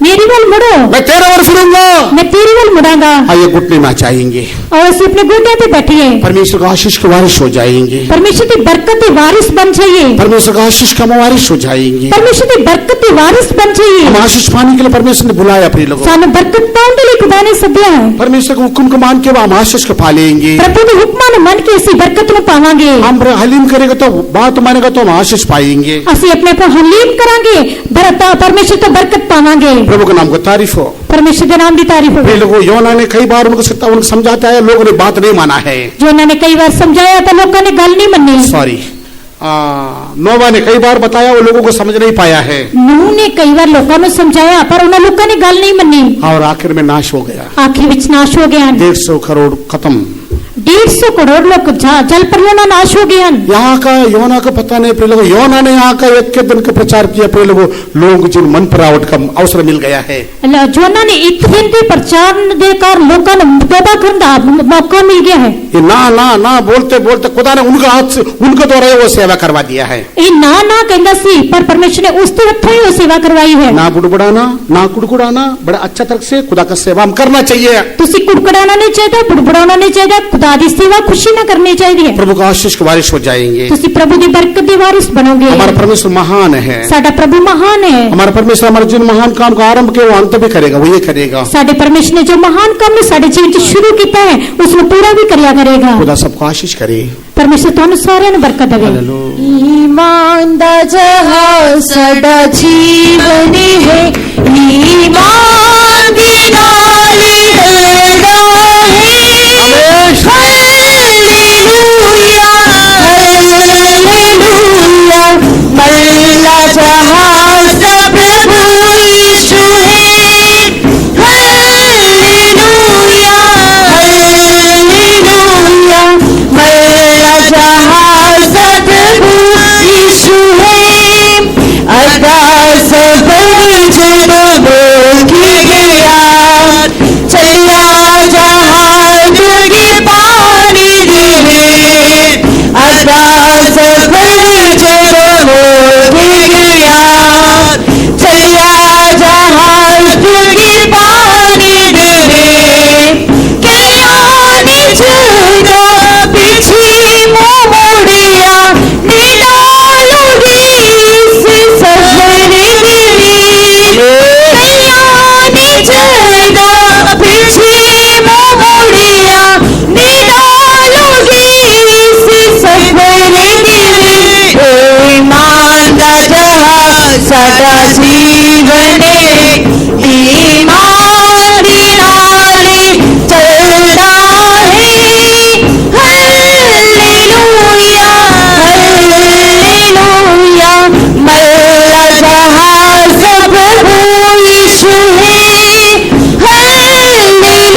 मेरी वाल मुड़ो, मैं तेरे ओर फिरूंगा। मैं तेरी वाल मुड़ांगा। आइए घुटने में आ जाएंगे, और ऐसे अपने घुटने पे बैठिए। परमेश्वर का आशीष के वारिस हो जाएंगे, परमेश्वर की बरकत के वारिस बन जाइए। परमेश्वर का आशीष का वारिस हो जाएंगे। परमेश्वर की बरकत के वारिस बन जाइए। हम आशीष पाने के लिए परमेश्वर ने बुलाया प्रिय लोगों। सानू बरकत पाने के लिए खुदा ने सद्या है। परमेश्वर के हुक्म को मान के हम आशीष को पालेंगे। प्रभु के हुक्म ने मन के ऐसी बरकत ਨੂੰ पावांगे। हम हलीम करेंगे तो बात मानेगा तो हम आशीष पाएंगे। ਅਸੀਂ अपने को हलीम करांगे, परमेश्वर तो बरकत पावांगे। प्रभु के नाम को तारीफ हो। परमेश्वर के नाम की तारीफ हो। प्रिय लोगों, योना ने कई बार उनको समझाता है, लोगों ने बात नहीं माना है। जो उन्होंने कई बार समझाया तो लोगों ने गल नहीं मनी। सॉरी, नोवा ने कई बार बताया, वो लोगों को समझ नहीं पाया है। नूह ने कई बार लोगों को समझाया पर उन्होंने लोगों ने गल नहीं मनी और आखिर में नाश हो गया। आखिर विच नाश हो गया। 150 करोड़ खत्म। 150 करोड़ लोग जल परियोजना नाश हो गए। यहाँ का योना को पता नहीं प्रिय लोगों, योना ने यहाँ का एक के दिन का प्रचार किया प्रिय लोगों, लोग जिन मन परावट का अवसर मिल गया है। जोना ने एक दिन के प्रचार देकर लोगों ने तौबा करने का मौका मिल गया है। ये ना ना ना बोलते बोलते खुदा ने उनका हाथ से उनके द्वारा वो सेवा करवा दिया है। ये ना ना कहता सी पर परमेश्वर ने उस तरफ ही वो सेवा करवाई है। ना बुड़बुड़ाना ना कुड़कुड़ाना, बड़ा अच्छा तरह से खुदा का सेवा हम करना चाहिए। तुसी कुड़कुड़ाना नहीं चाहिए, बुड़बुड़ाना नहीं चाहिए, खुदा दी सेवा खुशी ना करनी चाहिए। प्रभु का आशीष के वारिस हो जाएंगे। तुसी प्रभु की बरकत के वारिस बनोगे। हमारा परमेश्वर महान है। साडा प्रभु महान है। हमारा परमेश्वर हमारे जिन महान काम का आरंभ किया वो अंत भी करेगा, वो ये करेगा। साडे परमेश्वर ने जो महान काम ने साडे जीवन में शुरू किया है उसमें पूरा भी करिया करेगा। खुदा सबको आशीष करे। परमेश्वर थानू सारे बरकत देवे। ईमान दा जहाज साडा जीवन है, ईमान दी नाली हलदा है। हालेलुया हालेलुया, मल्ला जहाज दा प्रभु यीशु है। हालेलुया हालेलुया, मल्ला जहाज दा प्रभु यीशु है। अरदास पर जब बोल गया, चला जहाज के पानी में। अरदास पर जब बोल गया, चला जहाज के पानी में। कल्याणी जगा पीछे मोड़िया, निडालोगी से सफर मेरी। कल्याणी जगा पीछे मोड़िया, निडालोगी से सफर मेरी। ईमान दा जहाज साडा जीवन है, ईमान दी नाली चलदा है। हालेलुया हालेलुया, मल्ला जहाज प्रभु यीशु है। हालेलुया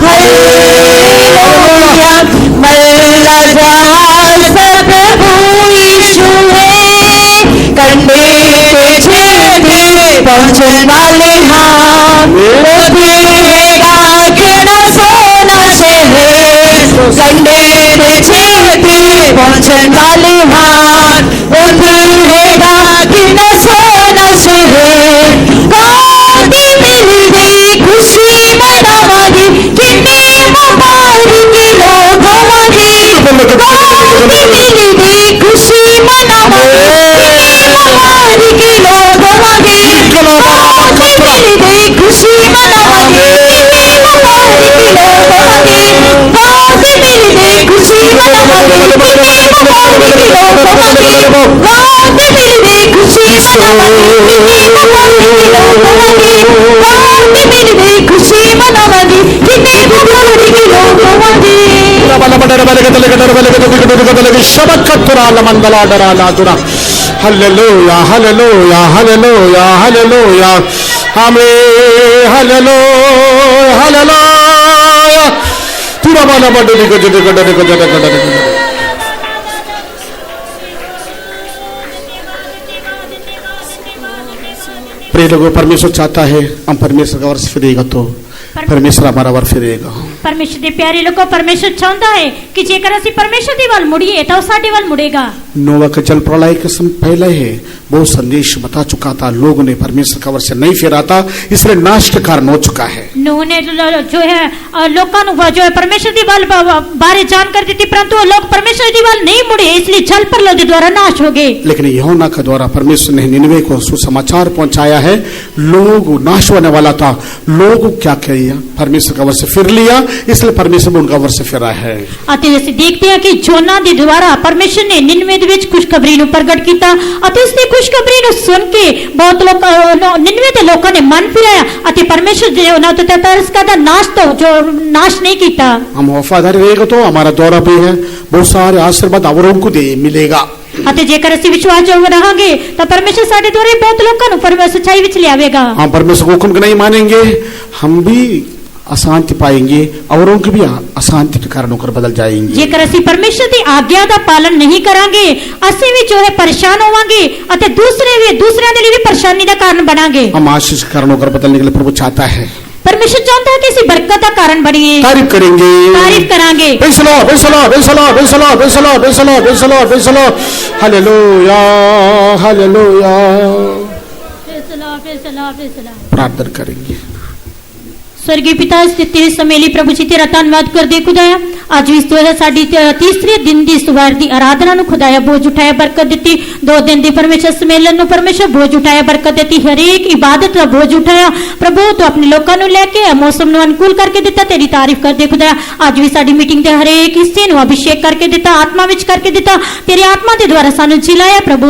हालेलुया, मल्ला जहाज प्रभु यीशु है। कंधे पे छेड़े पहुंचने वाले हम, वो देगा कितना सोना शहर। कंधे पे छेड़े पहुंचने वाले हम, वो देगा कितना सोना शहर। गादी मिल गई खुशी मनावागी, कितने मुबारक लोग होंगे। गादी मिल गई खुशी मनावागी, मुबारक लोग होंगे। गादी मिल गई खुशी मनावागी, मुबारक लोग होंगे। गादी मिल गई खुशी मनावागी, मुबारक लोग होंगे। गादी मिल गई खुशी मनावागी, मुबारक लोग होंगे। गादी मिल गई खुशी मनावागी, कितने मुबारक लोग होंगे। हालेलुया हालेलुया हालेलुया हालेलुया, आमीन हालेलुया हालेलुया। पूरा वाला बड़े को जड़े को प्रिय लोगों, परमेश्वर चाहता है हम परमेश्वर का वर्ष फिरेगा तो परमेश्वर हमारा वर्ष फिरेगा। परमेश्वर के प्यारे लोगों, परमेश्वर चाहता है कि जेकर ਅਸੀਂ परमेश्वर ਦੀ ਵੱਲ ਮੁੜੀਏ ਤਾਂ ਉਹ ਸਾਡੇ ਵੱਲ ਮੁੜੇਗਾ। नोवा के जल प्रलय के समय पहले है वो संदेश बता चुका था, लोगों ने परमेश्वर का वर्ष नहीं फेरा था, इसलिए नाश के कारण हो चुका है। नूह ने जो है लोगों को जो है परमेश्वर की बारे जानकारी दी थी, परंतु वो लोग परमेश्वर की बात नहीं मुड़े, इसलिए जल प्रलय के द्वारा नाश हो गए। लेकिन यूहन्ना के द्वारा परमेश्वर ने निनवे को सुसमाचार पहुंचाया है, लोग नाश होने वाला था, लोग क्या किया, परमेश्वर का वर्ष फिर लिया, इसलिए परमेश्वर ने उनका वर्ष फिरा है। ਅਤੇ ਅਸੀਂ ਦੇਖਦੇ ਹਾਂ ਕਿ ਜੋਨਾ ਦੇ ਦੁਆਰਾ ਪਰਮੇਸ਼ਰ ਨੇ ਨਿਨਵੇ ਦੇ ਵਿੱਚ ਖੁਸ਼ਖਬਰੀ ਨੂੰ ਪ੍ਰਗਟ ਕੀਤਾ ਅਤੇ ਇਸ ਦੀ ਖੁਸ਼ਖਬਰੀ ਨੂੰ ਸੁਣ ਕੇ ਬਹੁਤ ਲੋਕ ਨਿਨਵੇ ਦੇ ਲੋਕਾਂ ਨੇ ਮਨ ਫਿਰਾਇਆ ਅਤੇ ਪਰਮੇਸ਼ਰ ਦੇ ਉਹਨਾਂ ਤੇ ਤਰਸ ਕਰਦਾ ਨਾਸ਼ ਨਹੀਂ ਕੀਤਾ। हम वफादारी रहेगा तो हमारा दौरा भी है, बहुत सारे आशीर्वाद अवरों को दे मिलेगा। ਅਤੇ ਜੇਕਰ ਅਸੀਂ ਵਿਸ਼ਵਾਸਯੋਗ ਰਹਾਂਗੇ ਤਾਂ ਪਰਮੇਸ਼ਰ ਸਾਡੇ ਦੁਆਰਾ ਬਹੁਤ ਲੋਕਾਂ ਨੂੰ ਸੱਚਾਈ ਵਿੱਚ ਲਿਆਵੇਗਾ। हम परमेश्वर को हुक्म नहीं मानेंगे, हम भी अशांति पाएंगे, औरों की भी अशांति के कारण होकर बदल जाएंगे। ਜੇਕਰ ਅਸੀਂ ਪਰਮੇਸ਼ਰ ਦੀ ਆਗਿਆ ਦਾ ਪਾਲਨ ਨਹੀਂ ਕਰਾਂਗੇ, ਅਸੀਂ ਵੀ ਜੋ ਹੈ ਪਰੇਸ਼ਾਨ ਹੋਵਾਂਗੇ ਅਤੇ ਦੂਸਰਿਆਂ ਦੇ ਲਈ ਵੀ ਪਰੇਸ਼ਾਨੀ ਦਾ ਕਾਰਨ बनांगे। हम आशीष के कारण होकर बदलने के लिए प्रभु चाहता है। परमेश्वर चाहता है कि इसी बरकत का कारण बनिए, तारीफ करेंगे, तारीफ करांगे। बेसलो बेसलो बेसलो बेसलो बेसलो बेसलो बेसलो बेसलो हालेलुया हालेलुया। प्रार्थना करेंगे। स्वर्गीय पिता, इस तेरे समेली प्रभु जी तेरा धन्यवाद करदे खुदाया, ਅੱਜ ਵੀ ਜੋ ਹੈ ਸਾਡੀ ਤੀਸਰੇ ਦਿਨ ਦੀ ਸਵਾਰ ਦੀ ਆਰਾਧਨਾ ਨੂੰ ਖੁਦਾਇਆ ਬੋਝ ਉਠਾਇਆ, ਬਰਕਤ ਦਿੱਤੀ। 2 ਦਿਨ ਦੀ ਪਰਮੇਸ਼ਰ ਸਮੇਲਨ ਨੂੰ ਪਰਮੇਸ਼ਰ ਬੋਝ ਉਠਾਇਆ, ਬਰਕਤ ਦਿੱਤੀ। ਹਰੇਕ ਇਬਾਦਤ ਦਾ ਬੋਝ ਉਠਾਇਆ ਪ੍ਰਭੂ, ਤੂੰ ਆਪਣੇ ਲੋਕਾਂ ਨੂੰ ਲੈ ਕੇ ਮੌਸਮ ਨੂੰ ਅਨੁਕੂਲ ਕਰਕੇ ਦਿੱਤਾ, ਤੇਰੀ ਤਾਰੀਫ ਕਰਦੇ ਖੁਦਾਇਆ। ਅੱਜ ਵੀ ਸਾਡੀ ਮੀਟਿੰਗ ਦੇ ਹਰੇਕ ਹਿੱਸੇ ਨੂੰ ਅਭਿਸ਼ੇਕ ਕਰਕੇ ਦਿੱਤਾ, ਆਤਮਾ ਵਿੱਚ ਕਰਕੇ ਦਿੱਤਾ, ਤੇਰੀ ਆਤਮਾ ਦੇ ਦੁਆਰਾ ਸਾਨੂੰ ਜਿਲਾਇਆ ਪ੍ਰਭੂ।